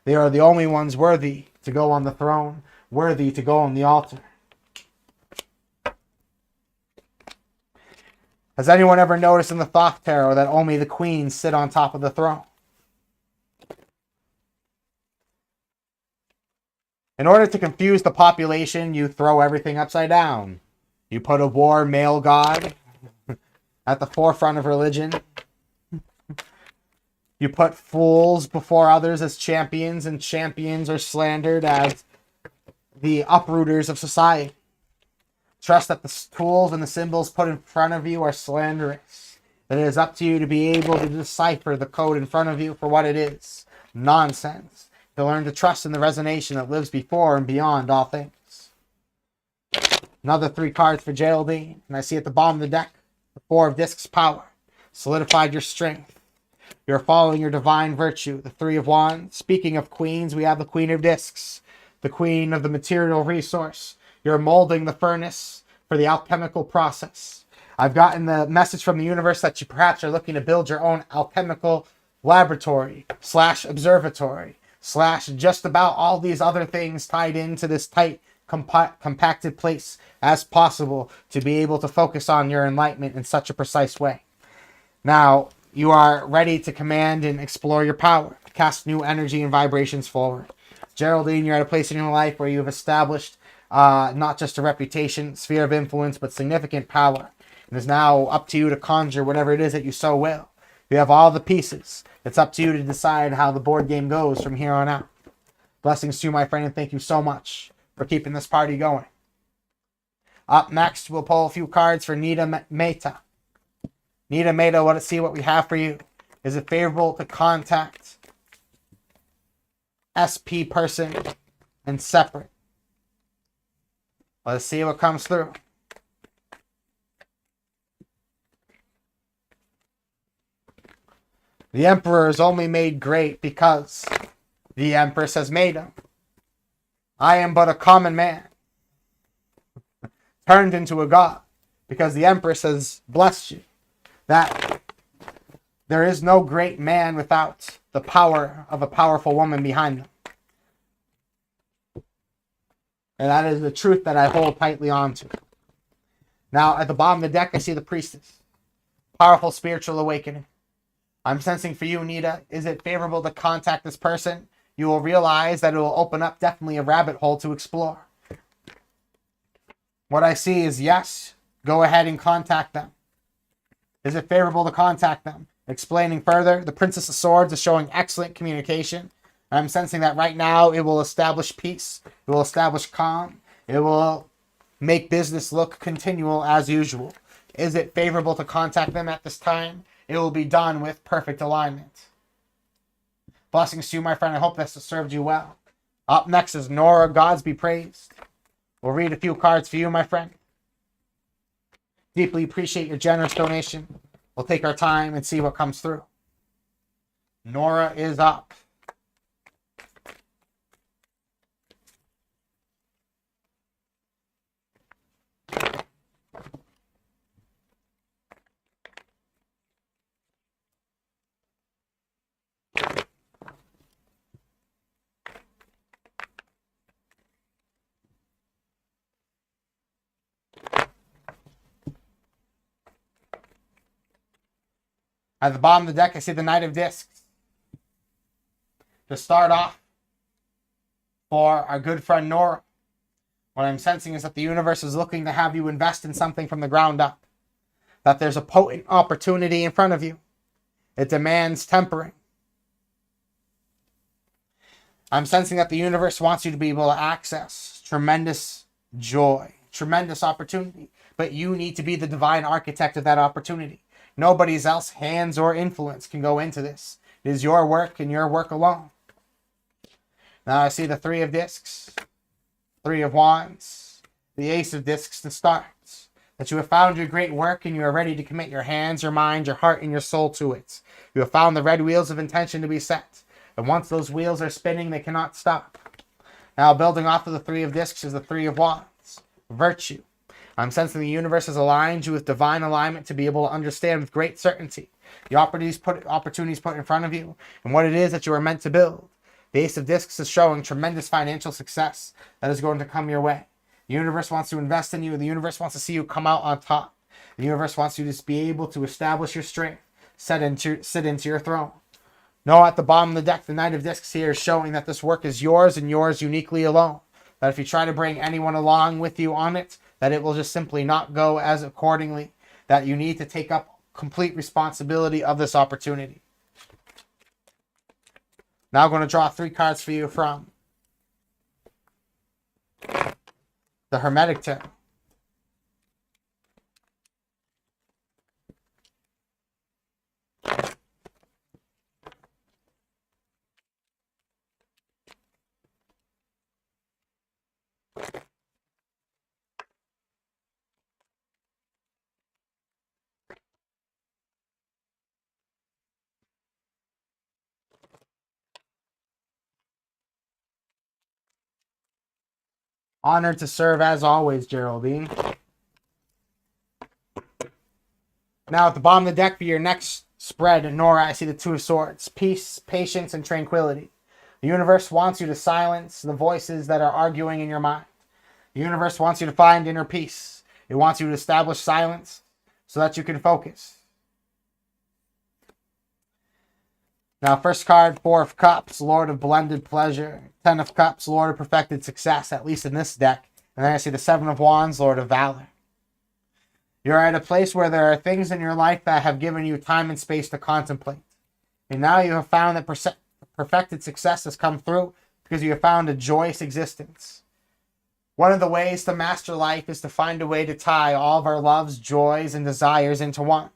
They are the only ones worthy to go on the throne, worthy to go on the altar. Has anyone ever noticed in the Thoth Tarot that only the queens sit on top of the throne? In order to confuse the population, you throw everything upside down. You put a war male god at the forefront of religion. You put fools before others as champions, and champions are slandered as the uprooters of society. Trust that the tools and the symbols put in front of you are slanderous. That it is up to you to be able to decipher the code in front of you for what it is. Nonsense. To learn to trust in the resonation that lives before and beyond all things. Another 3 cards for Geraldine. And I see at the bottom of the deck, the 4 of Discs power. Solidified your strength. You're following your divine virtue. The 3 of Wands. Speaking of queens, we have the Queen of Discs. The queen of the material resource. You're molding the furnace for the alchemical process. I've gotten the message from the universe that you perhaps are looking to build your own alchemical laboratory / observatory / just about all these other things tied into this tight, compacted place as possible to be able to focus on your enlightenment in such a precise way. Now, you are ready to command and explore your power, cast new energy and vibrations forward. Geraldine, you're at a place in your life where you've established not just a reputation, sphere of influence, but significant power. And it's now up to you to conjure whatever it is that you so will. You have all the pieces. It's up to you to decide how the board game goes from here on out. Blessings to you, my friend, and thank you so much for keeping this party going. Up next, we'll pull a few cards for Nita Mehta. Nita Mehta, let's see what we have for you. Is it favorable to contact SP person and separate? Let's see what comes through. The Emperor is only made great because the Empress has made him. I am but a common man, turned into a god, because the Empress has blessed you. That there is no great man without the power of a powerful woman behind them. And that is the truth that I hold tightly onto. Now, at the bottom of the deck, I see the Priestess. Powerful spiritual awakening. I'm sensing for you, Nita, is it favorable to contact this person? You will realize that it will open up definitely a rabbit hole to explore. What I see is yes, go ahead and contact them. Is it favorable to contact them? Explaining further, the Princess of Swords is showing excellent communication. I'm sensing that right now it will establish peace. It will establish calm. It will make business look continual as usual. Is it favorable to contact them at this time? It will be done with perfect alignment. Blessings to you, my friend. I hope this has served you well. Up next is Nora. Gods be praised. We'll read a few cards for you, my friend. Deeply appreciate your generous donation. We'll take our time and see what comes through. Nora is up. At the bottom of the deck, I see the Knight of Discs. To start off, for our good friend Nora, what I'm sensing is that the universe is looking to have you invest in something from the ground up. That there's a potent opportunity in front of you. It demands tempering. I'm sensing that the universe wants you to be able to access tremendous joy, tremendous opportunity. But you need to be the divine architect of that opportunity. Nobody else's hands or influence can go into this. It is your work and your work alone. Now I see the 3 of Discs. Three of Wands, the Ace of Discs to start. That you have found your great work and you are ready to commit your hands, your mind, your heart, and your soul to it. You have found the red wheels of intention to be set. And once those wheels are spinning, they cannot stop. Now, building off of the Three of Discs is the Three of Wands. Virtue. I'm sensing the universe has aligned you with divine alignment to be able to understand with great certainty the opportunities put in front of you and what it is that you are meant to build. The Ace of Discs is showing tremendous financial success that is going to come your way. The universe wants to invest in you. The universe wants to see you come out on top. The universe wants you to be able to establish your strength, sit into your throne. No, at the bottom of the deck, the Knight of Discs here is showing that this work is yours and yours uniquely alone. That if you try to bring anyone along with you on it, that it will just simply not go as accordingly. That you need to take up complete responsibility of this opportunity. Now I'm going to draw 3 cards for you from the Hermetic Tarot. Honored to serve as always, Geraldine. Now at the bottom of the deck for your next spread, Nora, I see the Two of Swords. Peace, patience, and tranquility. The universe wants you to silence the voices that are arguing in your mind. The universe wants you to find inner peace. It wants you to establish silence so that you can focus. Now, first card, 4 of Cups, Lord of Blended Pleasure. 10 of Cups, Lord of Perfected Success, at least in this deck. And then I see the 7 of Wands, Lord of Valor. You're at a place where there are things in your life that have given you time and space to contemplate. And now you have found that perfected success has come through because you have found a joyous existence. One of the ways to master life is to find a way to tie all of our loves, joys, and desires into one.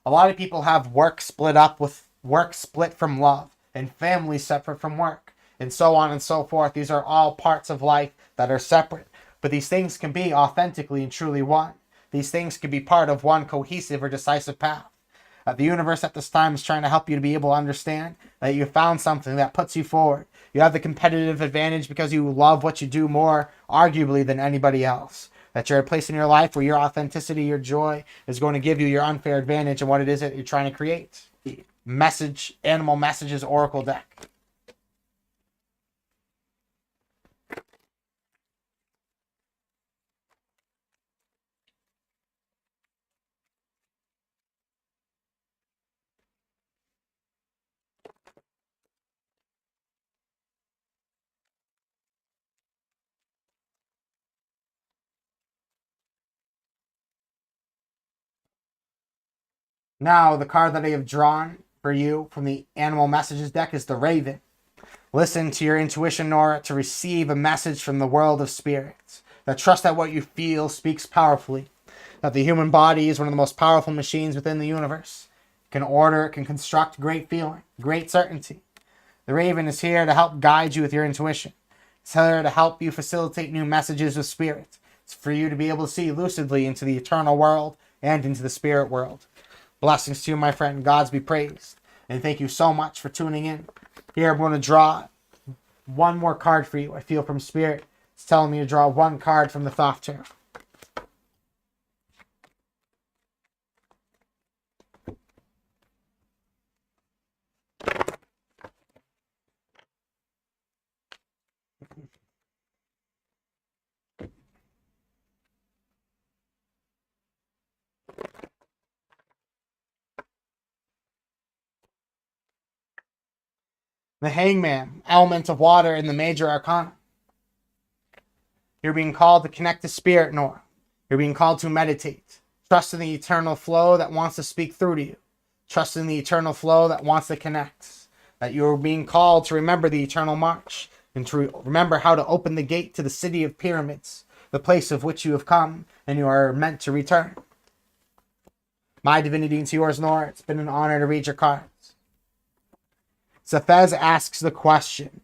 A lot of people have work split from love, and family separate from work, and so on and so forth. These are all parts of life that are separate, but these things can be authentically and truly one. These things can be part of one cohesive or decisive path. The universe at this time is trying to help you to be able to understand that you found something that puts you forward. You have the competitive advantage because you love what you do more, arguably, than anybody else. That you're at a place in your life where your authenticity, your joy is going to give you your unfair advantage in what it is that you're trying to create. Animal Messages Oracle deck. Now, the card that I have drawn for you from the Animal Messages deck is the Raven. Listen to your intuition, Nora, to receive a message from the world of spirits. That trust that what you feel speaks powerfully. That the human body is one of the most powerful machines within the universe. It can construct great feeling, great certainty. The Raven is here to help guide you with your intuition. It's here to help you facilitate new messages with spirit. It's for you to be able to see lucidly into the eternal world and into the spirit world. Blessings to you, my friend. Gods be praised. And thank you so much for tuning in. Here, I'm going to draw one more card for you. I feel from Spirit. It's telling me to draw one card from the Thoth Tarot. The Hangman, element of water in the major arcana. You're being called to connect to spirit, Nora. You're being called to meditate. Trust in the eternal flow that wants to speak through to you. Trust in the eternal flow that wants to connect. That you're being called to remember the eternal march and to remember how to open the gate to the city of pyramids, the place of which you have come and you are meant to return. My divinity into yours, Nora. It's been an honor to read your cards. Safez asks the question,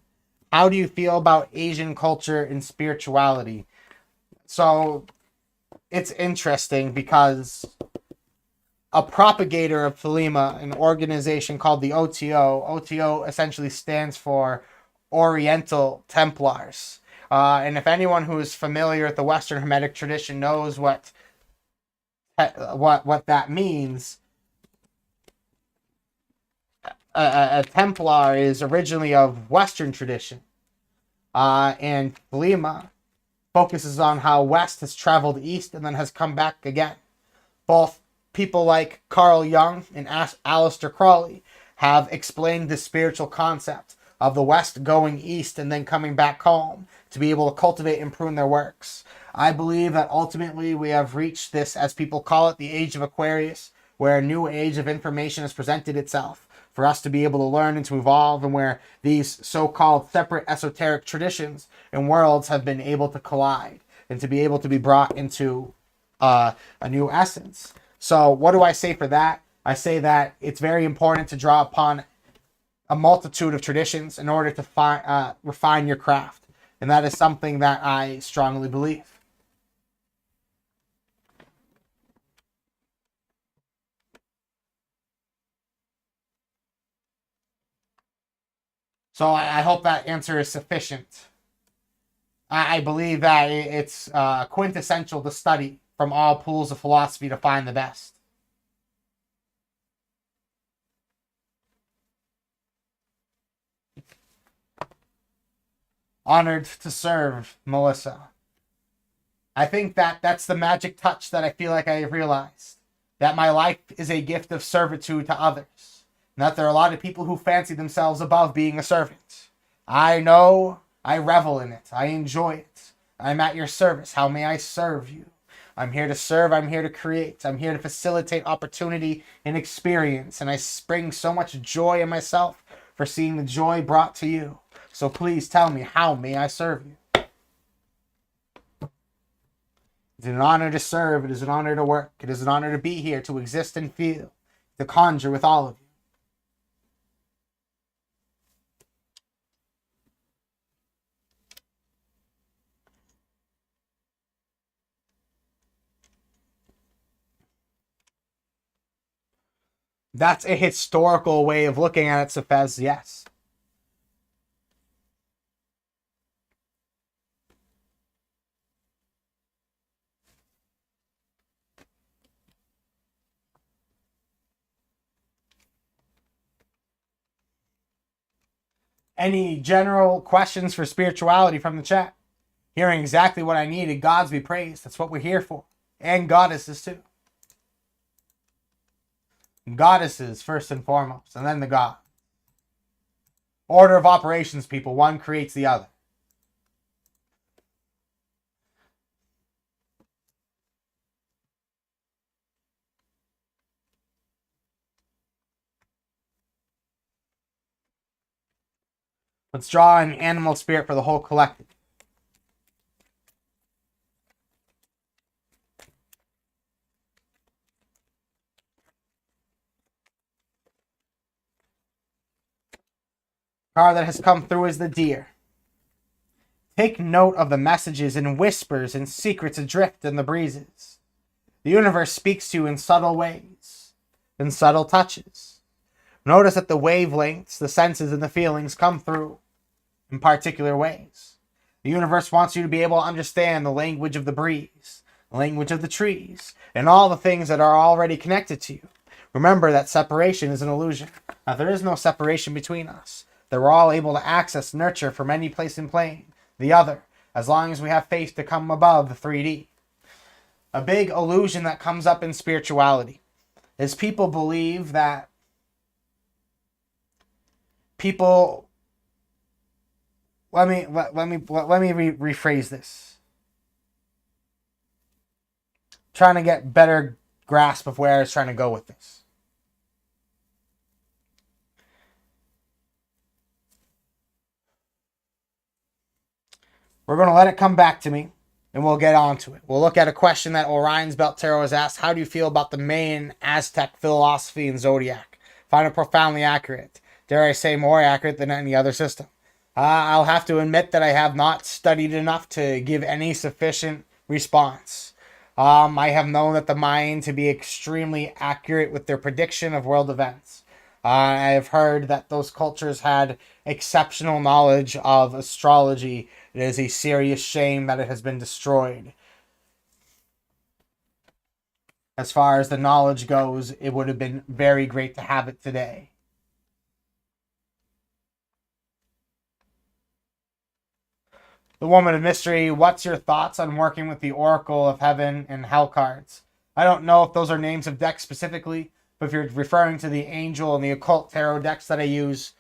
How do you feel about Asian culture and spirituality? So it's interesting because a propagator of Thelema, an organization called the OTO essentially stands for Oriental Templars. And if anyone who is familiar with the Western Hermetic tradition knows what that means, a Templar is originally of Western tradition, and Thelema focuses on how West has traveled east and then has come back again. Both people like Carl Jung and Aleister Crowley have explained the spiritual concept of the West going east and then coming back home to be able to cultivate and prune their works. I believe that ultimately we have reached this, as people call it, the age of Aquarius, where a new age of information has presented itself for us to be able to learn and to evolve, and where these so-called separate esoteric traditions and worlds have been able to collide and to be able to be brought into a new essence. So what do I say for that? I say that it's very important to draw upon a multitude of traditions in order to refine your craft. And that is something that I strongly believe. So I hope that answer is sufficient. I believe that it's quintessential to study from all pools of philosophy to find the best. Honored to serve, Melissa. I think that that's the magic touch that I feel like I have realized. That my life is a gift of servitude to others. And that there are a lot of people who fancy themselves above being a servant. I know, I revel in it. I enjoy it. I'm at your service. How may I serve you? I'm here to serve. I'm here to create. I'm here to facilitate opportunity and experience. And I bring so much joy in myself for seeing the joy brought to you. So please tell me, how may I serve you? It's an honor to serve. It is an honor to work. It is an honor to be here, to exist and feel, to conjure with all of you. That's a historical way of looking at it, Safez, yes. Any general questions for spirituality from the chat? Hearing exactly what I needed. Gods be praised. That's what we're here for. And goddesses too. Goddesses first and foremost, and then the god. Order of operations, people. One creates the other. Let's draw an animal spirit for the whole collective. Card that has come through is the deer. Take note of the messages and whispers and secrets adrift in the breezes. The universe speaks to you in subtle ways, in subtle touches. Notice that the wavelengths, the senses, and the feelings come through in particular ways. The universe wants you to be able to understand the language of the breeze, the language of the trees, and all the things that are already connected to you. Remember that separation is an illusion. Now, there is no separation between us. That we're all able to access nurture from any place and plane, the other, as long as we have faith to come above the 3D. A big illusion that comes up in spirituality is people believe that people. Let me rephrase this. Trying to get better grasp of where I was trying to go with this. We're going to let it come back to me, and we'll get on to it. We'll look at a question that Orion's Belt Tarot has asked. How do you feel about the Mayan Aztec philosophy and zodiac? Find it profoundly accurate. Dare I say more accurate than any other system. I'll have to admit that I have not studied enough to give any sufficient response. I have known that the Mayan to be extremely accurate with their prediction of world events. I have heard that those cultures had exceptional knowledge of astrology. It is a serious shame that it has been destroyed. As far as the knowledge goes, it would have been very great to have it today. The Woman of Mystery, what's your thoughts on working with the Oracle of Heaven and Hell cards? I don't know if those are names of decks specifically, but if you're referring to the Angel and the Occult Tarot decks that I use,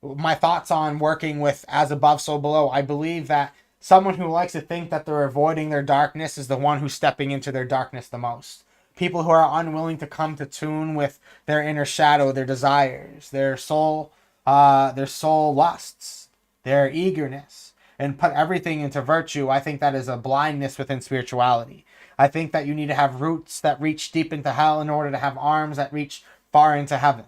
my thoughts on working with As Above, So Below, I believe that someone who likes to think that they're avoiding their darkness is the one who's stepping into their darkness the most. People who are unwilling to come to tune with their inner shadow, their desires, their soul lusts, their eagerness, and put everything into virtue, I think that is a blindness within spirituality. I think that you need to have roots that reach deep into hell in order to have arms that reach far into heaven.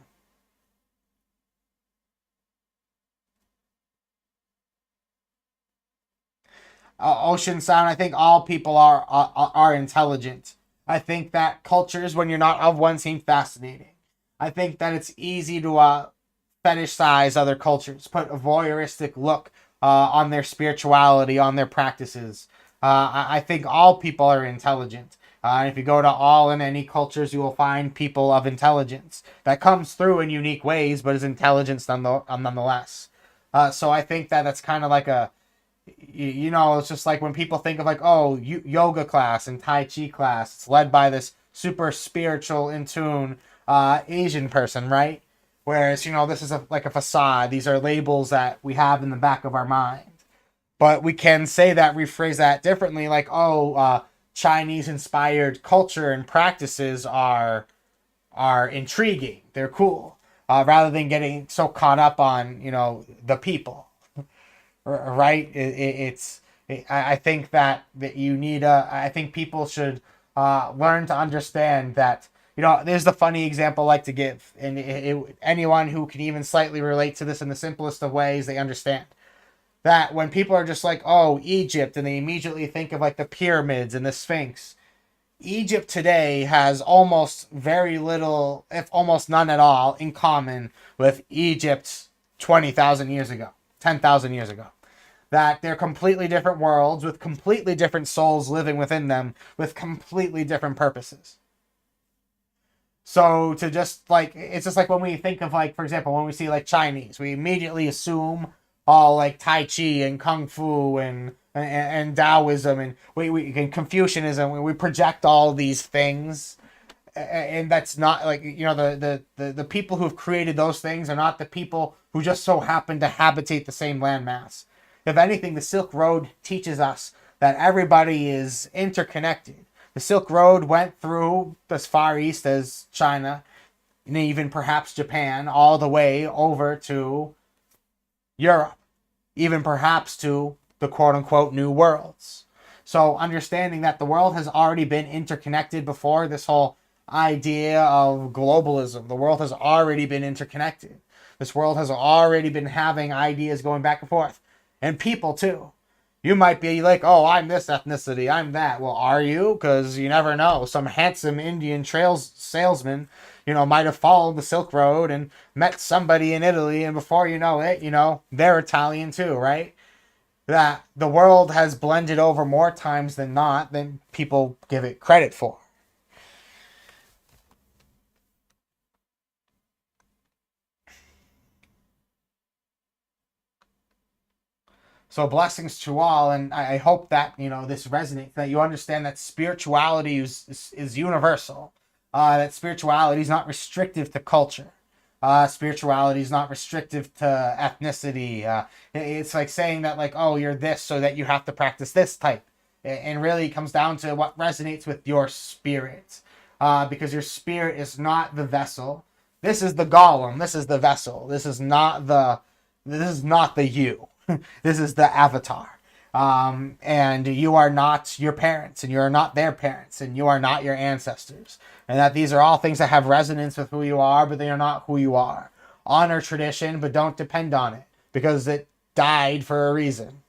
Ocean Sound, I think all people are intelligent. I think that cultures, when you're not of one, seem fascinating. I think that it's easy to fetishize other cultures, put a voyeuristic look on their spirituality, on their practices. I think all people are intelligent. If you go to all and any cultures, you will find people of intelligence that comes through in unique ways, but is intelligence nonetheless. So I think that that's kind of like it's just like when people think of like, oh, yoga class and Tai Chi class, it's led by this super spiritual, in tune Asian person, right? Whereas, this is like a facade. These are labels that we have in the back of our mind. But we can say that, rephrase that differently, like, Chinese-inspired culture and practices are intriguing. They're cool. Rather than getting so caught up on, the people. Right? I think that you need I think people should learn to understand that, there's the funny example I like to give, and anyone who can even slightly relate to this in the simplest of ways, they understand that when people are just like, oh, Egypt, and they immediately think of like the pyramids and the Sphinx. Egypt today has almost very little, if almost none at all, in common with Egypt 20,000 years ago, 10,000 years ago. That they're completely different worlds with completely different souls living within them with completely different purposes. So to just like, it's just like when we think of like, for example, when we see like Chinese, we immediately assume all like Tai Chi and Kung Fu and Taoism and and Confucianism. We project all these things, and that's not like, the people who've created those things are not the people who just so happen to habitate the same landmass. If anything, the Silk Road teaches us that everybody is interconnected. The Silk Road went through as far east as China, and even perhaps Japan, all the way over to Europe, even perhaps to the quote-unquote New Worlds. So understanding that the world has already been interconnected before this whole idea of globalism. The world has already been interconnected. This world has already been having ideas going back and forth. And people, too. You might be like, oh, I'm this ethnicity, I'm that. Well, are you? Because you never know. Some handsome Indian trails salesman, might have followed the Silk Road and met somebody in Italy, and before you know it, they're Italian too, right? That the world has blended over more times than not than people give it credit for. So blessings to all, and I hope that this resonates, that you understand that spirituality is universal. That spirituality is not restrictive to culture. Spirituality is not restrictive to ethnicity. It's like saying that like, oh, you're this, so that you have to practice this type. And really it comes down to what resonates with your spirit. Because your spirit is not the vessel. This is the golem. This is the vessel. This is not the you. This is the avatar. And you are not your parents, and you are not their parents, and you are not your ancestors. And that these are all things that have resonance with who you are, but they are not who you are. Honor tradition, but don't depend on it, because it died for a reason.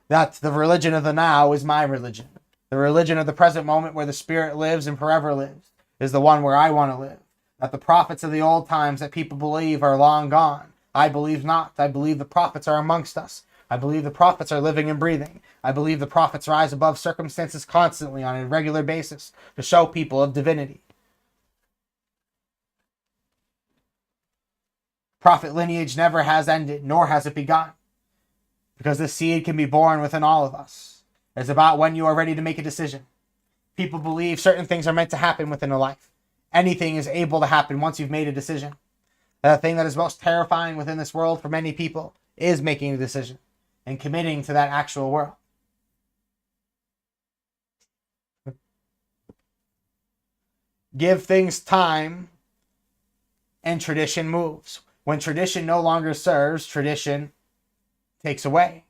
That the religion of the now is my religion. The religion of the present moment where the Spirit lives and forever lives is the one where I want to live. That the prophets of the old times that people believe are long gone. I believe not. I believe the prophets are amongst us. I believe the prophets are living and breathing. I believe the prophets rise above circumstances constantly on a regular basis to show people of divinity. Prophet lineage never has ended, nor has it begun. Because the seed can be born within all of us. It's about when you are ready to make a decision. People believe certain things are meant to happen within a life. Anything is able to happen once you've made a decision. The thing that is most terrifying within this world for many people is making a decision and committing to that actual world. Give things time and tradition moves. When tradition no longer serves, tradition takes away.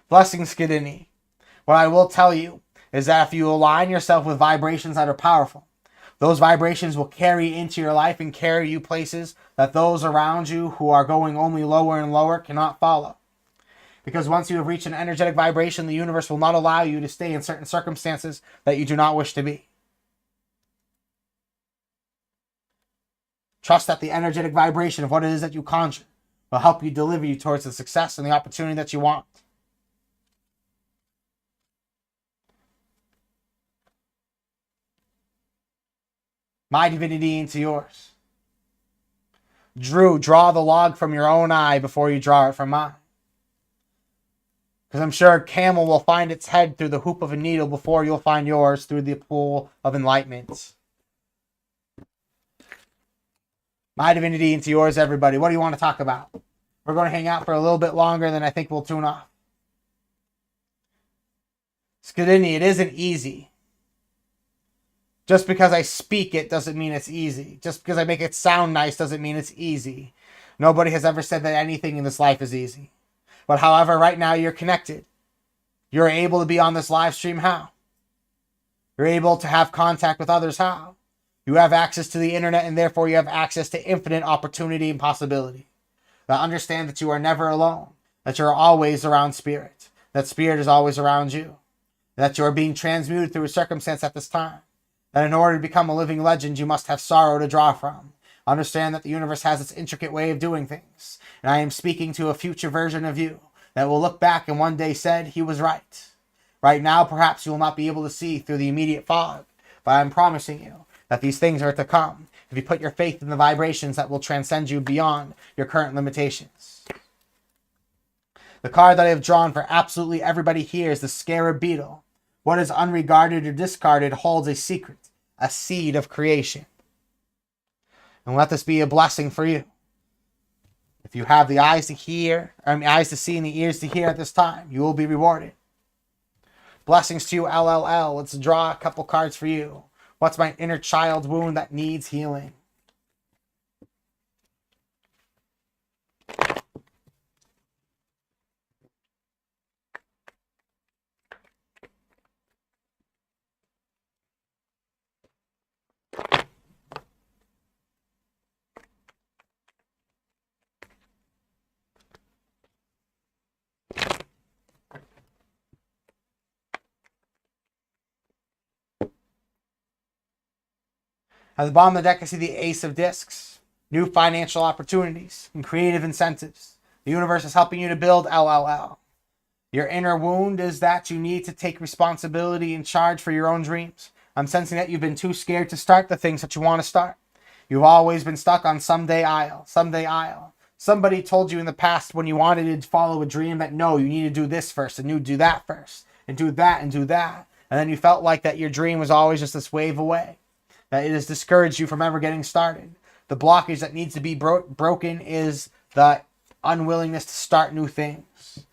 Blessings, Skidini. What I will tell you is that if you align yourself with vibrations that are powerful, those vibrations will carry into your life and carry you places that those around you who are going only lower and lower cannot follow. Because once you have reached an energetic vibration, the universe will not allow you to stay in certain circumstances that you do not wish to be. Trust that the energetic vibration of what it is that you conjure will help you deliver you towards the success and the opportunity that you want. My divinity into yours. Drew, draw the log from your own eye before you draw it from mine. Because I'm sure a camel will find its head through the hoop of a needle before you'll find yours through the pool of enlightenment. My divinity into yours, everybody. What do you want to talk about? We're going to hang out for a little bit longer than I think we'll tune off. Skidini, it isn't easy. Just because I speak it doesn't mean it's easy. Just because I make it sound nice doesn't mean it's easy. Nobody has ever said that anything in this life is easy. But however, right now you're connected. You're able to be on this live stream. How? You're able to have contact with others. How? You have access to the internet and therefore you have access to infinite opportunity and possibility. Now understand that you are never alone. That you're always around spirit. That spirit is always around you. That you are being transmuted through a circumstance at this time. That in order to become a living legend, you must have sorrow to draw from. Understand that the universe has its intricate way of doing things. And I am speaking to a future version of you that will look back and one day said he was right. Right now, perhaps you will not be able to see through the immediate fog, but I'm promising you that these things are to come if you put your faith in the vibrations that will transcend you beyond your current limitations. The card that I have drawn for absolutely everybody here is the Scarab Beetle. What is unregarded or discarded holds a secret, a seed of creation. And let this be a blessing for you. If you have the eyes to hear, eyes to see and the ears to hear at this time, you will be rewarded. Blessings to you, LLL. Let's draw a couple cards for you. What's my inner child wound that needs healing? At the bottom of the deck, I see the Ace of Discs. New financial opportunities and creative incentives. The universe is helping you to build LLL. Your inner wound is that you need to take responsibility and charge for your own dreams. I'm sensing that you've been too scared to start the things that you want to start. You've always been stuck on someday I'll, someday I'll. Somebody told you in the past when you wanted to follow a dream that no, you need to do this first and you do that first and do that and do that. And then you felt like that your dream was always just this wave away. That it has discouraged you from ever getting started. The blockage that needs to be broken is the unwillingness to start new things.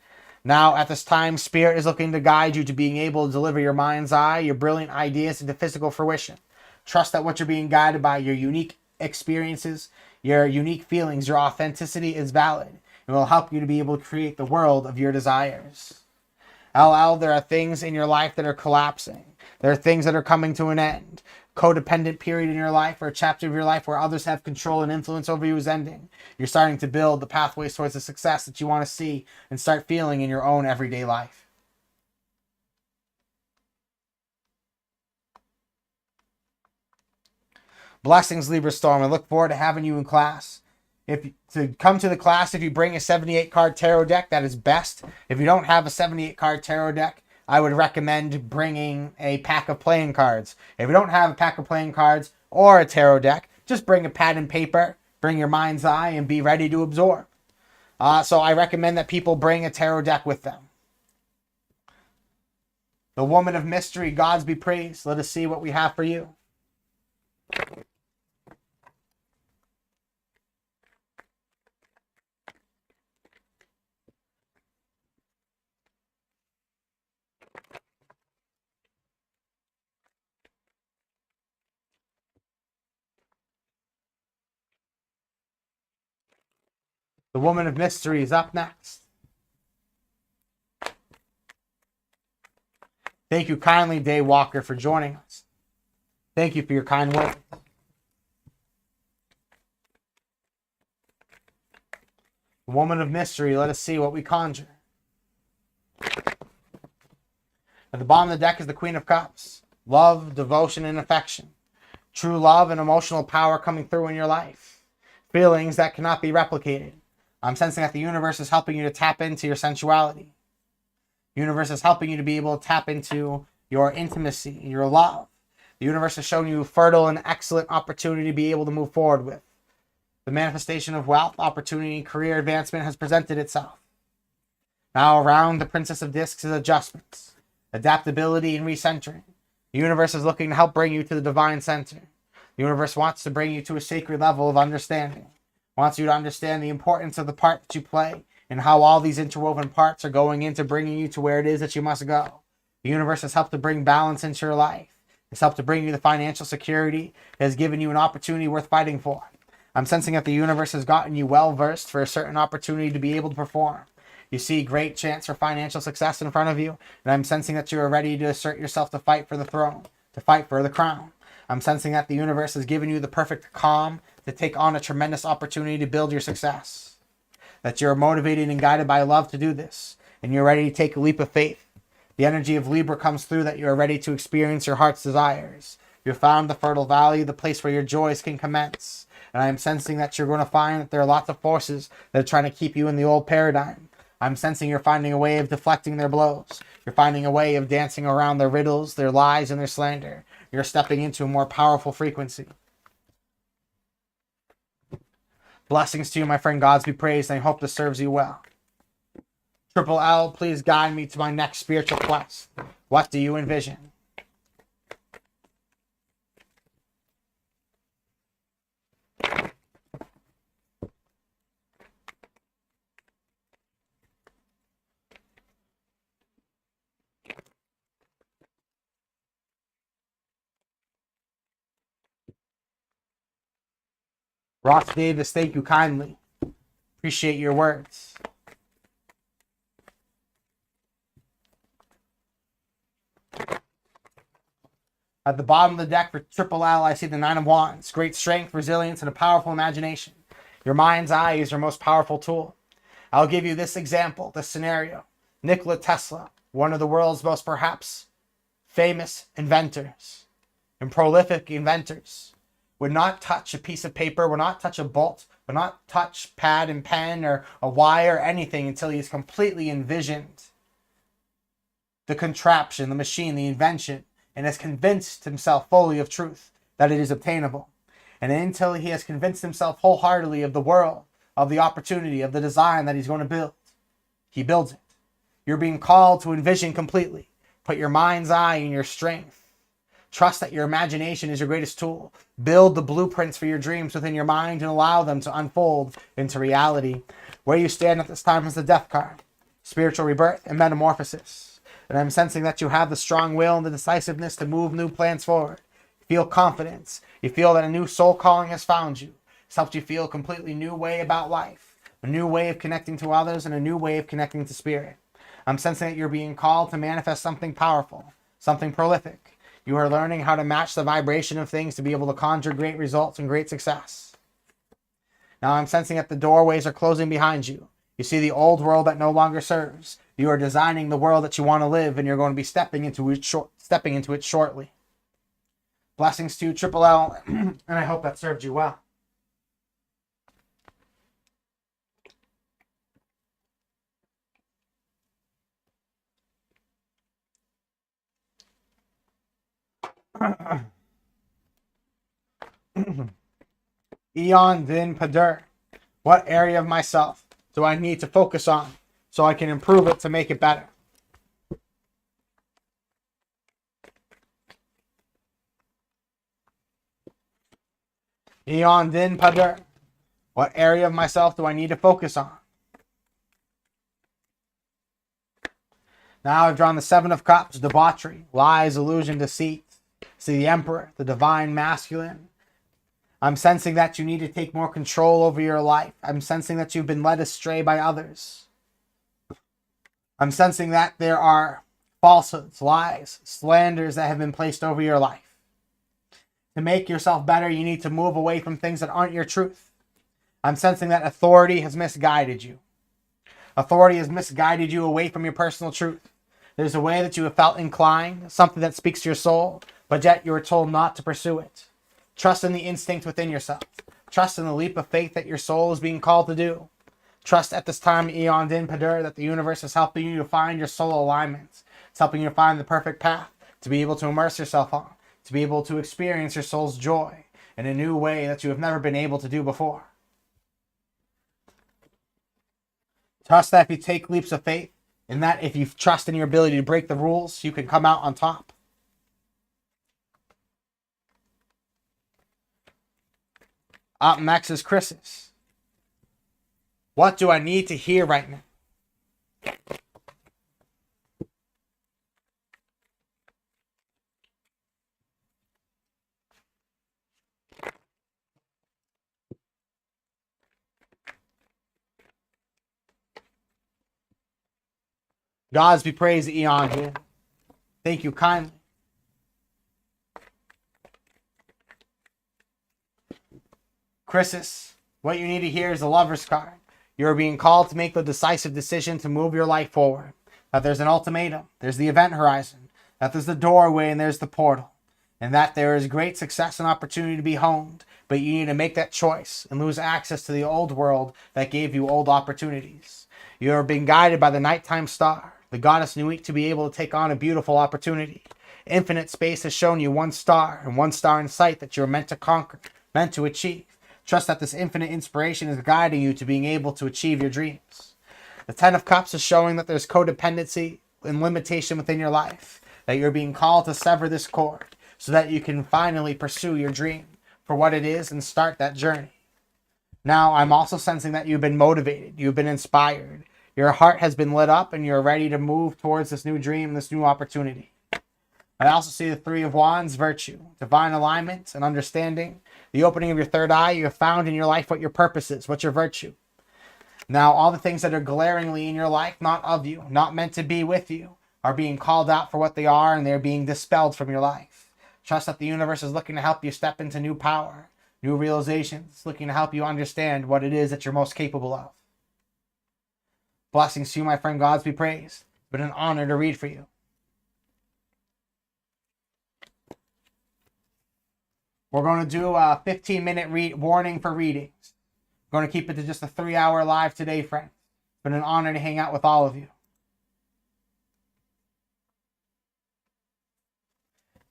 Now, at this time, Spirit is looking to guide you to being able to deliver your mind's eye, your brilliant ideas into physical fruition. Trust that what you're being guided by, your unique experiences, your unique feelings, your authenticity is valid and will help you to be able to create the world of your desires. LL, there are things in your life that are collapsing. There are things that are coming to an end. Codependent period in your life, or a chapter of your life where others have control and influence over you, is ending. You're starting to build the pathways towards the success that you want to see and start feeling in your own everyday life. Blessings, Libra Storm. I look forward to having you in class. To come to the class, if you bring a 78 card tarot deck, that is best. If you don't have a 78 card tarot deck, I would recommend bringing a pack of playing cards. If you don't have a pack of playing cards or a tarot deck, just bring a pad and paper, bring your mind's eye, and be ready to absorb. So I recommend that people bring a tarot deck with them. The Woman of Mystery, gods be praised. Let us see what we have for you. The Woman of Mystery is up next. Thank you kindly, Day Walker, for joining us. Thank you for your kind words. The Woman of Mystery, let us see what we conjure. At the bottom of the deck is the Queen of Cups. Love, devotion, and affection. True love and emotional power coming through in your life. Feelings that cannot be replicated. I'm sensing that the universe is helping you to tap into your sensuality. The universe is helping you to be able to tap into your intimacy, your love. The universe has shown you a fertile and excellent opportunity to be able to move forward with. The manifestation of wealth, opportunity, and career advancement has presented itself. Now around the Princess of Discs is adjustments, adaptability, and recentering. The universe is looking to help bring you to the divine center. The universe wants to bring you to a sacred level of understanding. Wants you to understand the importance of the part that you play and how all these interwoven parts are going into bringing you to where it is that you must go. The universe has helped to bring balance into your life. It's helped to bring you the financial security. It has given you an opportunity worth fighting for. I'm sensing that the universe has gotten you well versed for a certain opportunity to be able to perform. You see great chance for financial success in front of you, and I'm sensing that you are ready to assert yourself to fight for the throne, to fight for the crown. I'm sensing that the universe has given you the perfect calm to take on a tremendous opportunity to build your success. That you're motivated and guided by love to do this, and you're ready to take a leap of faith. The energy of Libra comes through that you are ready to experience your heart's desires. You've found the fertile valley, the place where your joys can commence. And I'm sensing that you're going to find that there are lots of forces that are trying to keep you in the old paradigm. I'm sensing you're finding a way of deflecting their blows. You're finding a way of dancing around their riddles, their lies, and their slander. You're stepping into a more powerful frequency. Blessings to you, my friend. Gods be praised, and I hope this serves you well. Triple L, please guide me to my next spiritual quest. What do you envision? Ross Davis, thank you kindly. Appreciate your words. At the bottom of the deck for Triple L, I see the Nine of Wands. Great strength, resilience, and a powerful imagination. Your mind's eye is your most powerful tool. I'll give you this example, this scenario. Nikola Tesla, one of the world's most perhaps famous inventors and prolific inventors, would not touch a piece of paper, would not touch a bolt, would not touch pad and pen or a wire or anything until he's completely envisioned the contraption, the machine, the invention, and has convinced himself fully of truth that it is obtainable. And until he has convinced himself wholeheartedly of the world, of the opportunity, of the design that he's going to build, he builds it. You're being called to envision completely. Put your mind's eye in your strength. Trust that your imagination is your greatest tool. Build the blueprints for your dreams within your mind and allow them to unfold into reality. Where you stand at this time is the Death card. Spiritual rebirth and metamorphosis. And I'm sensing that you have the strong will and the decisiveness to move new plans forward. You feel confidence. You feel that a new soul calling has found you. It's helped you feel a completely new way about life. A new way of connecting to others and a new way of connecting to spirit. I'm sensing that you're being called to manifest something powerful, something prolific. You are learning how to match the vibration of things to be able to conjure great results and great success. Now I'm sensing that the doorways are closing behind you. You see the old world that no longer serves. You are designing the world that you want to live, and you're going to be stepping into it shortly. Blessings to you, Triple L, and I hope that served you well. Eon Din Padur. What area of myself do I need to focus on so I can improve it to make it better? Eon Din Padur. What area of myself do I need to focus on? Now I've drawn the Seven of Cups, debauchery, lies, illusion, deceit. See the Emperor, the divine masculine. I'm sensing that you need to take more control over your life. I'm sensing that you've been led astray by others. I'm sensing that there are falsehoods, lies, slanders that have been placed over your life. To make yourself better, you need to move away from things that aren't your truth. I'm sensing that authority has misguided you. Authority has misguided you away from your personal truth. There's a way that you have felt inclined, something that speaks to your soul, but yet you were told not to pursue it. Trust in the instinct within yourself. Trust in the leap of faith that your soul is being called to do. Trust at this time, Eon Din Padur, that the universe is helping you to find your soul alignment. It's helping you to find the perfect path to be able to immerse yourself on, to be able to experience your soul's joy in a new way that you have never been able to do before. Trust that if you take leaps of faith, and that if you trust in your ability to break the rules, you can come out on top. Up next is Chris's. What do I need to hear right now? Gods be praised, Eon here. Thank you kindly. Chris's, what you need to hear is the Lover's card. You are being called to make the decisive decision to move your life forward. That there's an ultimatum, there's the event horizon, that there's the doorway and there's the portal, and that there is great success and opportunity to be honed, but you need to make that choice and lose access to the old world that gave you old opportunities. You are being guided by the nighttime star, the goddess Nuit, to be able to take on a beautiful opportunity. Infinite space has shown you one star, and one star in sight that you are meant to conquer, meant to achieve. Trust that this infinite inspiration is guiding you to being able to achieve your dreams. The Ten of Cups is showing that there's codependency and limitation within your life, that you're being called to sever this cord so that you can finally pursue your dream for what it is and start that journey. Now, I'm also sensing that you've been motivated, you've been inspired, your heart has been lit up, and you're ready to move towards this new dream, this new opportunity. I also see the Three of Wands, virtue, divine alignment and understanding. The opening of your third eye, you have found in your life what your purpose is, what your virtue. Now, all the things that are glaringly in your life, not of you, not meant to be with you, are being called out for what they are, and they're being dispelled from your life. Trust that the universe is looking to help you step into new power, new realizations, looking to help you understand what it is that you're most capable of. Blessings to you, my friend. Gods be praised. It's been an honor to read for you. We're going to do a 15-minute warning for readings. We're going to keep it to just a 3-hour live today, friends. It's been an honor to hang out with all of you.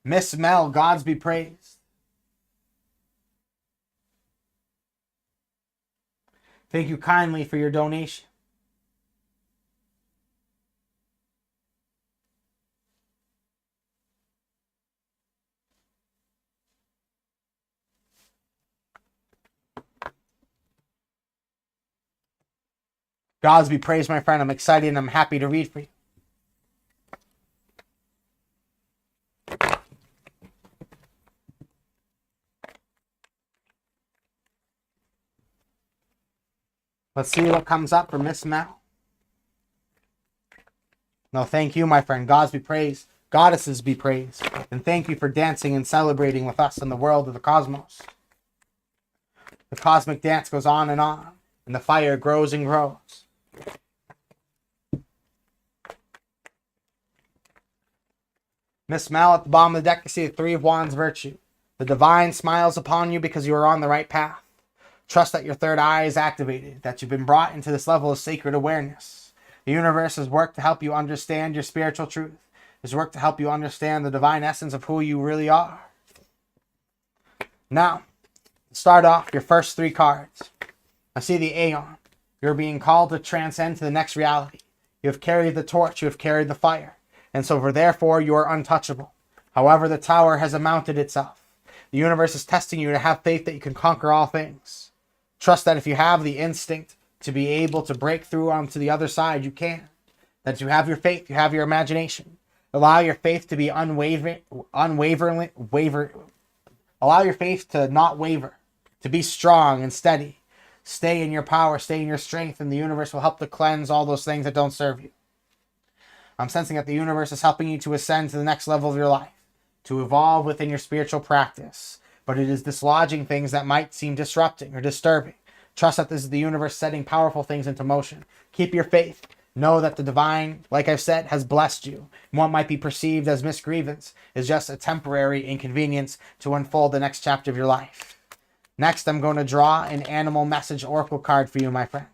Miss Mel, gods be praised. Thank you kindly for your donation. Gods be praised, my friend. I'm excited and I'm happy to read for you. Let's see what comes up for Miss Mel. No, thank you, my friend. Gods be praised. Goddesses be praised. And thank you for dancing and celebrating with us in the world of the cosmos. The cosmic dance goes on, and the fire grows and grows. Miss Mel, at the bottom of the deck, you see the Three of Wands virtue. The divine smiles upon you because you are on the right path. Trust that your third eye is activated, that you've been brought into this level of sacred awareness. The universe has worked to help you understand your spiritual truth. It's worked to help you understand the divine essence of who you really are. Now, start off your first 3 cards. I see the Aeon. You're being called to transcend to the next reality. You have carried the torch, you have carried the fire. And so therefore you are untouchable. However, the tower has mounted itself. The universe is testing you to have faith that you can conquer all things. Trust that if you have the instinct to be able to break through onto the other side, you can. That you have your faith, you have your imagination. Allow your faith to be allow your faith to not waver, to be strong and steady. Stay in your power, stay in your strength, and the universe will help to cleanse all those things that don't serve you. I'm sensing that the universe is helping you to ascend to the next level of your life, to evolve within your spiritual practice. But it is dislodging things that might seem disrupting or disturbing. Trust that this is the universe setting powerful things into motion. Keep your faith. Know that the divine, like I've said, has blessed you. And what might be perceived as misgrievance is just a temporary inconvenience to unfold the next chapter of your life. Next, I'm going to draw an animal message oracle card for you, my friend.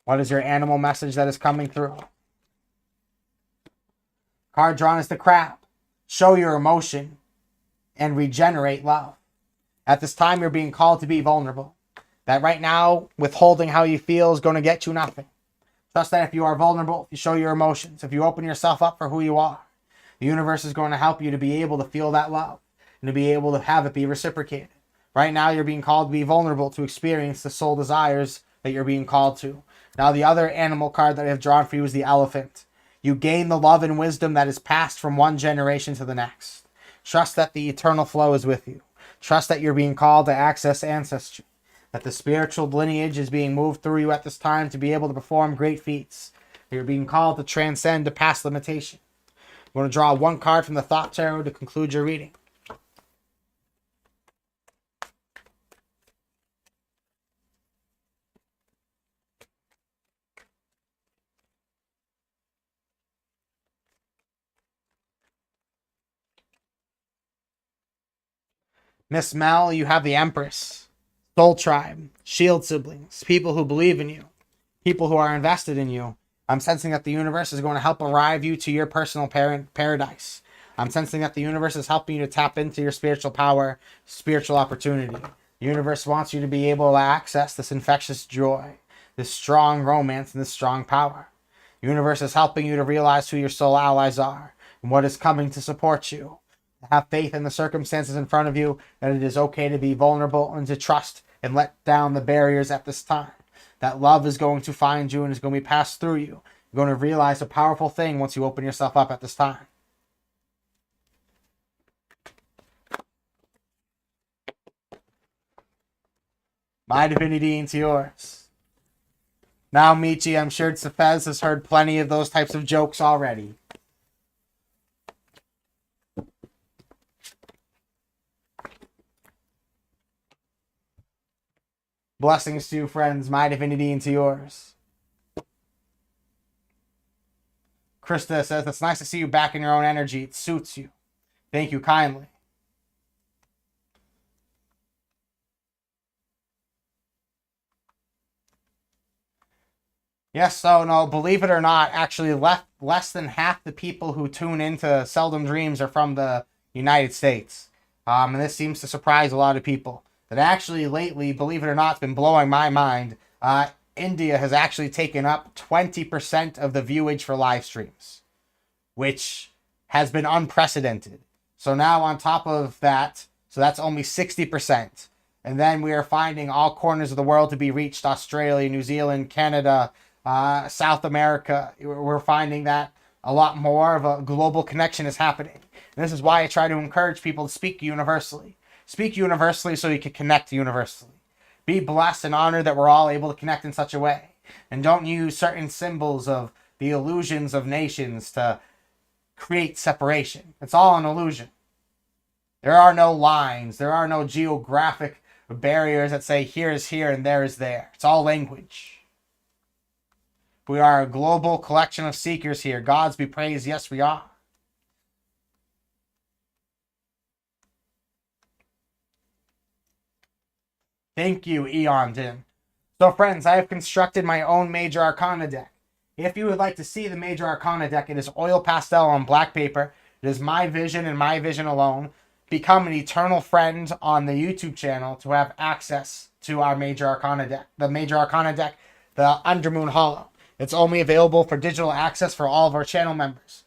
What is your animal message that is coming through? Card drawn is the Crab. Show your emotion and regenerate love. At this time, you're being called to be vulnerable. That right now, withholding how you feel is going to get you nothing. Trust that if you are vulnerable, if you show your emotions, if you open yourself up for who you are, the universe is going to help you to be able to feel that love and to be able to have it be reciprocated. Right now, you're being called to be vulnerable to experience the soul desires that you're being called to. Now, the other animal card that I have drawn for you is the Elephant. You gain the love and wisdom that is passed from one generation to the next. Trust that the eternal flow is with you. Trust that you're being called to access ancestry. That the spiritual lineage is being moved through you at this time to be able to perform great feats. You're being called to transcend to past limitation. I'm going to draw 1 card from the Thought Tarot to conclude your reading. Miss Mel, you have the Empress, Soul Tribe, Shield Siblings, people who believe in you, people who are invested in you. I'm sensing that the universe is going to help arrive you to your personal paradise. I'm sensing that the universe is helping you to tap into your spiritual power, spiritual opportunity. The universe wants you to be able to access this infectious joy, this strong romance, and this strong power. The universe is helping you to realize who your soul allies are and what is coming to support you. Have faith in the circumstances in front of you, that it is okay to be vulnerable and to trust and let down the barriers at this time. That love is going to find you and is going to be passed through you. You're going to realize a powerful thing once you open yourself up at this time. My divinity into yours. Now, Michi, I'm sure Safez has heard plenty of those types of jokes already. Blessings to you, friends. My divinity into yours. Krista says, it's nice to see you back in your own energy. It suits you. Thank you kindly. Yes, so no, believe it or not, actually less than half the people who tune into Seldom Dreams are from the United States. And this seems to surprise a lot of people. That actually lately, believe it or not, it's been blowing my mind. India has actually taken up 20% of the viewage for live streams, which has been unprecedented. So now on top of that, so that's only 60%. And then we are finding all corners of the world to be reached: Australia, New Zealand, Canada, South America. We're finding that a lot more of a global connection is happening. And this is why I try to encourage people to speak universally. Speak universally so you can connect universally. Be blessed and honored that we're all able to connect in such a way. And don't use certain symbols of the illusions of nations to create separation. It's all an illusion. There are no lines. There are no geographic barriers that say here is here and there is there. It's all language. We are a global collection of seekers here. Gods be praised. Yes, we are. Thank you, Eon Dim. So, friends, I have constructed my own Major Arcana deck. If you would like to see the Major Arcana deck, it is oil pastel on black paper. It is my vision and my vision alone. Become an eternal friend on the YouTube channel to have access to our Major Arcana deck. The Major Arcana deck, the Undermoon Hollow. It's only available for digital access for all of our channel members.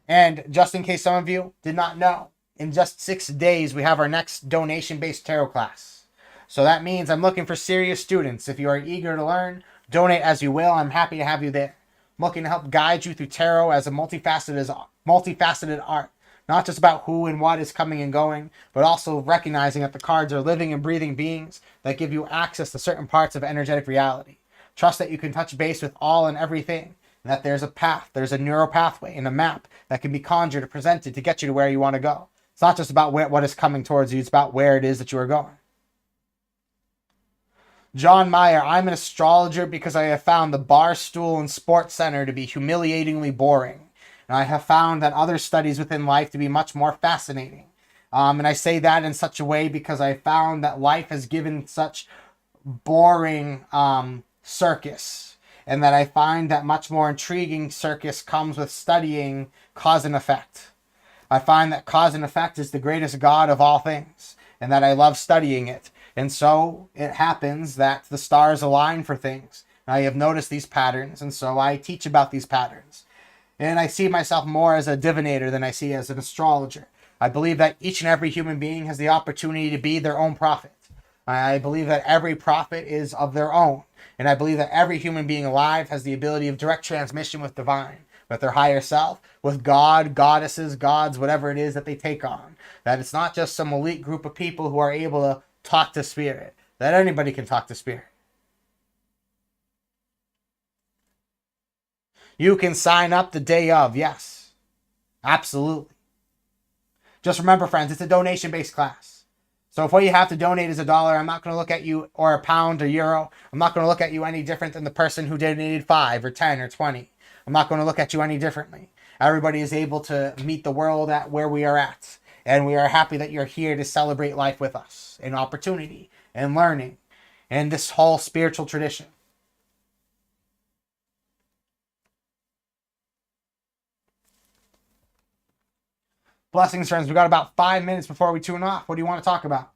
And just in case some of you did not know, in just 6 days, we have our next donation-based tarot class. So that means I'm looking for serious students. If you are eager to learn, donate as you will. I'm happy to have you there. I'm looking to help guide you through tarot as a multifaceted art. Not just about who and what is coming and going, but also recognizing that the cards are living and breathing beings that give you access to certain parts of energetic reality. Trust that you can touch base with all and everything, and that there's a path, there's a neural pathway and a map that can be conjured or presented to get you to where you want to go. It's not just about what is coming towards you, it's about where it is that you are going. John Meyer, I'm an astrologer because I have found the bar stool and sports center to be humiliatingly boring. And I have found that other studies within life to be much more fascinating. And I say that in such a way because I found that life has given such boring circus. And that I find that much more intriguing circus comes with studying cause and effect. I find that cause and effect is the greatest God of all things. And that I love studying it. And so it happens that the stars align for things. And I have noticed these patterns. And so I teach about these patterns. And I see myself more as a divinator than I see as an astrologer. I believe that each and every human being has the opportunity to be their own prophet. I believe that every prophet is of their own. And I believe that every human being alive has the ability of direct transmission with divine, with their higher self, with God, goddesses, gods, whatever it is that they take on. That it's not just some elite group of people who are able to talk to spirit. That anybody can talk to spirit. You can sign up the day of, yes. Absolutely. Just remember, friends, it's a donation-based class. So if what you have to donate is $1, I'm not going to look at you, or a pound or euro. I'm not going to look at you any different than the person who donated 5 or 10 or 20. I'm not going to look at you any differently. Everybody is able to meet the world at where we are at. And we are happy that you're here to celebrate life with us, and opportunity, and learning, and this whole spiritual tradition. Blessings, friends. We got about 5 minutes before we tune off. What do you want to talk about?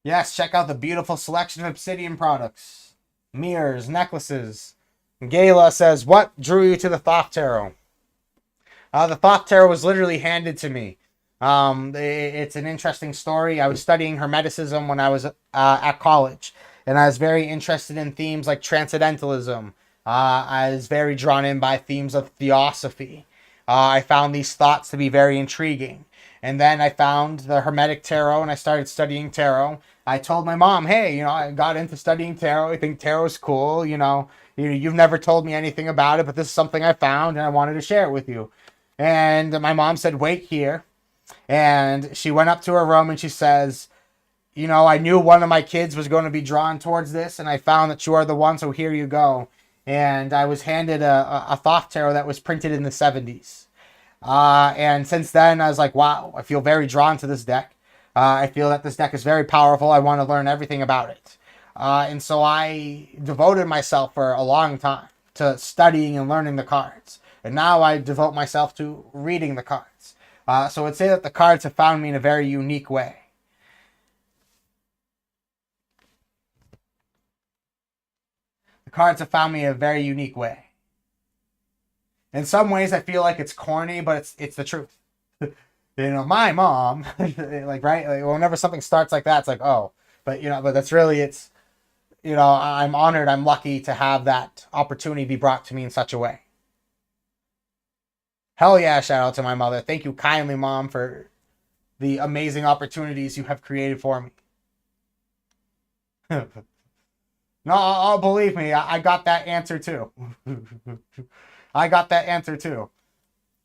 Yes, check out the beautiful selection of obsidian products. Mirrors, necklaces. Gayla says, what drew you to the Thoth Tarot? The Thoth Tarot was literally handed to me. It's an interesting story. I was studying Hermeticism when I was at college. And I was very interested in themes like transcendentalism. I was very drawn in by themes of theosophy. I found these thoughts to be very intriguing. And then I found the Hermetic Tarot and I started studying tarot. I told my mom, hey, I got into studying tarot. I think tarot is cool. You've never told me anything about it, but this is something I found and I wanted to share it with you. And my mom said, wait here. And she went up to her room and she says, I knew one of my kids was going to be drawn towards this, and I found that you are the one, so here you go. And I was handed a Thoth Tarot that was printed in the 70s. And since then, I was like, wow, I feel very drawn to this deck. I feel that this deck is very powerful. I want to learn everything about it. And so I devoted myself for a long time to studying and learning the cards. And now I devote myself to reading the cards. So I'd say that the cards have found me in a very unique way. The cards have found me in a very unique way. In some ways, I feel like it's corny, but it's the truth. My mom, right? Whenever something starts like that, it's like, oh, but that's really, I'm honored, I'm lucky to have that opportunity be brought to me in such a way. Hell yeah, shout out to my mother. Thank you kindly, Mom, for the amazing opportunities you have created for me. No, believe me, I got that answer too. I got that answer too.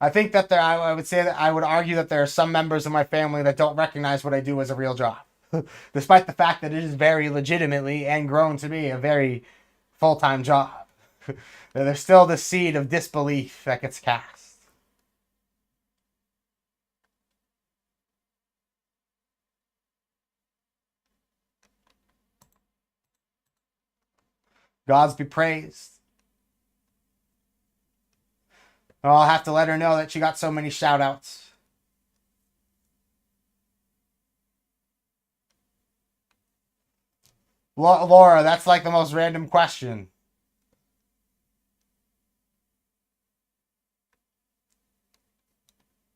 I think that I would say that I would argue that there are some members of my family that don't recognize what I do as a real job, despite the fact that it is very legitimately and grown to be a very full-time job. There's still the seed of disbelief that gets cast. Gods be praised. I'll have to let her know that she got so many shout outs. Laura, that's like the most random question.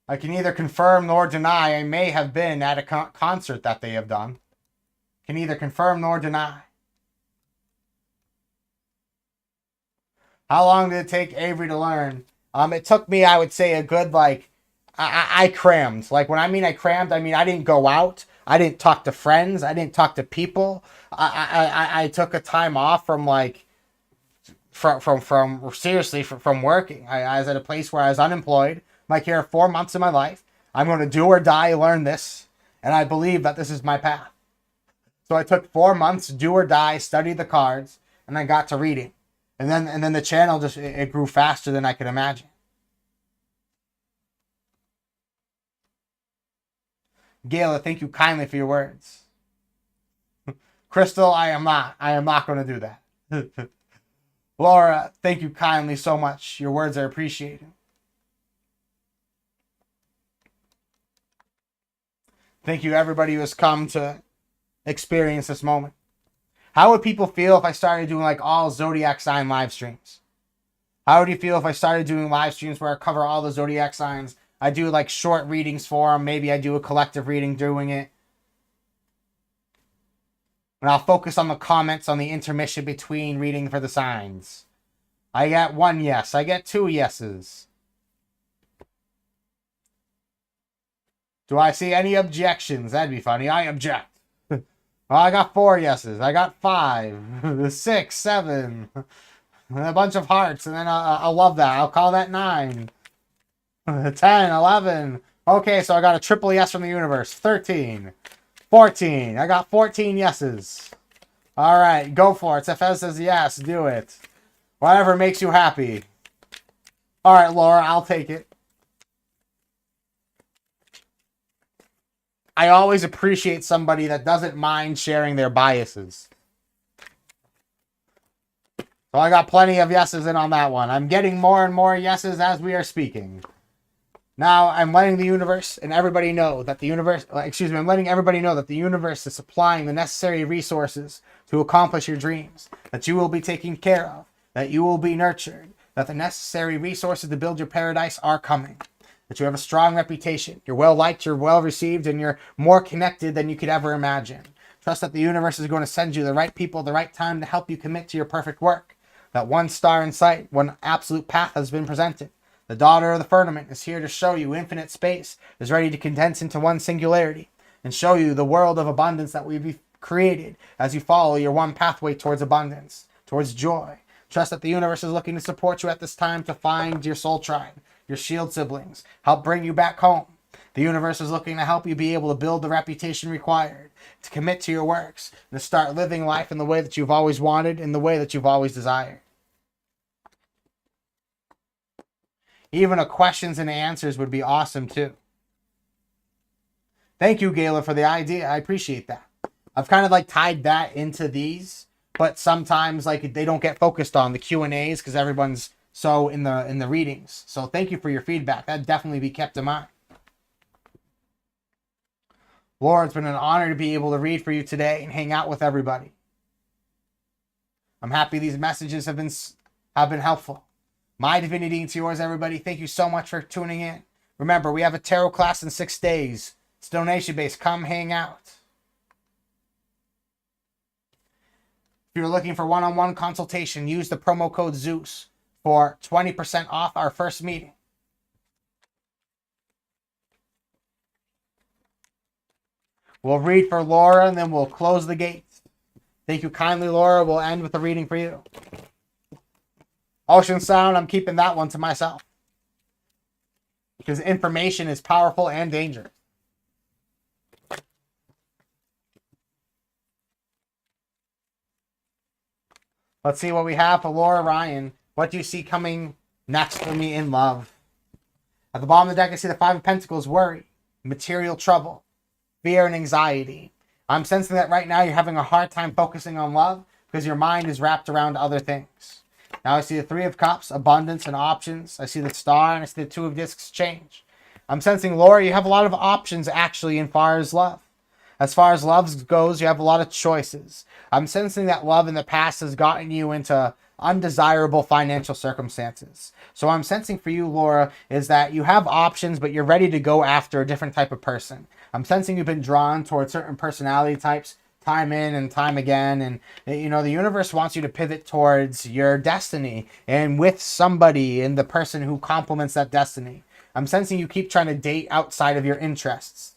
I can neither confirm nor deny I may have been at a concert that they have done. Can neither confirm nor deny. How long did it take Avery to learn? It took me, I would say, a good, I crammed. Like, when I mean I crammed, I mean I didn't go out. I didn't talk to friends. I didn't talk to people. I took a time off from, from working. I was at a place where I was unemployed. I'm like, here are 4 months of my life. I'm going to do or die, learn this. And I believe that this is my path. So I took 4 months, do or die, studied the cards, and I got to reading. And then the channel just, it grew faster than I could imagine. Gayla, thank you kindly for your words. Crystal, I am not going to do that. Laura, thank you kindly so much. Your words are appreciated. Thank you everybody who has come to experience this moment. How would people feel if I started doing like all zodiac sign live streams? How would you feel if I started doing live streams where I cover all the zodiac signs? I do like short readings for them. Maybe I do a collective reading doing it. And I'll focus on the comments on the intermission between reading for the signs. I get 1 yes. I get 2 yeses. Do I see any objections? That'd be funny. I object. Well, I got 4 yeses. I got 5, 6, 7, a bunch of hearts, and then I'll love that. I'll call that 9, 10, 11. Okay, so I got a triple yes from the universe. 13, 14. I got 14 yeses. All right, go for it. Sefez says yes. Do it. Whatever makes you happy. All right, Laura, I'll take it. I always appreciate somebody that doesn't mind sharing their biases. So I got plenty of yeses in on that one. I'm getting more and more yeses as we are speaking. Now I'm letting the universe and everybody know that the universe, I'm letting everybody know that the universe is supplying the necessary resources to accomplish your dreams, that you will be taken care of, that you will be nurtured, that the necessary resources to build your paradise are coming. That you have a strong reputation, you're well liked, you're well received, and you're more connected than you could ever imagine. Trust that the universe is going to send you the right people at the right time to help you commit to your perfect work. That one star in sight, one absolute path has been presented. The daughter of the firmament is here to show you infinite space, is ready to condense into one singularity, and show you the world of abundance that we've created as you follow your one pathway towards abundance, towards joy. Trust that the universe is looking to support you at this time to find your soul tribe, your shield siblings, help bring you back home. The universe is looking to help you be able to build the reputation required, to commit to your works, and to start living life in the way that you've always wanted, in the way that you've always desired. Even a questions and answers would be awesome too. Thank you, Gayla, for the idea. I appreciate that. I've kind of tied that into these, but sometimes they don't get focused on the Q&As because everyone's so in the readings. So thank you for your feedback. That'd definitely be kept in mind. Laura, it's been an honor to be able to read for you today and hang out with everybody. I'm happy these messages have been helpful. My divinity to yours, everybody. Thank you so much for tuning in. Remember, we have a tarot class in 6 days. It's donation based. Come hang out. If you're looking for one-on-one consultation, use the promo code Zeus for 20% off our first meeting. We'll read for Laura and then we'll close the gates. Thank you kindly, Laura. We'll end with a reading for you. Ocean Sound, I'm keeping that one to myself. Because information is powerful and dangerous. Let's see what we have for Laura Ryan. What do you see coming next for me in love? At the bottom of the deck, I see the Five of Pentacles, worry, material trouble, fear, and anxiety. I'm sensing that right now you're having a hard time focusing on love because your mind is wrapped around other things. Now I see the Three of Cups, abundance and options. I see the Star, and I see the Two of Discs, change. I'm sensing, Laura, you have a lot of options actually in far as love. As far as love goes, you have a lot of choices. I'm sensing that love in the past has gotten you into undesirable financial circumstances. So what I'm sensing for you, Laura, is that you have options, but you're ready to go after a different type of person. I'm sensing you've been drawn towards certain personality types time in and time again. And, you know, the universe wants you to pivot towards your destiny and with somebody and the person who complements that destiny. I'm sensing you keep trying to date outside of your interests.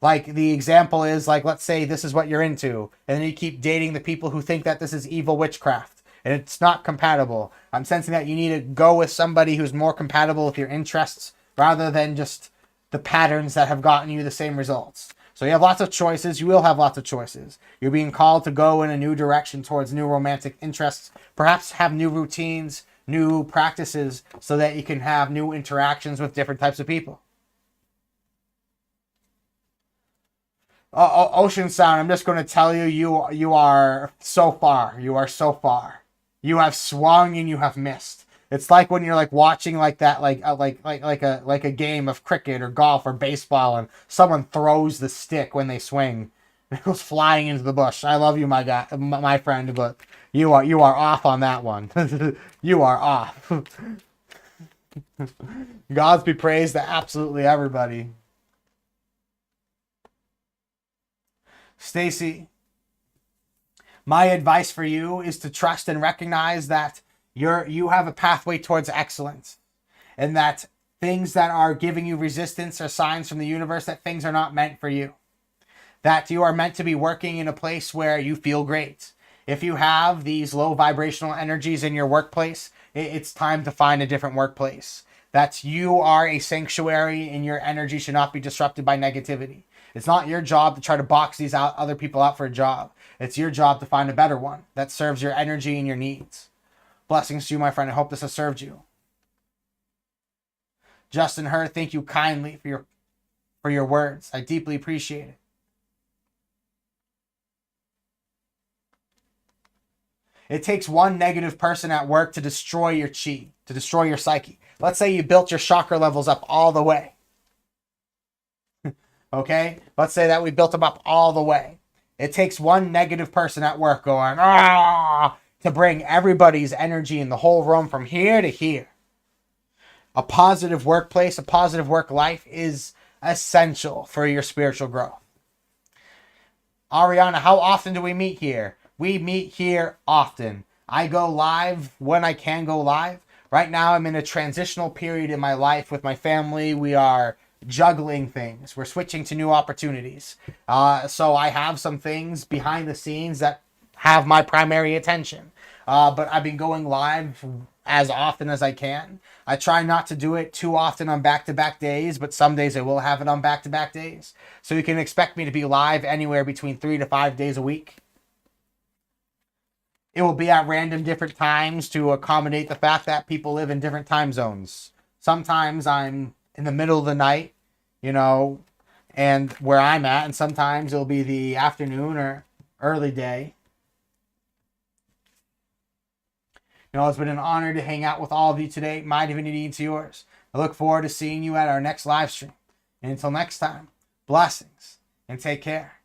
Like the example is like, let's say this is what you're into, and then you keep dating the people who think that this is evil witchcraft and it's not compatible. I'm sensing that you need to go with somebody who's more compatible with your interests rather than just the patterns that have gotten you the same results. So you have lots of choices. You will have lots of choices. You're being called to go in a new direction towards new romantic interests, perhaps have new routines, new practices so that you can have new interactions with different types of people. Ocean Sound, I'm just going to tell you, you are so far. You are so far. You have swung and you have missed. It's like when you're like watching like that, like a game of cricket or golf or baseball, and someone throws the stick when they swing. It goes flying into the bush. I love you, my guy, my friend, but you are off on that one. You are off. Gods be praised to absolutely everybody. Stacy, my advice for you is to trust and recognize that you have a pathway towards excellence, and that things that are giving you resistance are signs from the universe that things are not meant for you. That you are meant to be working in a place where you feel great. If you have these low vibrational energies in your workplace, it's time to find a different workplace. That you are a sanctuary and your energy should not be disrupted by negativity. It's not your job to try to box these out, other people out for a job. It's your job to find a better one that serves your energy and your needs. Blessings to you, my friend. I hope this has served you. Justin Hurd, thank you kindly for your words. I deeply appreciate it. It takes one negative person at work to destroy your chi, to destroy your psyche. Let's say you built your chakra levels up all the way. Okay? Let's say that we built them up all the way. It takes one negative person at work going, ah, to bring everybody's energy in the whole room from here to here. A positive workplace, a positive work life is essential for your spiritual growth. Ariana, how often do we meet here? We meet here often. I go live when I can go live. Right now, I'm in a transitional period in my life with my family. We are juggling things. We're switching to new opportunities. So I have some things behind the scenes that have my primary attention. But I've been going live as often as I can. I try not to do it too often on back-to-back days, but some days I will have it on back-to-back days. So you can expect me to be live anywhere between 3 to 5 days a week. It will be at random different times to accommodate the fact that people live in different time zones. Sometimes I'm in the middle of the night, you know, and where I'm at, and sometimes it'll be the afternoon or early day. You know, it's been an honor to hang out with all of you today. My divinity to yours. I look forward to seeing you at our next live stream. And until next time, blessings and take care.